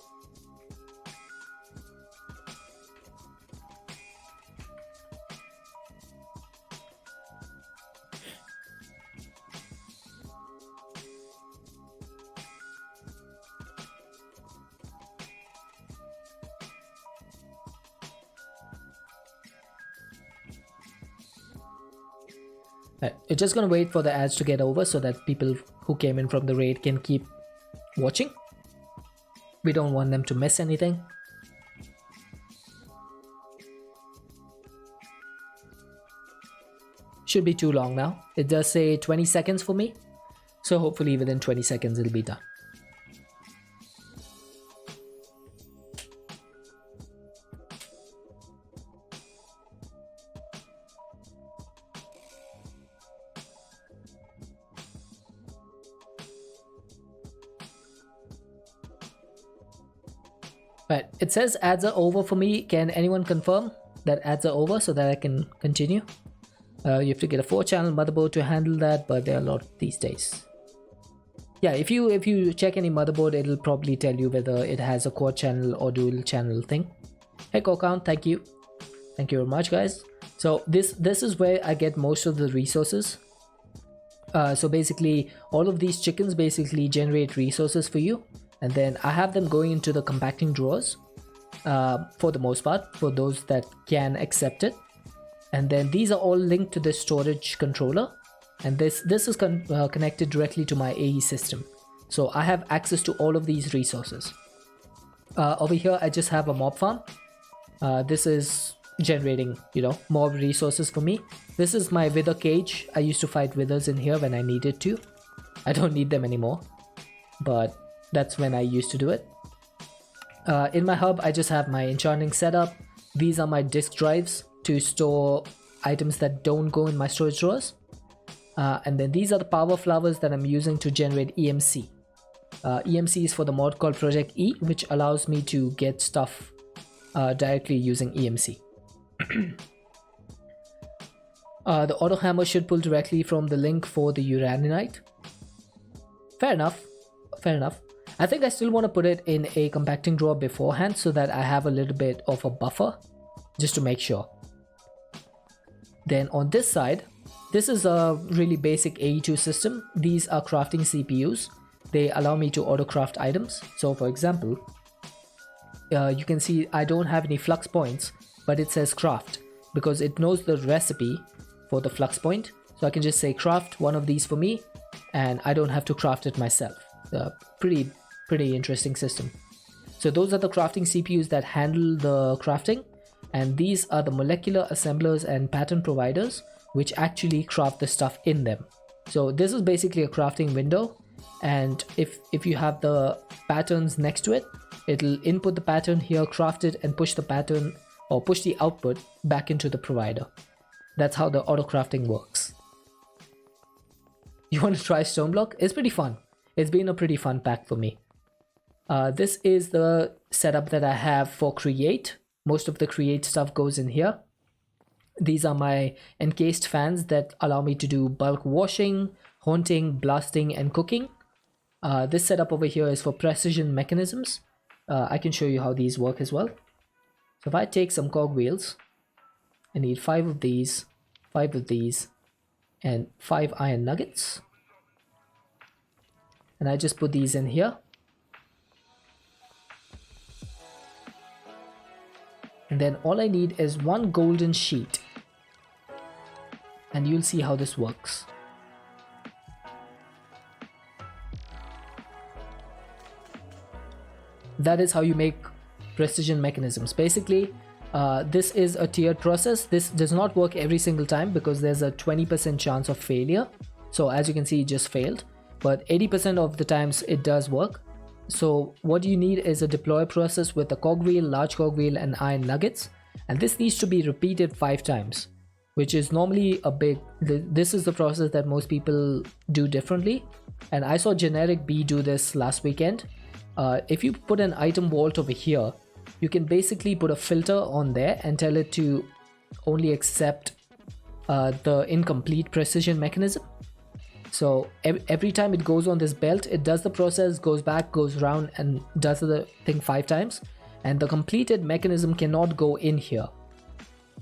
It's just gonna wait for the ads to get over so that people who came in from the raid can keep watching. We don't want them to miss anything. Should be too long now. It does say 20 seconds for me, so hopefully within 20 seconds it'll be done. Right, it says ads are over for me. Can anyone confirm that ads are over so that I can continue? You have to get a 4-channel motherboard to handle that, but there are a lot these days. Yeah, if you check any motherboard, it'll probably tell you whether it has a quad channel or dual channel thing. Hey Kokount, thank you very much, guys. So this is where I get most of the resources. So basically all of these chickens basically generate resources for you, and then I have them going into the compacting drawers for the most part, for those that can accept it. And then these are all linked to the storage controller, and this is connected directly to my AE system. So I have access to all of these resources. Over here I just have a mob farm. This is generating, mob resources for me. This is my wither cage. I used to fight withers in here when I needed to. I don't need them anymore, but that's when I used to do it. In my hub I just have my enchanting setup. These are my disk drives to store items that don't go in my storage drawers. And then these are the power flowers that I'm using to generate EMC. EMC is for the mod called Project E, which allows me to get stuff directly using EMC. The auto hammer should pull directly from the link for the uraninite. Fair enough. I think I still want to put it in a compacting drawer beforehand so that I have a little bit of a buffer, just to make sure. Then on this side, this is a really basic AE2 system. These are crafting CPUs. They allow me to auto craft items. So for example, you can see I don't have any flux points, but it says craft because it knows the recipe for the flux point. So I can just say craft one of these for me, and I don't have to craft it myself. Pretty interesting system. So those are the crafting CPUs that handle the crafting, and these are the molecular assemblers and pattern providers which actually craft the stuff in them. So this is basically a crafting window, and if you have the patterns next to it, it'll input the pattern here, craft it, and push the pattern or push the output back into the provider. That's how the auto crafting works. You want to try Stoneblock? It's pretty fun. It's been a pretty fun pack for me. This is the setup that I have for create. Most of the create stuff goes in here. These are my encased fans that allow me to do bulk washing, haunting, blasting, and cooking. This setup over here is for precision mechanisms. I can show you how these work as well. So if I take some cogwheels, I need 5 of these, 5 of these, and 5 iron nuggets. And I just put these in here. And then all I need is 1 golden sheet. And you'll see how this works. That is how you make precision mechanisms. Basically, this is a tiered process. This does not work every single time because there's a 20% chance of failure. So as you can see, it just failed. but 80% of the times it does work. So what you need is a deploy process with a cogwheel, large cogwheel, and iron nuggets, and this needs to be repeated 5 times, which is normally a big, this is the process that most people do differently, and I saw Generic B do this last weekend. If you put an item vault over here, you can basically put a filter on there and tell it to only accept the incomplete precision mechanism. So every time it goes on this belt, it does the process, goes back, goes around, and does the thing 5 times. And the completed mechanism cannot go in here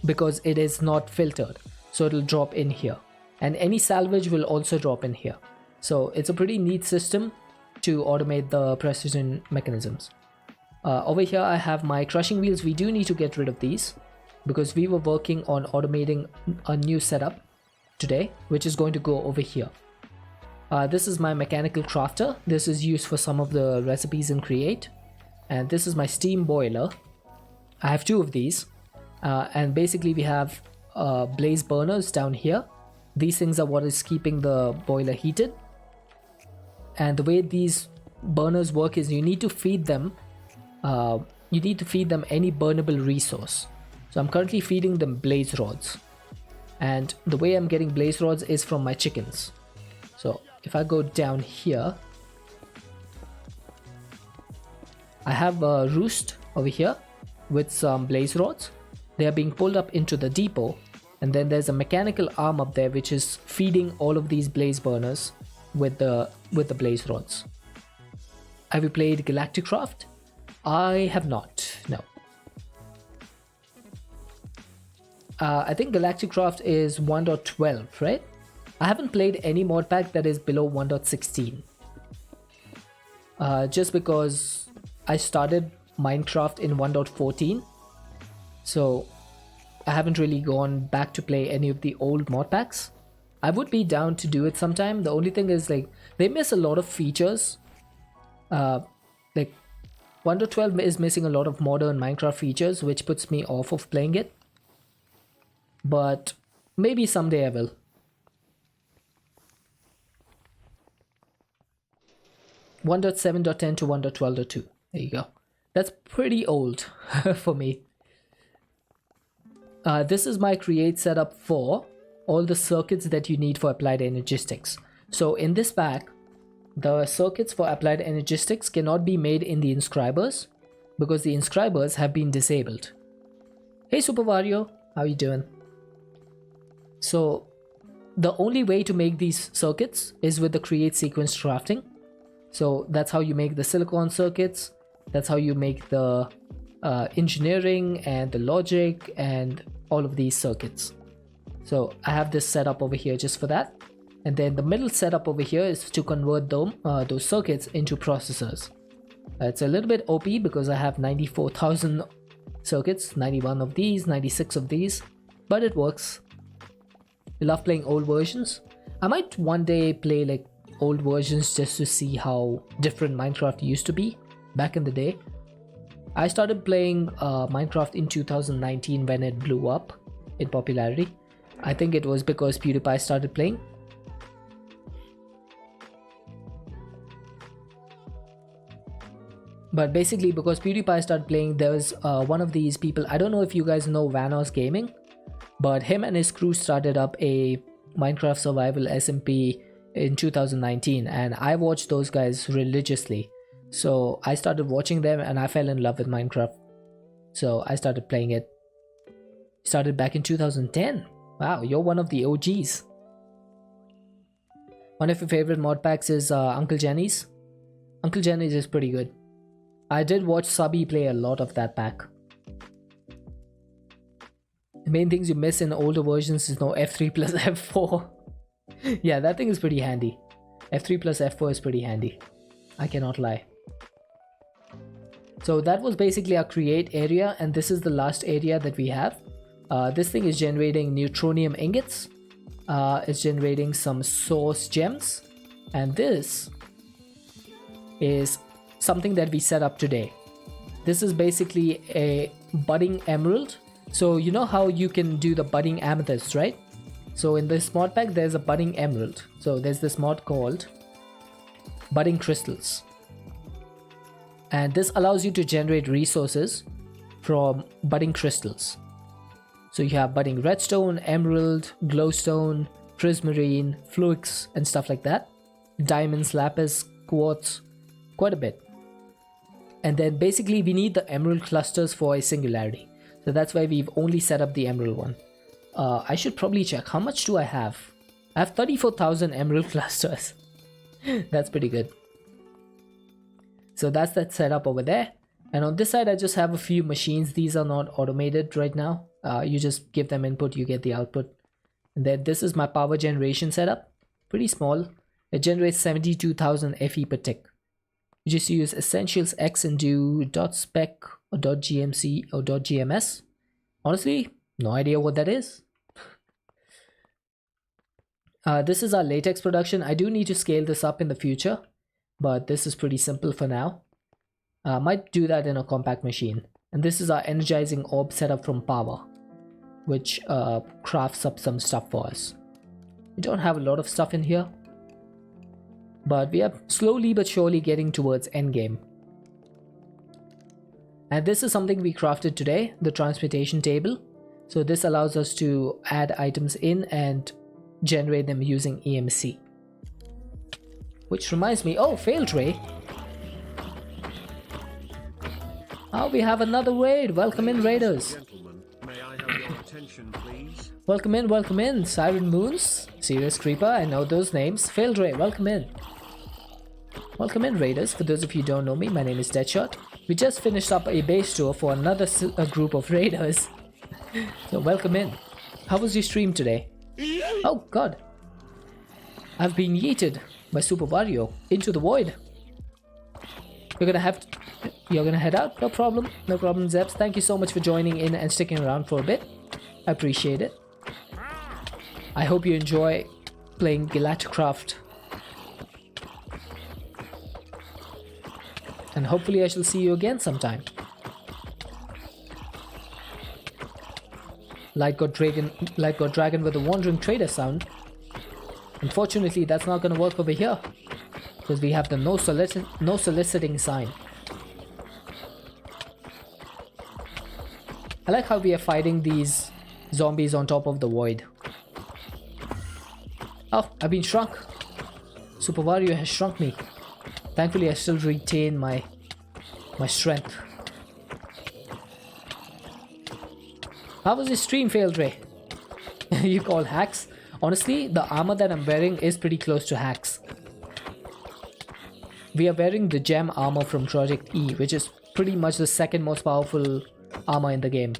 because it is not filtered. So it'll drop in here. And any salvage will also drop in here. So it's a pretty neat system to automate the precision mechanisms. Over here I have my crushing wheels. We do need to get rid of these because we were working on automating a new setup today, which is going to go over here. This is my mechanical crafter. This is used for some of the recipes in Create. And this is my steam boiler. I have 2 of these. And basically we have blaze burners down here. These things are what is keeping the boiler heated. And the way these burners work is you need to feed them any burnable resource. So I'm currently feeding them blaze rods. And the way I'm getting blaze rods is from my chickens. So if I go down here, I have a roost over here with some blaze rods. They are being pulled up into the depot, and then there's a mechanical arm up there which is feeding all of these blaze burners with the blaze rods. Have you played Galactic Craft? I have not, no. I think Galactic Craft is 1.12, right? I haven't played any mod pack that is below 1.16. Just because I started Minecraft in 1.14. So I haven't really gone back to play any of the old mod packs. I would be down to do it sometime. The only thing is like they miss a lot of features. Like 1.12 is missing a lot of modern Minecraft features, which puts me off of playing it. But maybe someday I will. .7.10 to 1.12.2. There you go. That's pretty old for me. This is my create setup for all the circuits that you need for applied energistics. So in this pack, the circuits for applied energistics cannot be made in the inscribers because the inscribers have been disabled. Hey Super Wario, how you doing? So the only way to make these circuits is with the create sequence crafting. So that's how you make the silicon circuits. That's how you make the engineering and the logic and all of these circuits. So I have this set up over here just for that. And then the middle setup over here is to convert them, those circuits into processors. It's a little bit OP because I have 94,000 circuits, 91 of these, 96 of these, but it works. I love playing old versions. I might one day play like old versions just to see how different Minecraft used to be back in the day. I started playing Minecraft in 2019 when it blew up in popularity. I think it was because PewDiePie started playing. But basically because PewDiePie started playing, there was one of these people, I don't know if you guys know Vanos Gaming, but him and his crew started up a Minecraft Survival SMP in 2019, and I watched those guys religiously. So I started watching them and I fell in love with Minecraft. So I started playing it. Started back in 2010. Wow, you're one of the OGs. One of your favorite mod packs is Uncle Jenny's. Uncle Jenny's is pretty good. I did watch Subby play a lot of that pack. The main things you miss in older versions is no F3 plus F4. Yeah, that thing is pretty handy. F3 plus F4 is pretty handy. I cannot lie. So that was basically our create area, and this is the last area that we have. This thing is generating neutronium ingots. It's generating some source gems. And this is something that we set up today. This is basically a budding emerald. So you know how you can do the budding amethyst, right? So in this mod pack there's a budding emerald. So there's this mod called budding crystals. And this allows you to generate resources from budding crystals. So you have budding redstone, emerald, glowstone, prismarine, flux, and stuff like that. Diamonds, lapis, quartz, quite a bit. And then basically we need the emerald clusters for a singularity. So that's why we've only set up the emerald one. I should probably check. How much do I have? I have 34,000 emerald clusters. That's pretty good. So that's that setup over there. And on this side, I just have a few machines. These are not automated right now. You just give them input, you get the output. And then this is my power generation setup. Pretty small. It generates 72,000 FE per tick. You just use essentials X and do .spec or .gmc or .gms. Honestly, no idea what that is. This is our latex production. I do need to scale this up in the future, but this is pretty simple for now. Might do that in a compact machine. And this is our energizing orb setup from power, which crafts up some stuff for us. We don't have a lot of stuff in here, but we are slowly but surely getting towards endgame. And this is something we crafted today, the transmutation table. So this allows us to add items in and generate them using EMC. Which reminds me, oh, failed ray. Oh, we have another raid. Welcome in, raiders. Gentlemen, may I have your attention, please? Welcome in, Siren Moons, Serious Creeper, I know those names. Failed Ray, welcome in. Welcome in, raiders. For those of you who don't know me, my name is Deadshot. We just finished up a base tour for another group of raiders. So welcome in. How was your stream today? Oh god. I've been yeeted by Super Mario into the void. You're gonna head out? No problem, Zeps. Thank you so much for joining in and sticking around for a bit. I appreciate it. I hope you enjoy playing Galacticraft. And hopefully I shall see you again sometime. Light God Dragon with a Wandering Trader sound. Unfortunately, that's not gonna work over here, because we have the no soliciting sign. I like how we are fighting these zombies on top of the void. Oh, I've been shrunk. Super Mario has shrunk me. Thankfully, I still retain my strength. How was your stream, Failed Ray? You call hacks? Honestly, the armor that I'm wearing is pretty close to hacks. We are wearing the gem armor from Project E, which is pretty much the second most powerful armor in the game.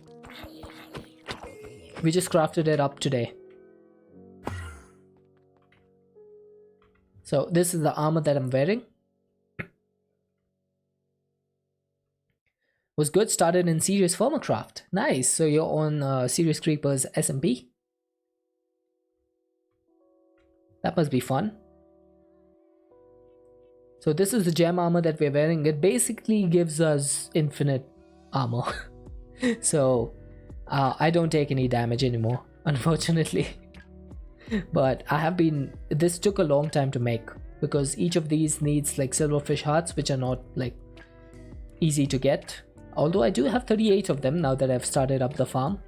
We just crafted it up today. So this is the armor that I'm wearing. Was good, started in Serious Firmacraft. Nice, so you're on Serious Creepers SMP. That must be fun. So this is the gem armor that we're wearing. It basically gives us infinite armor. So I don't take any damage anymore, unfortunately. But this took a long time to make, because each of these needs like silverfish hearts, which are not like easy to get. Although I do have 38 of them now that I've started up the farm.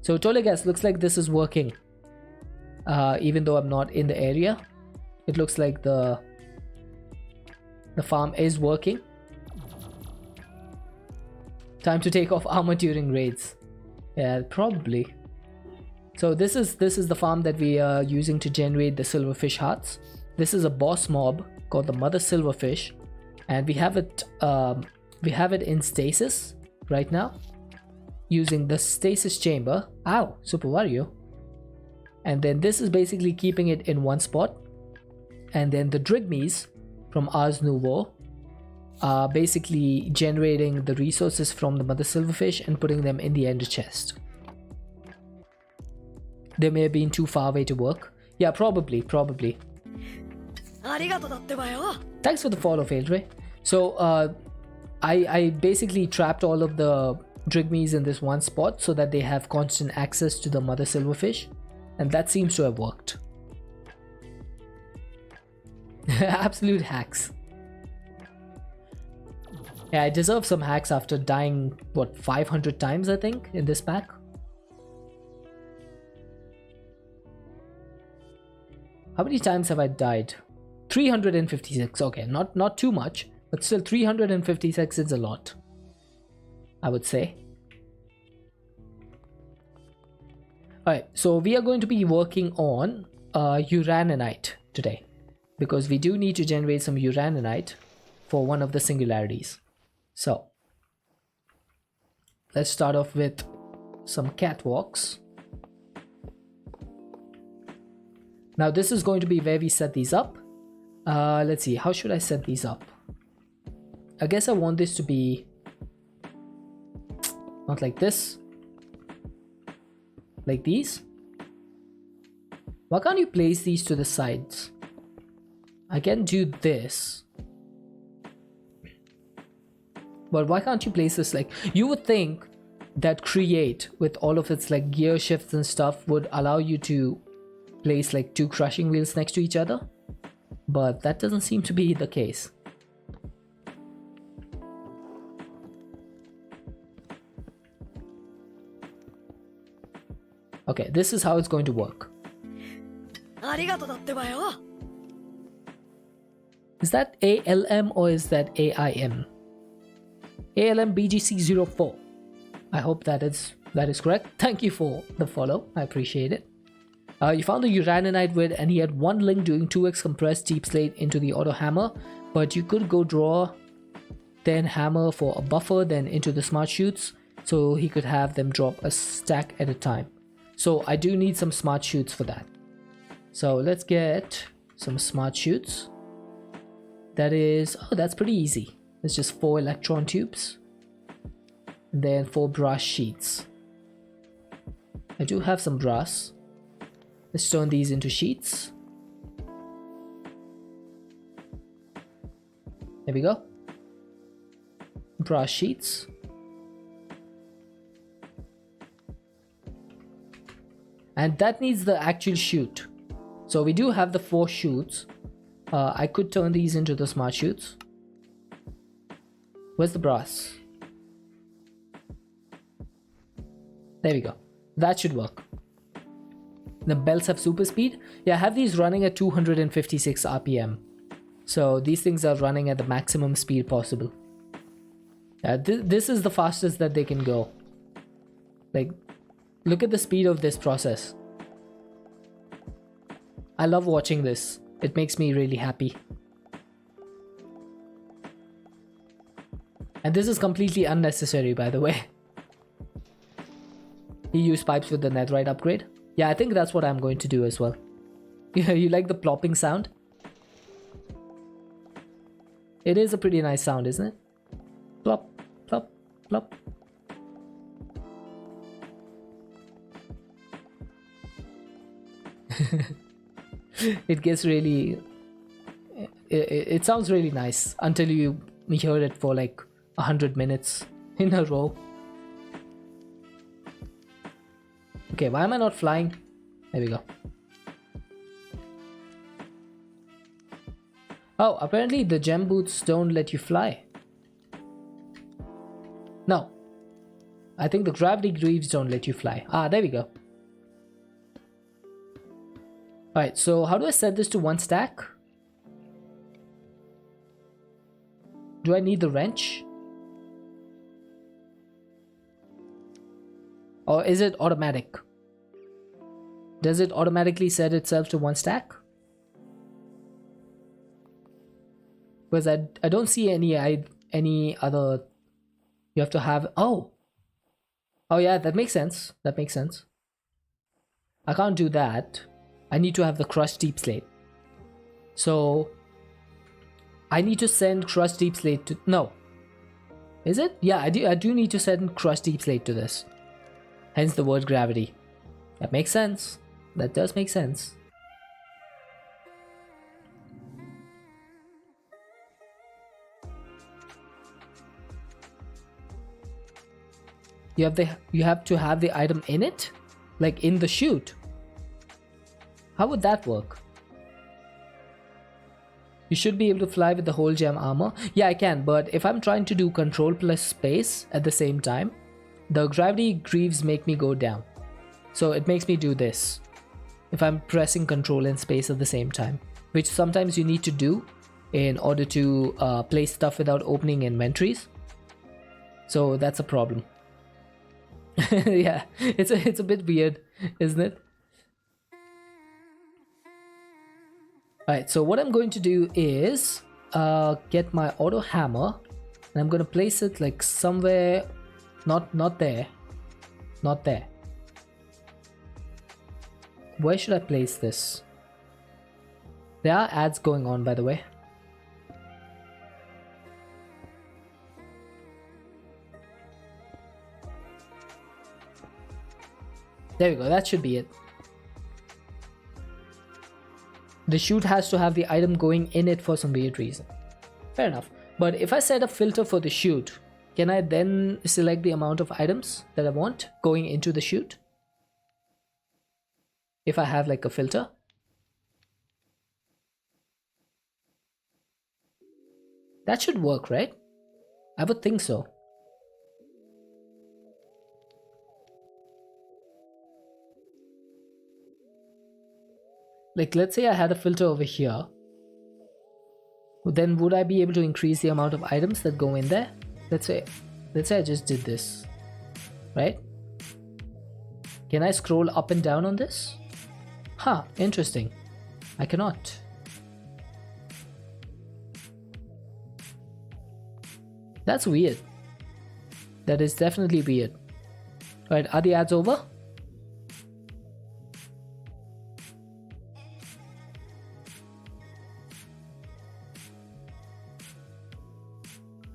So Tolegas, looks like this is working. Even though I'm not in the area, it looks like the farm is working. Time to take off armor during raids. Yeah, probably. So this is the farm that we are using to generate the silverfish hearts. This is a boss mob called the Mother Silverfish, and we have it in stasis right now, using the stasis chamber. Ow, Super Mario. And then this is basically keeping it in one spot. And then the Drigmies from Ars Nouveau are basically generating the resources from the Mother Silverfish and putting them in the ender chest. They may have been too far away to work. Yeah, probably. Thanks for the follow, Faildray. So I basically trapped all of the Drigmies in this one spot so that they have constant access to the Mother Silverfish, and that seems to have worked. Absolute hacks. Yeah, I deserve some hacks after dying, what, 500 times I think in this pack? How many times have I died? 356. Okay, not too much, but still 356 is a lot, I would say. Alright, so we are going to be working on uraninite today, because we do need to generate some uraninite for one of the singularities. So let's start off with some catwalks. Now this is going to be where we set these up. Let's see, how should I set these up? I guess I want this to be not like this, like these. Why can't you place these to the sides? I can do this, but why can't you place this like, you would think that Create with all of its like gear shifts and stuff would allow you to place like two crushing wheels next to each other, but that doesn't seem to be the case. Okay, this is how it's going to work. Is that ALM or is that AIM? ALM BGC04. I hope that is correct. Thank you for the follow. I appreciate it. You found the uraninite with, and he had one link doing 2x compressed deep slate into the auto hammer, but you could go draw, then hammer for a buffer, then into the smart chutes, so he could have them drop a stack at a time. So I do need some smart chutes for that. So let's get some smart chutes. That is, oh, that's pretty easy. It's just 4 electron tubes, and then 4 brass sheets. I do have some brass. Let's turn these into sheets. There we go. Brass sheets. And that needs the actual chute. So we do have the 4 chutes. I could turn these into the smart chutes. Where's the brass? There we go. That should work. The belts have super speed. Yeah, I have these running at 256 RPM. So these things are running at the maximum speed possible. This is the fastest that they can go. Like, look at the speed of this process. I love watching this. It makes me really happy. And this is completely unnecessary, by the way. He used pipes with the netherite upgrade. Yeah, I think that's what I'm going to do as well. You like the plopping sound? It is a pretty nice sound, isn't it? Plop, plop, plop. It gets really... It sounds really nice until you hear it for like 100 minutes in a row. Okay, why am I not flying? There we go. Oh, apparently the gem boots don't let you fly. No. I think the gravity greaves don't let you fly. Ah, there we go. Alright, so how do I set this to 1 stack? Do I need the wrench? Or is it automatic? Does it automatically set itself to 1 stack? Because I don't see any other. You have to have. Oh yeah, that makes sense. That makes sense. I can't do that. I need to have the crushed deep slate. So I need to send crushed deep slate to... No. Is it? Yeah, I do need to send crushed deep slate to this. Hence the word gravity. That makes sense. That does make sense. You have to have the item in it? Like in the chute? How would that work? You should be able to fly with the whole gem armor. Yeah, I can, but if I'm trying to do control plus space at the same time, the gravity greaves make me go down. So it makes me do this if I'm pressing control and space at the same time, which sometimes you need to do in order to place stuff without opening inventories. So that's a problem. Yeah, it's a bit weird, isn't it? Alright, so what I'm going to do is get my auto hammer, and I'm going to place it like somewhere, not there, not there. Where should I place this? There are ads going on, by the way. There we go, that should be it. The chute has to have the item going in it for some weird reason. Fair enough. But if I set a filter for the chute, can I then select the amount of items that I want going into the chute? If I have like a filter. That should work, right? I would think so. Like, let's say I had a filter over here. Then would I be able to increase the amount of items that go in there? Let's say I just did this, right? Can I scroll up and down on this? Huh, interesting. I cannot. That's weird. That is definitely weird. Right, are the ads over?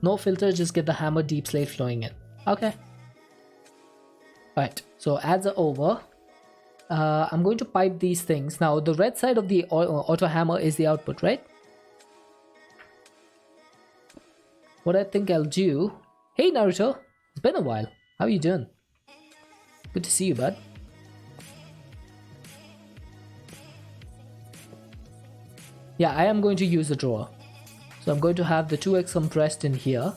No filter, just get the hammer deep slate flowing in. Okay. Alright, so ads are over. I'm going to pipe these things. Now, the red side of the auto hammer is the output, right? What I think I'll do... Hey Naruto! It's been a while. How are you doing? Good to see you, bud. Yeah, I am going to use the drawer. So I'm going to have the 2x compressed in here.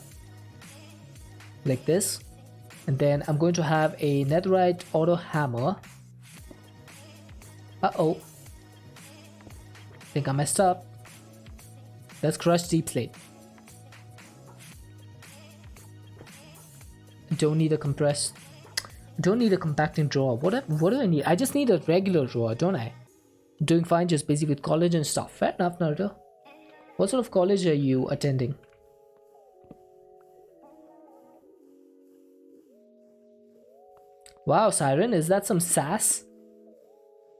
Like this. And then I'm going to have a netherite auto hammer. Uh-oh. Think I messed up. Let's crush deep slate. Don't need a compressed... Don't need a compacting drawer. What do I need? I just need a regular drawer, don't I? I'm doing fine, just busy with college and stuff. Fair enough, Naruto. What sort of college are you attending? Wow, Siren, is that some sass?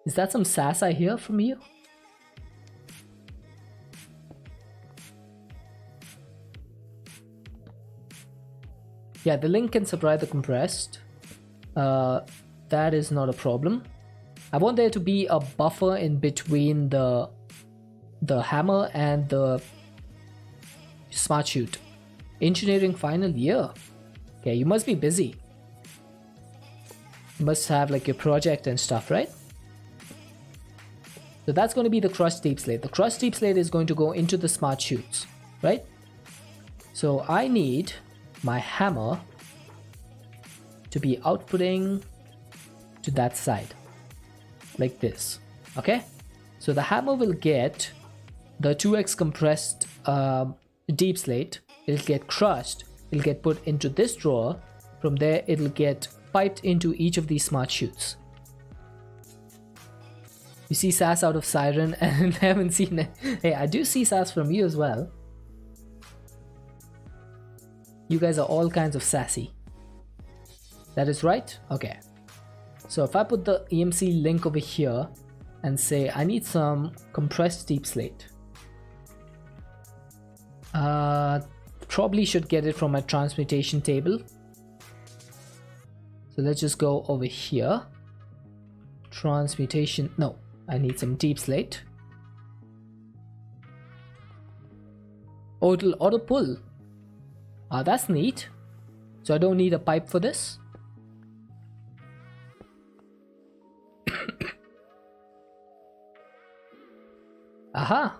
Is that some sass I hear from you? Yeah, the link can supply the compressed. That is not a problem. I want there to be a buffer in between the hammer and the smart chute. Engineering final year. Okay, you must be busy. You must have like your project and stuff, right? So that's going to be the crushed deep slate. The crushed deep slate is going to go into the smart chutes, right? So I need my hammer to be outputting to that side, like this, okay? So the hammer will get the 2x compressed deep slate, it'll get crushed, it'll get put into this drawer, from there it'll get piped into each of these smart chutes. You see sass out of Siren and I haven't seen it. Hey, I do see sass from you as well. You guys are all kinds of sassy. That is right? Okay. So if I put the EMC link over here and say I need some compressed deep slate. Probably should get it from my transmutation table. So let's just go over here. Transmutation, no, I need some deep slate. Oh, it'll auto pull. That's neat. So I don't need a pipe for this. Aha.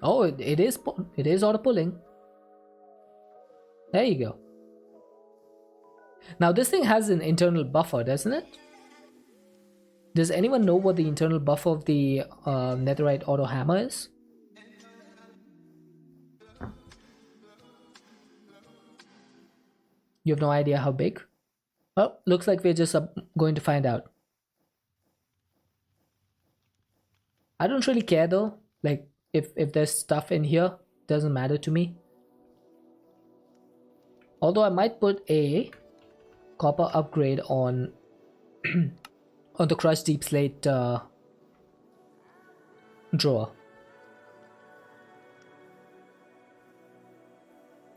Oh, it is auto pulling. There you go. Now this thing has an internal buffer, doesn't it? Does anyone know what the internal buffer of the netherite auto hammer is? You have no idea how big? Well, looks like we're just going to find out. I don't really care though. Like, if there's stuff in here, doesn't matter to me. Although I might put a copper upgrade on on the crushed deep slate drawer.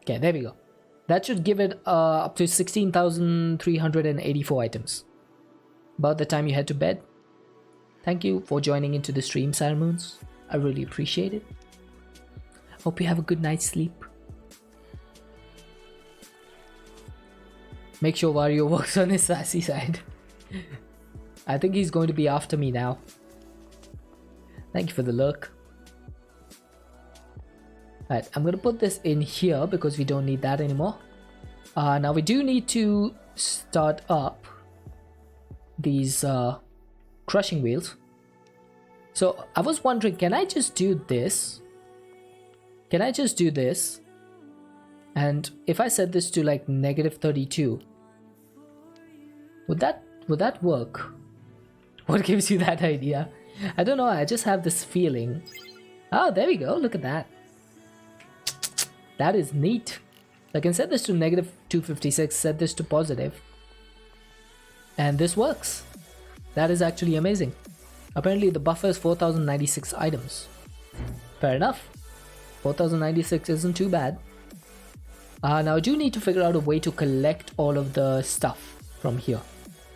Okay, there we go. That should give it up to 16,384 items. About the time you head to bed. Thank you for joining into the stream, Moons. I really appreciate it. Hope you have a good night's sleep. Make sure Wario works on his sassy side. I think he's going to be after me now. Thank you for the lurk. Alright, I'm going to put this in here because we don't need that anymore. Now we do need to start up these crushing wheels. So I was wondering, can I just do this? Can I just do this? And if I set this to like -32, would that work? What gives you that idea? I don't know, I just have this feeling. Oh, there we go, look at that. That is neat. I can set this to -256, set this to positive. And this works. That is actually amazing. Apparently the buffer is 4,096 items. Fair enough. 4,096 isn't too bad. Now I do need to figure out a way to collect all of the stuff from here.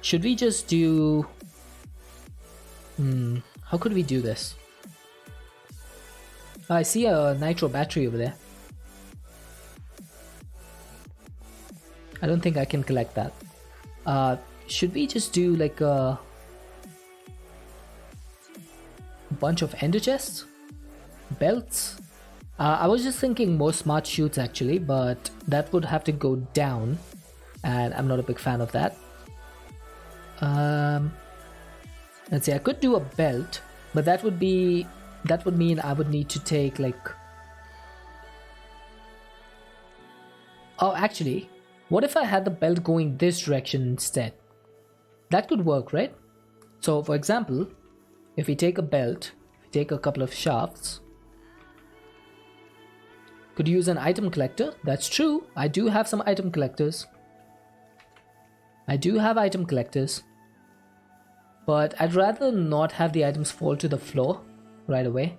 Should we just do... how could we do this? I see a nitro battery over there. I don't think I can collect that. Should we just do like a bunch of ender chests? Belts? I was just thinking more smart chutes actually, but that would have to go down and I'm not a big fan of that. Let's see, I could do a belt, but that would mean I would need to take like... Oh, actually, what if I had the belt going this direction instead? That could work, right? So for example, if we take a belt, take a couple of shafts, could use an item collector. That's true, I do have some item collectors. I do have item collectors. But I'd rather not have the items fall to the floor right away.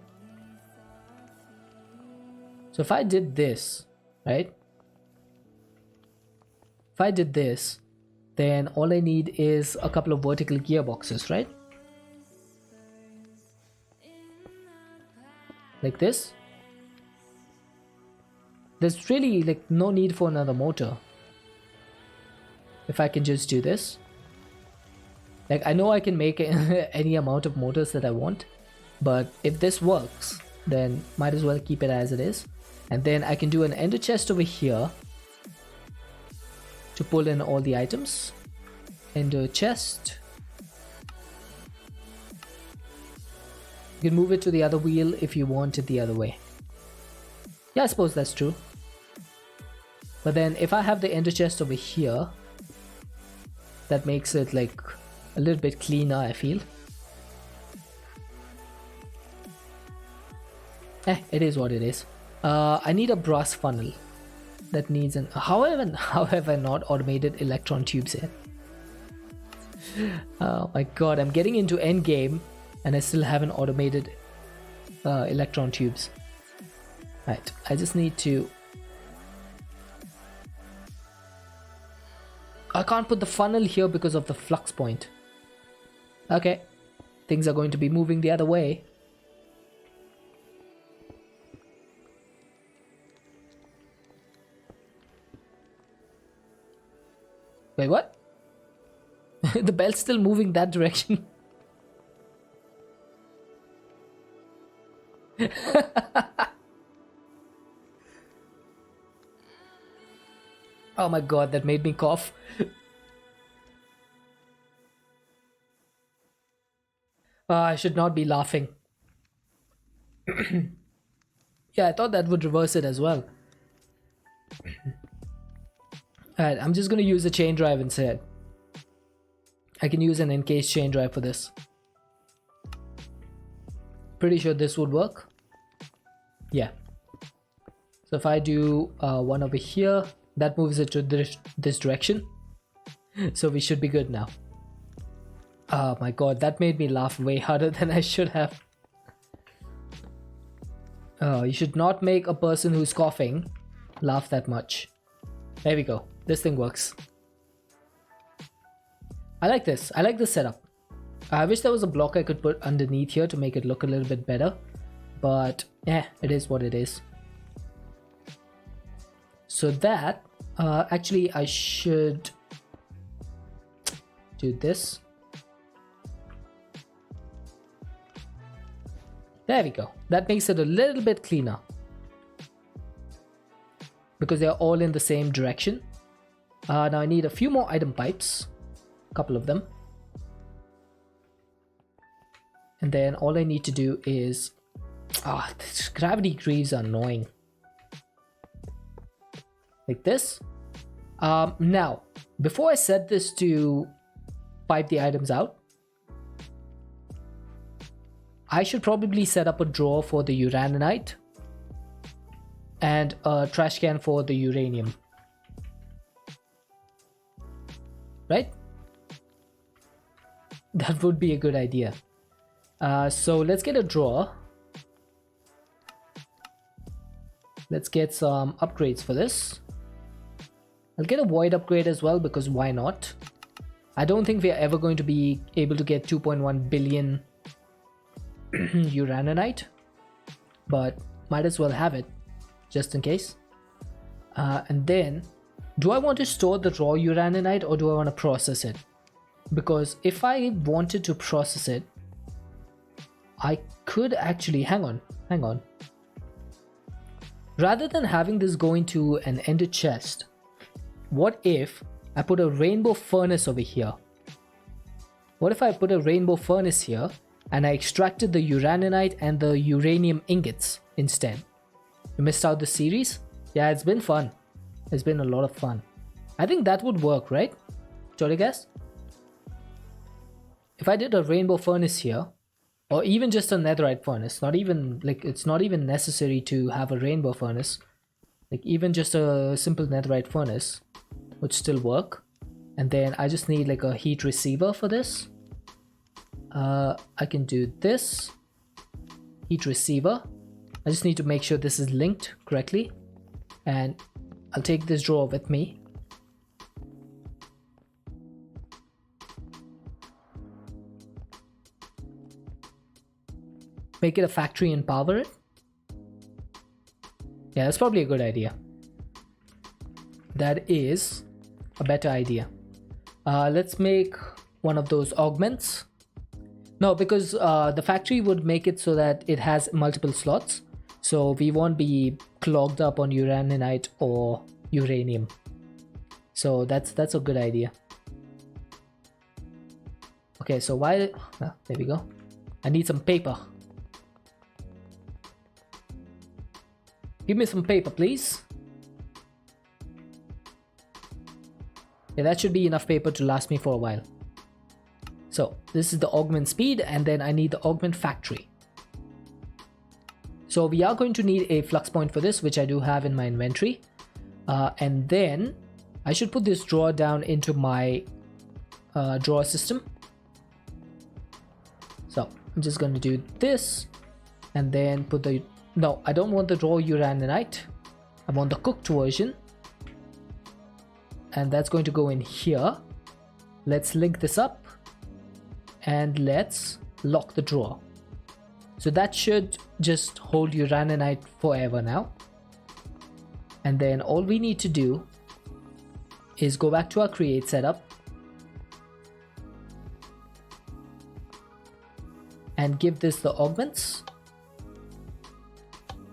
So if I did this, right? If I did this, then all I need is a couple of vertical gearboxes, right? Like this. There's really like no need for another motor. If I can just do this. Like I know I can make any amount of motors that I want, but if this works, then might as well keep it as it is. And then I can do an ender chest over here to pull in all the items. Ender chest. You can move it to the other wheel if you want it the other way. Yeah, I suppose that's true. But then if I have the ender chest over here, that makes it like a little bit cleaner, I feel. It is what it is. I need a brass funnel. That needs an... However, not automated electron tubes yet. Oh my god, I'm getting into endgame and I still haven't automated electron tubes. Right, I just need to... I can't put the funnel here because of the flux point. Okay, things are going to be moving the other way. Wait, what? The belt's still moving that direction. Oh my god, that made me cough. I should not be laughing. Yeah, I thought that would reverse it as well. Alright, I'm just gonna use a chain drive instead. I can use an encased chain drive for this. Pretty sure this would work. Yeah. So if I do one over here, that moves it to this direction. So we should be good now. Oh my god, that made me laugh way harder than I should have. Oh, you should not make a person who's coughing laugh that much. There we go. This thing works. I like this. I like this setup. I wish there was a block I could put underneath here to make it look a little bit better. But yeah, it is what it is. So that, actually I should do this. There we go. That makes it a little bit cleaner. Because they're all in the same direction. Now I need a few more item pipes. A couple of them. And then all I need to do is... these gravity greaves are annoying. Like this. Now, before I set this to pipe the items out, I should probably set up a drawer for the uraninite and a trash can for the uranium. Right? That would be a good idea. So let's get a drawer. Let's get some upgrades for this. I'll get a void upgrade as well because why not? I don't think we are ever going to be able to get 2.1 billion uraninite, but might as well have it just in case. And then, do I want to store the raw uraninite or do I want to process it? Because if I wanted to process it, I could actually, hang on. Rather than having this go into an ender chest, what if I put a rainbow furnace over here? What if I put a rainbow furnace here and I extracted the uraninite and the uranium ingots instead? You missed out the series? Yeah, it's been fun. It's been a lot of fun. I think that would work, right? Sorry guys? If I did a rainbow furnace here, or even just a netherite furnace, not even like it's not even necessary to have a rainbow furnace, like even just a simple netherite furnace would still work. And then I just need like a heat receiver for this. I can do this heat receiver. I just need to make sure this is linked correctly, and I'll take this drawer with me. Make it a factory and power it. Yeah, that's probably a good idea. That is a better idea. Let's make one of those augments. No, because the factory would make it so that it has multiple slots. So we won't be clogged up on uraninite or uranium. So that's a good idea. Okay, so there we go. I need some paper. Give me some paper, please. Yeah, that should be enough paper to last me for a while. So this is the augment speed, and then I need the augment factory. So we are going to need a flux point for this, which I do have in my inventory. And then I should put this drawer down into my drawer system. So I'm just going to do this and then put the... No, I don't want the raw uraninite. I want the cooked version. And that's going to go in here. Let's link this up. And let's lock the drawer. So that should just hold uraninite forever now. And then all we need to do is go back to our create setup. And give this the augments.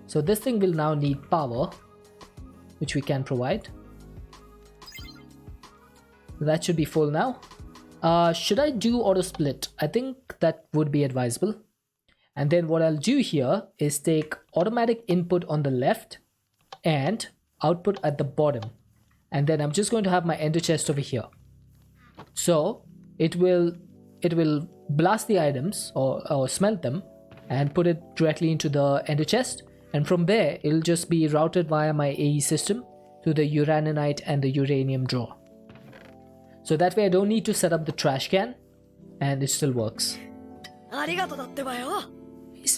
So this thing will now need power, which we can provide. That should be full now. Should I do auto split? I think that would be advisable. And then what I'll do here is take automatic input on the left and output at the bottom. And then I'm just going to have my ender chest over here. So it will blast the items or smelt them and put it directly into the ender chest. And from there, it'll just be routed via my AE system to the uraninite and the uranium drawer. So that way I don't need to set up the trash can and it still works.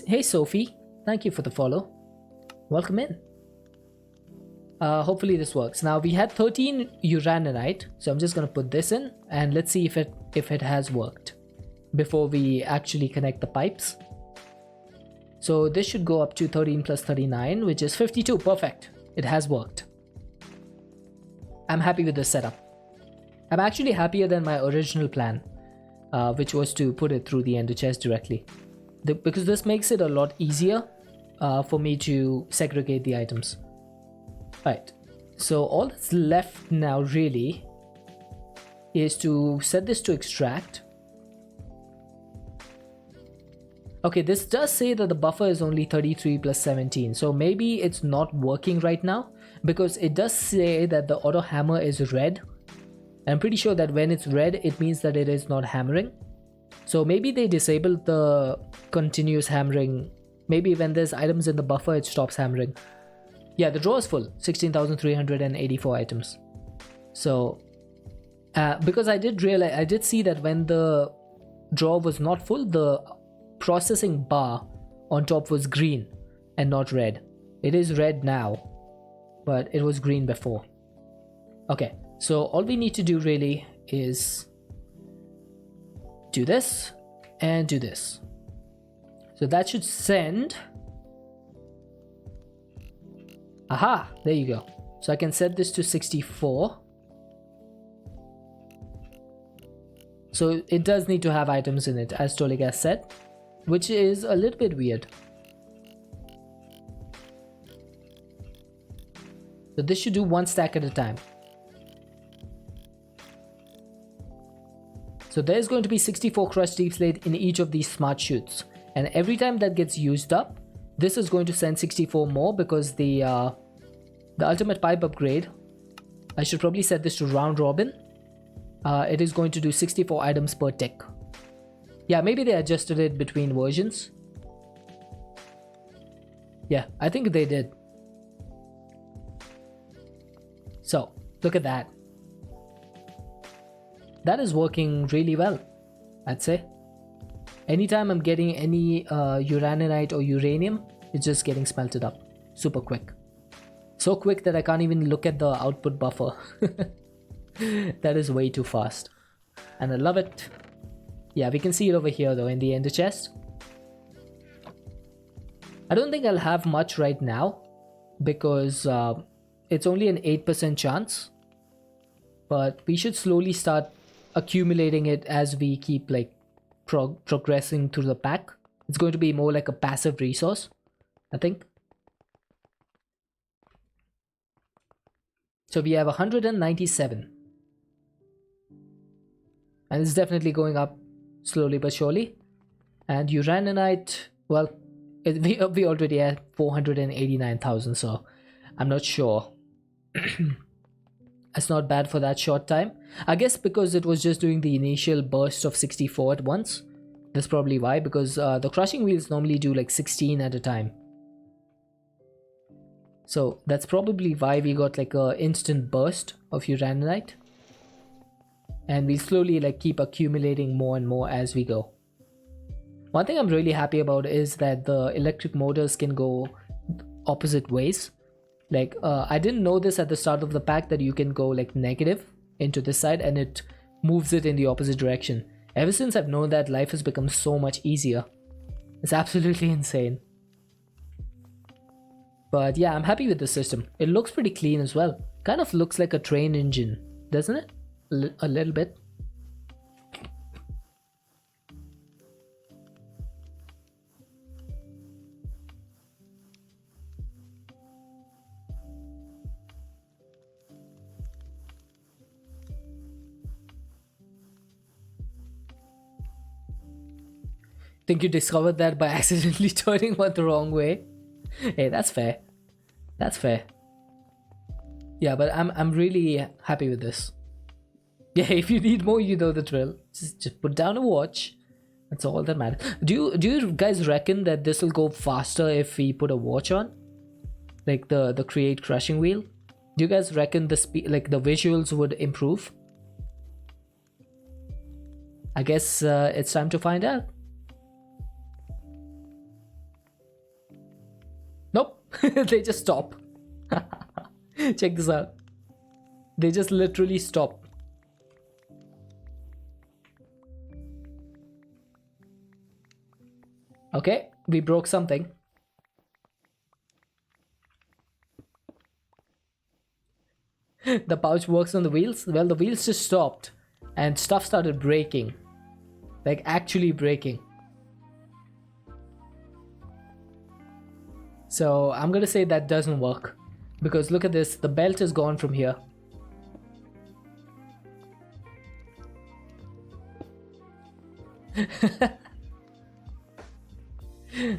Hey Sophie, thank you for the follow. Welcome in. Hopefully this works. Now we had 13 uraninite, so I'm just gonna put this in and let's see if it has worked before we actually connect the pipes. So this should go up to 13 plus 39, which is 52. Perfect. It has worked. I'm happy with this setup. I'm actually happier than my original plan, which was to put it through the ender chest directly. Because this makes it a lot easier for me to segregate the items. Right, so all that's left now really is to set this to extract. Okay, this does say that the buffer is only 33 plus 17, so maybe it's not working right now because it does say that the auto hammer is red. I'm pretty sure that when it's red, it means that it is not hammering. So maybe they disabled the continuous hammering. Maybe when there's items in the buffer, it stops hammering. Yeah, the drawer is full, 16,384 items. So, because I did see that when the drawer was not full, the processing bar on top was green and not red. It is red now, but it was green before. Okay, so all we need to do really is do this and do this. So that should send. Aha, there you go. So I can set this to 64. So it does need to have items in it, as Toligas said, which is a little bit weird. So this should do one stack at a time. So there's going to be 64 crushed deep slate in each of these smart chutes. And every time that gets used up, this is going to send 64 more because the ultimate pipe upgrade, I should probably set this to round robin. It is going to do 64 items per tick. Yeah, maybe they adjusted it between versions. Yeah, I think they did. So, look at that. That is working really well, I'd say. Anytime I'm getting any uraninite or uranium, it's just getting smelted up. Super quick. So quick that I can't even look at the output buffer. That is way too fast. And I love it. Yeah, we can see it over here though in the ender chest. I don't think I'll have much right now because it's only an 8% chance. But we should slowly start accumulating it as we keep like progressing through the pack. It's going to be more like a passive resource, I think. So we have 197. And it's definitely going up slowly but surely. And uraninite, well, we already have 489,000, so I'm not sure. It's not bad for that short time. I guess because it was just doing the initial burst of 64 at once. That's probably why, because the crushing wheels normally do like 16 at a time. So that's probably why we got like a instant burst of uraninite. And we slowly like keep accumulating more and more as we go. One thing I'm really happy about is that the electric motors can go opposite ways. Like I didn't know this at the start of the pack that you can go like negative into this side and it moves it in the opposite direction. Ever since I've known that, life has become so much easier. It's absolutely insane. But yeah, I'm happy with the system. It looks pretty clean as well. Kind of looks like a train engine, doesn't it? A little bit. Think you discovered that by accidentally turning one the wrong way? Hey, that's fair. That's fair. Yeah, but I'm really happy with this. Yeah, if you need more, you know the drill. Just put down a watch. That's all that matters. Do you guys reckon that this will go faster if we put a watch on? Like the create crushing wheel? Do you guys reckon the speed, like the visuals would improve? I guess it's time to find out. Nope. They just stop. Check this out. They just literally stop. Okay, we broke something. The pouch works on the wheels. Well, the wheels just stopped and stuff started breaking. Like actually breaking. So I'm gonna say that doesn't work. Because look at this, the belt is gone from here.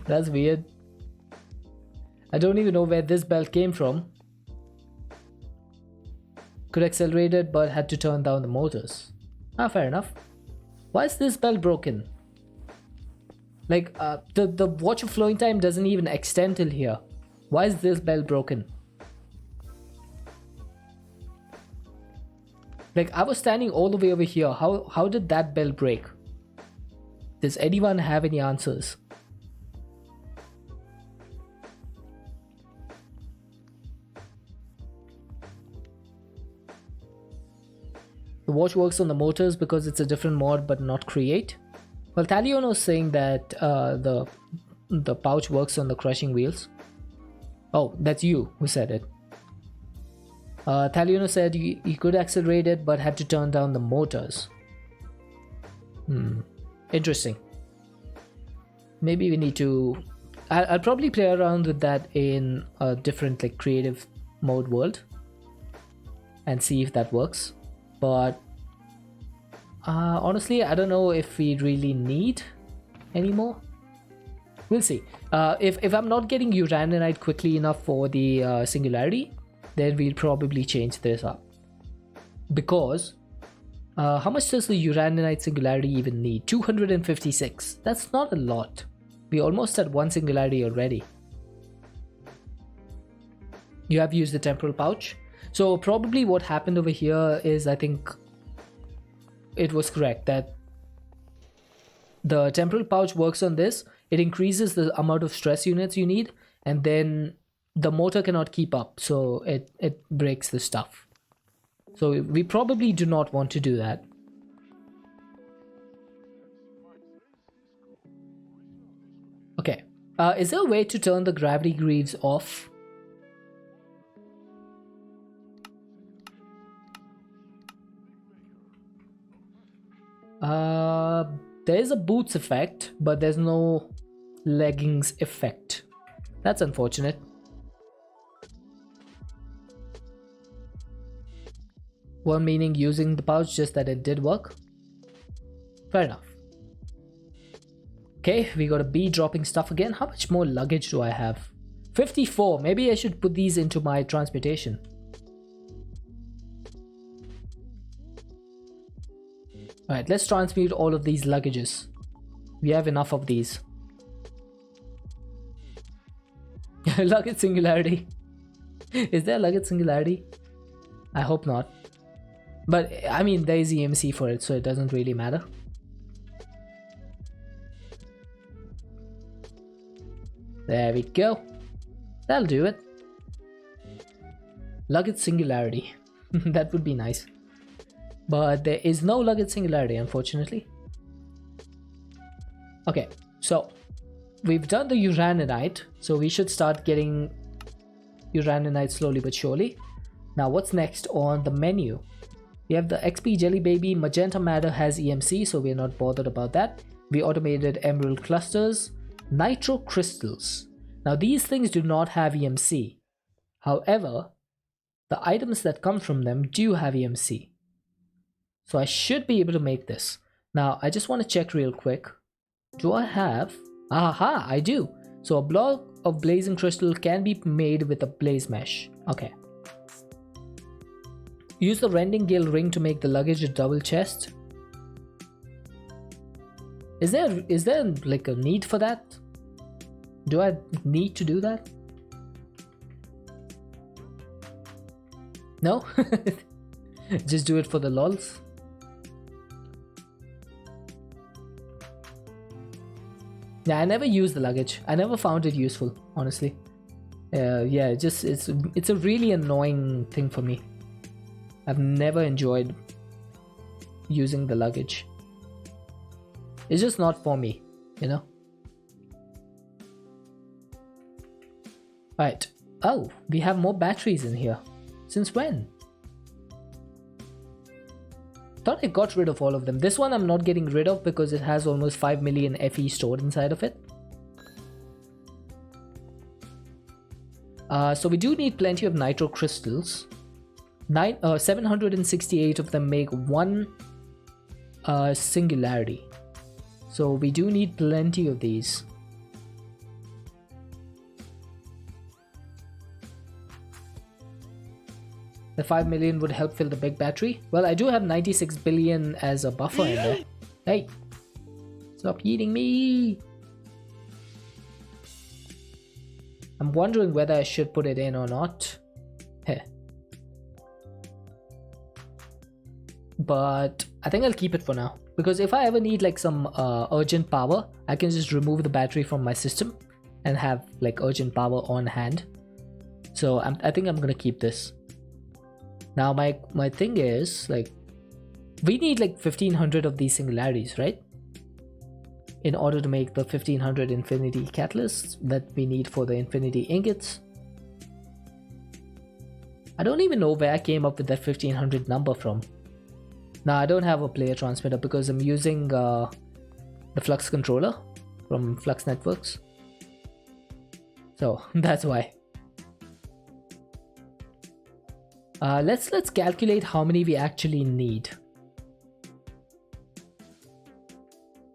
That's weird. I don't even know where this belt came from. Could accelerate it but had to turn down the motors. Ah, fair enough. Why is this belt broken? Like the watch of flowing time doesn't even extend till here. Why is this belt broken? Like I was standing all the way over here. How did that belt break? Does anyone have any answers? The watch works on the motors because it's a different mod but not create. Well, Taliono is saying that the pouch works on the crushing wheels. Oh, that's you who said it. Taliono said he could accelerate it but had to turn down the motors. Interesting. Maybe we need to... I'll probably play around with that in a different like creative mode world and see if that works. But honestly, I don't know if we really need anymore. We'll see. If I'm not getting Uraninite quickly enough for the singularity, then we'll probably change this up. Because how much does the Uraninite singularity even need? 256. That's not a lot. We almost had one singularity already. You have used the temporal pouch. So probably what happened over here is, I think it was correct that the temporal pouch works on this. It increases the amount of stress units you need, and then the motor cannot keep up, so it breaks the stuff. So we probably do not want to do that. Okay, is there a way to turn the gravity greaves off? There is a boots effect, but there's no leggings effect. That's unfortunate. One meaning using the pouch, just that it did work. Fair enough. Okay, we got a bee dropping stuff again. How much more luggage do I have? 54. Maybe I should put these into my transmutation. Alright, let's transmute all of these luggages. We have enough of these. Luggage singularity. Is there luggage singularity? I hope not. But I mean, there is EMC for it, so it doesn't really matter. There we go. That'll do it. Luggage singularity. That would be nice. But there is no luggage singularity, unfortunately. Okay, so we've done the Uraninite, so we should start getting Uraninite slowly but surely. Now what's next on the menu? We have the XP Jelly Baby. Magenta Matter has EMC, so we're not bothered about that. We automated Emerald Clusters. Nitro Crystals. Now these things do not have EMC. However, the items that come from them do have EMC. So I should be able to make this. Now I just want to check real quick. Do I have? Aha, I do. So a block of blazing crystal can be made with a blaze mesh. Okay. Use the rending gale ring to make the luggage a double chest. Is there like a need for that? Do I need to do that? No? Just do it for the lols. Yeah, I never used the luggage. I never found it useful, honestly. Yeah, it's a really annoying thing for me. I've never enjoyed using the luggage. It's just not for me, you know? Right. Oh, we have more batteries in here. Since when? Thought I got rid of all of them. This one I'm not getting rid of because it has almost 5 million FE stored inside of it. So we do need plenty of nitro crystals. 768 of them make one singularity. So we do need plenty of these. The 5 million would help fill the big battery. Well, I do have 96 billion as a buffer in there. Hey, stop eating me. I'm wondering whether I should put it in or not. Heh. But I think I'll keep it for now. Because if I ever need like some urgent power, I can just remove the battery from my system and have like urgent power on hand. So I think I'm gonna keep this. Now my thing is, like, we need like 1500 of these singularities, right? In order to make the 1500 infinity catalysts that we need for the infinity ingots. I don't even know where I came up with that 1500 number from. Now I don't have a player transmitter because I'm using the Flux controller from Flux Networks. So that's why. Let's calculate how many we actually need.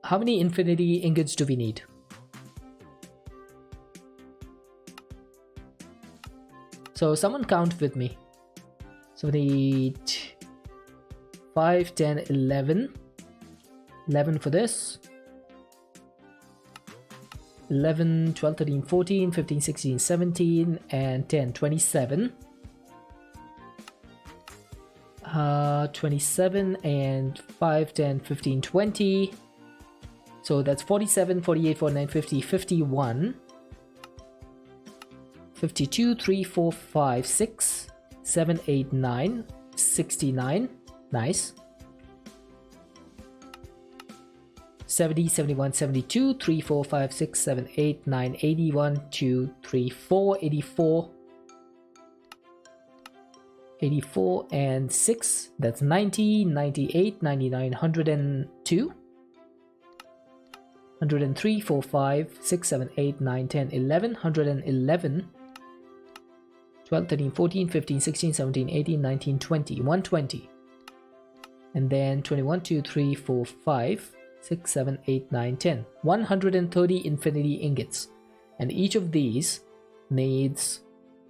How many infinity ingots do we need? So someone count with me. So we need 5, 10, 11. 11 for this. 11, 12, 13, 14, 15, 16, 17, and 10, 27. 27 and 5, 10, 15, 20. So that's 47, 48, 49, 50, 51. 52, 3, 4, 5, 6, 7, 8, 9, 69. Nice. 70, 71, 72, 3, 4, 5, 6, 7, 8, 9, 81, 2, 3, 4, 84. 84 and 6, that's 90, 98, 99, 102, 103, 4, 5, 6, 7, 8, 9, 10, 11, 111, 12, 13, 14, 15, 16, 17, 18, 19, 20, 120. And then 21, 2, 3, 4, 5, 6, 7, 8, 9, 10. 130 infinity ingots. And each of these needs,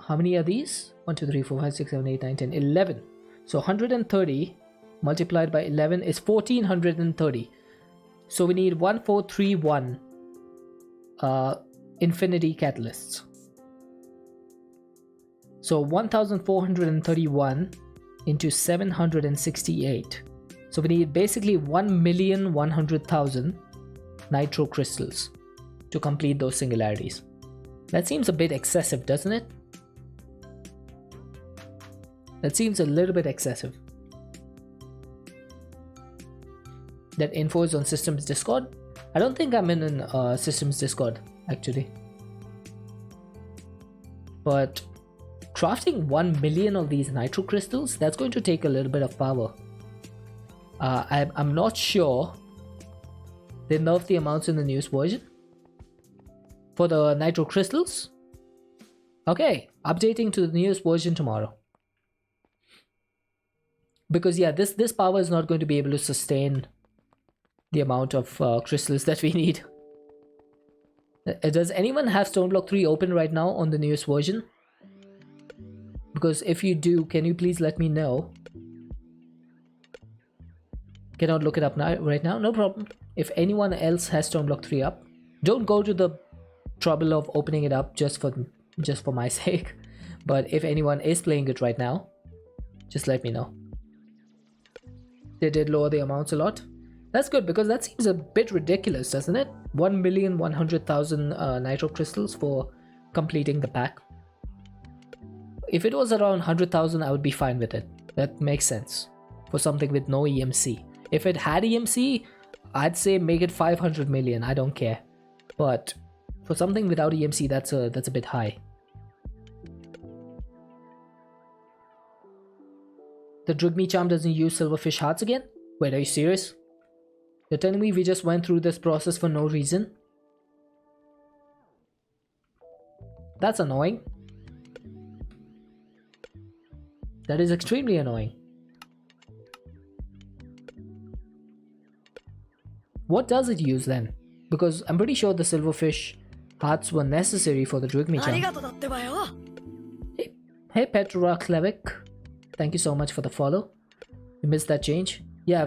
how many are these? 1, 2, 3, 4, 5, 6, 7, 8, 9, 10, 11. So 130 multiplied by 11 is 1430. So we need 1431 infinity catalysts. So 1431 into 768. So we need basically 1,100,000 nitro crystals to complete those singularities. That seems a bit excessive, doesn't it? That seems a little bit excessive. That info is on Systems Discord. I don't think I'm in Systems Discord, actually. But crafting 1 million of these nitro crystals, that's going to take a little bit of power. I'm not sure they nerfed the amounts in the newest version for the nitro crystals. Okay, updating to the newest version tomorrow. Because yeah, this power is not going to be able to sustain the amount of crystals that we need. Does anyone have Stoneblock 3 open right now on the newest version? Because if you do, can you please let me know? Cannot look it up now, right now? No problem. If anyone else has Stoneblock 3 up, don't go to the trouble of opening it up just for my sake. But if anyone is playing it right now, just let me know. They did lower the amounts a lot. That's good, because that seems a bit ridiculous, doesn't it? 1,100,000 nitro crystals for completing the pack. If it was around 100,000, I would be fine with it. That makes sense for something with no EMC. If it had EMC, I'd say make it 500 million. I don't care. But for something without EMC, that's a bit high. The Drugme charm doesn't use Silverfish hearts again? Wait, are you serious? You're telling me we just went through this process for no reason? That's annoying. That is extremely annoying. What does it use then? Because I'm pretty sure the Silverfish hearts were necessary for the Drugme charm. Hey Petra Klevik. Thank you so much for the follow. You missed that change? Yeah,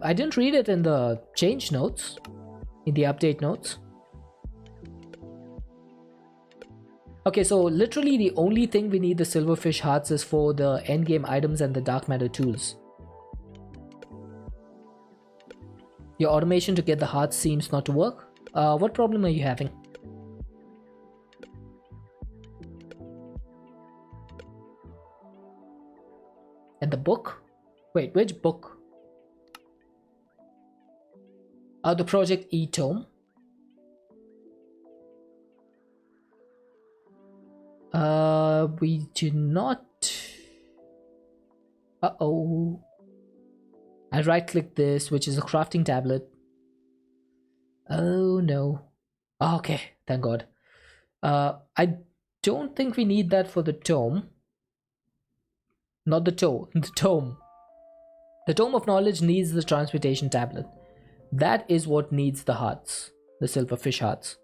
I didn't read it in the change notes, in the update notes. Okay, so literally the only thing we need the Silverfish hearts is for the endgame items and the dark matter tools. Your automation to get the hearts seems not to work. What problem are you having? And the book? Wait, which book? The Project E tome. We do not. Uh-oh. I right-click this, which is a crafting tablet. Oh no. Oh, okay, thank God. I don't think we need that for the tome. Not the toe, the tome. The Tome of Knowledge needs the transmutation tablet. That is what needs the hearts, the Silverfish hearts.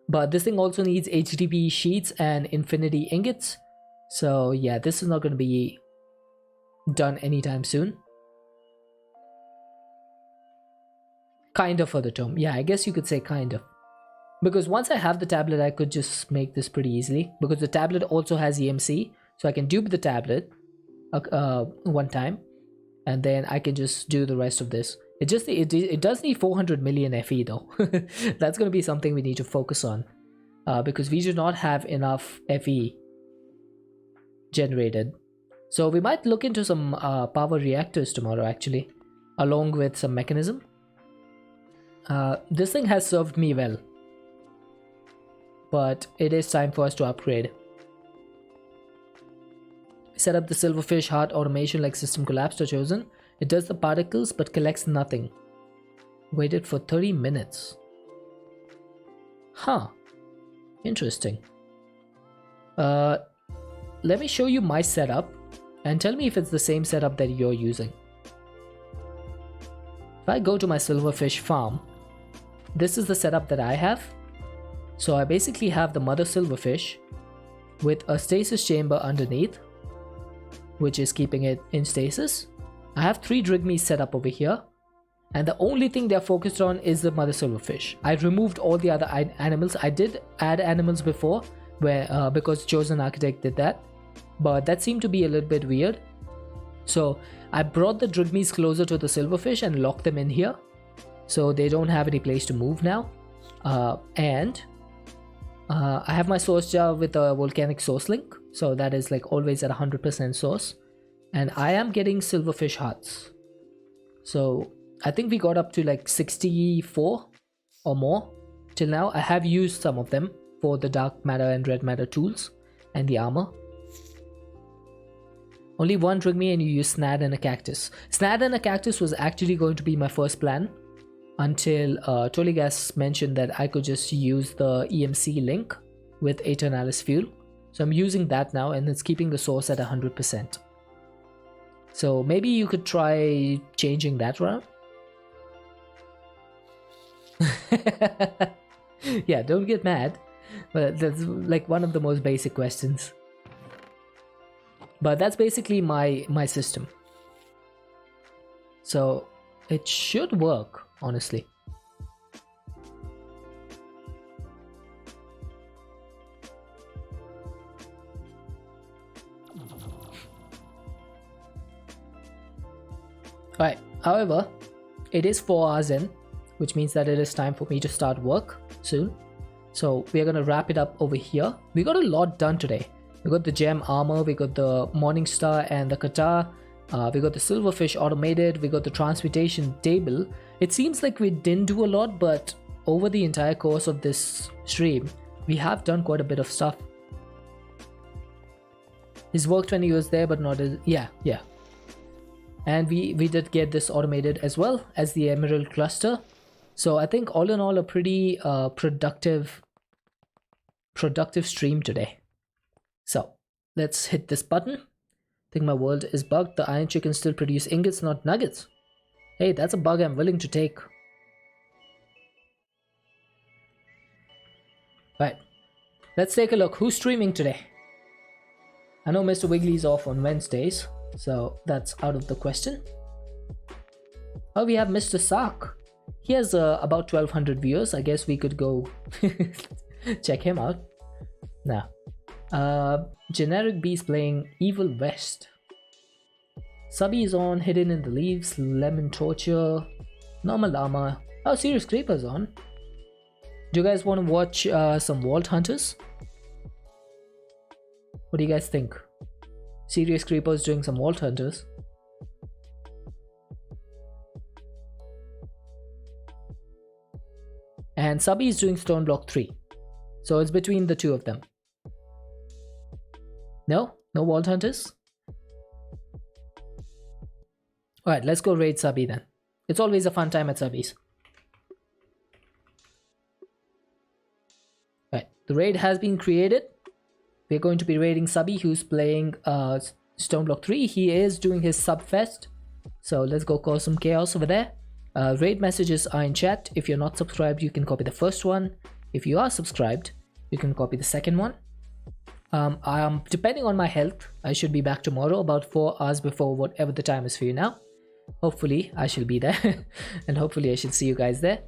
But this thing also needs HDP sheets and infinity ingots. So yeah, this is not going to be done anytime soon. Kind of for the tome. Yeah, I guess you could say kind of. Because once I have the tablet, I could just make this pretty easily. Because the tablet also has EMC. So I can dupe the tablet one time. And then I can just do the rest of this. It does need 400 million FE though. That's going to be something we need to focus on. Because we do not have enough FE generated. So we might look into some power reactors tomorrow actually. Along with some mechanism. This thing has served me well. But it is time for us to upgrade. Set up the Silverfish heart automation like system collapsed or chosen. It does the particles but collects nothing. Waited for 30 minutes. Huh. Interesting. Let me show you my setup and tell me if it's the same setup that you're using. If I go to my Silverfish farm, this is the setup that I have. So I basically have the mother Silverfish with a stasis chamber underneath, which is keeping it in stasis. I have 3 Drigmes set up over here, and the only thing they're focused on is the mother Silverfish. I removed all the other animals. I did add animals before, where because Chosen Architect did that, but that seemed to be a little bit weird. So I brought the Drigmes closer to the Silverfish and locked them in here, so they don't have any place to move now. I have my source jar with a volcanic source link, so that is like always at 100% source, and I am getting Silverfish hearts. So I think we got up to like 64 or more till now. I have used some of them for the dark matter and red matter tools and the armor. Only 1 Drigme and you use Snad and a cactus. Snad and a cactus was actually going to be my first plan until Toligas mentioned that I could just use the EMC link with Aeternalis fuel. So I'm using that now, and it's keeping the source at 100%. So maybe you could try changing that around. Yeah, don't get mad. But that's like one of the most basic questions. But that's basically my system. So it should work, honestly. Alright, however, it is 4 hours in, which means that it is time for me to start work soon. So we're gonna wrap it up over here. We got a lot done today. We got the gem armor, we got the Morningstar and the Qatar, we got the Silverfish automated, we got the transmutation table. It seems like we didn't do a lot, but over the entire course of this stream, we have done quite a bit of stuff. His worked when he was there, but not as... yeah. And we did get this automated as well as the Emerald Cluster. So I think all in all a pretty productive stream today. So let's hit this button. I think my world is bugged. The Iron Chicken still produce ingots, not nuggets. Hey, that's a bug I'm willing to take. Right, let's take a look. Who's streaming today? I know Mr. Wiggly's off on Wednesdays, so that's out of the question. Oh, we have Mr. Sark. He has about 1200 viewers. I guess we could go check him out. Now, Generic Beast playing Evil West. Subby is on, Hidden in the Leaves, Lemon Torture, Normal Llama. Oh, Serious Creeper's on. Do you guys want to watch some Vault Hunters? What do you guys think? Serious Creeper's doing some Vault Hunters. And Subby is doing Stoneblock 3. So it's between the two of them. No? No Vault Hunters? Alright, let's go raid Subby then. It's always a fun time at Subby's. Alright, the raid has been created. We're going to be raiding Subby, who's playing Stoneblock 3. He is doing his Subfest. So let's go cause some chaos over there. Raid messages are in chat. If you're not subscribed, you can copy the first one. If you are subscribed, you can copy the second one. Depending on my health, I should be back tomorrow about 4 hours before whatever the time is for you now. Hopefully I shall be there and hopefully I should see you guys there.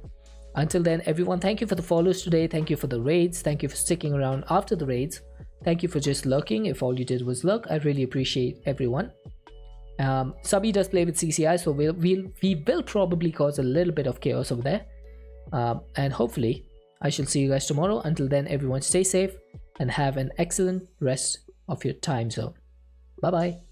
Until then, everyone, thank you for the follows today. Thank you for the raids. Thank you for sticking around after the raids. Thank you for just lurking. If all you did was lurk, I really appreciate everyone. Subby does play with CCI, so we will probably cause a little bit of chaos over there. And hopefully I shall see you guys tomorrow. Until then, everyone stay safe and have an excellent rest of your time zone. Bye bye.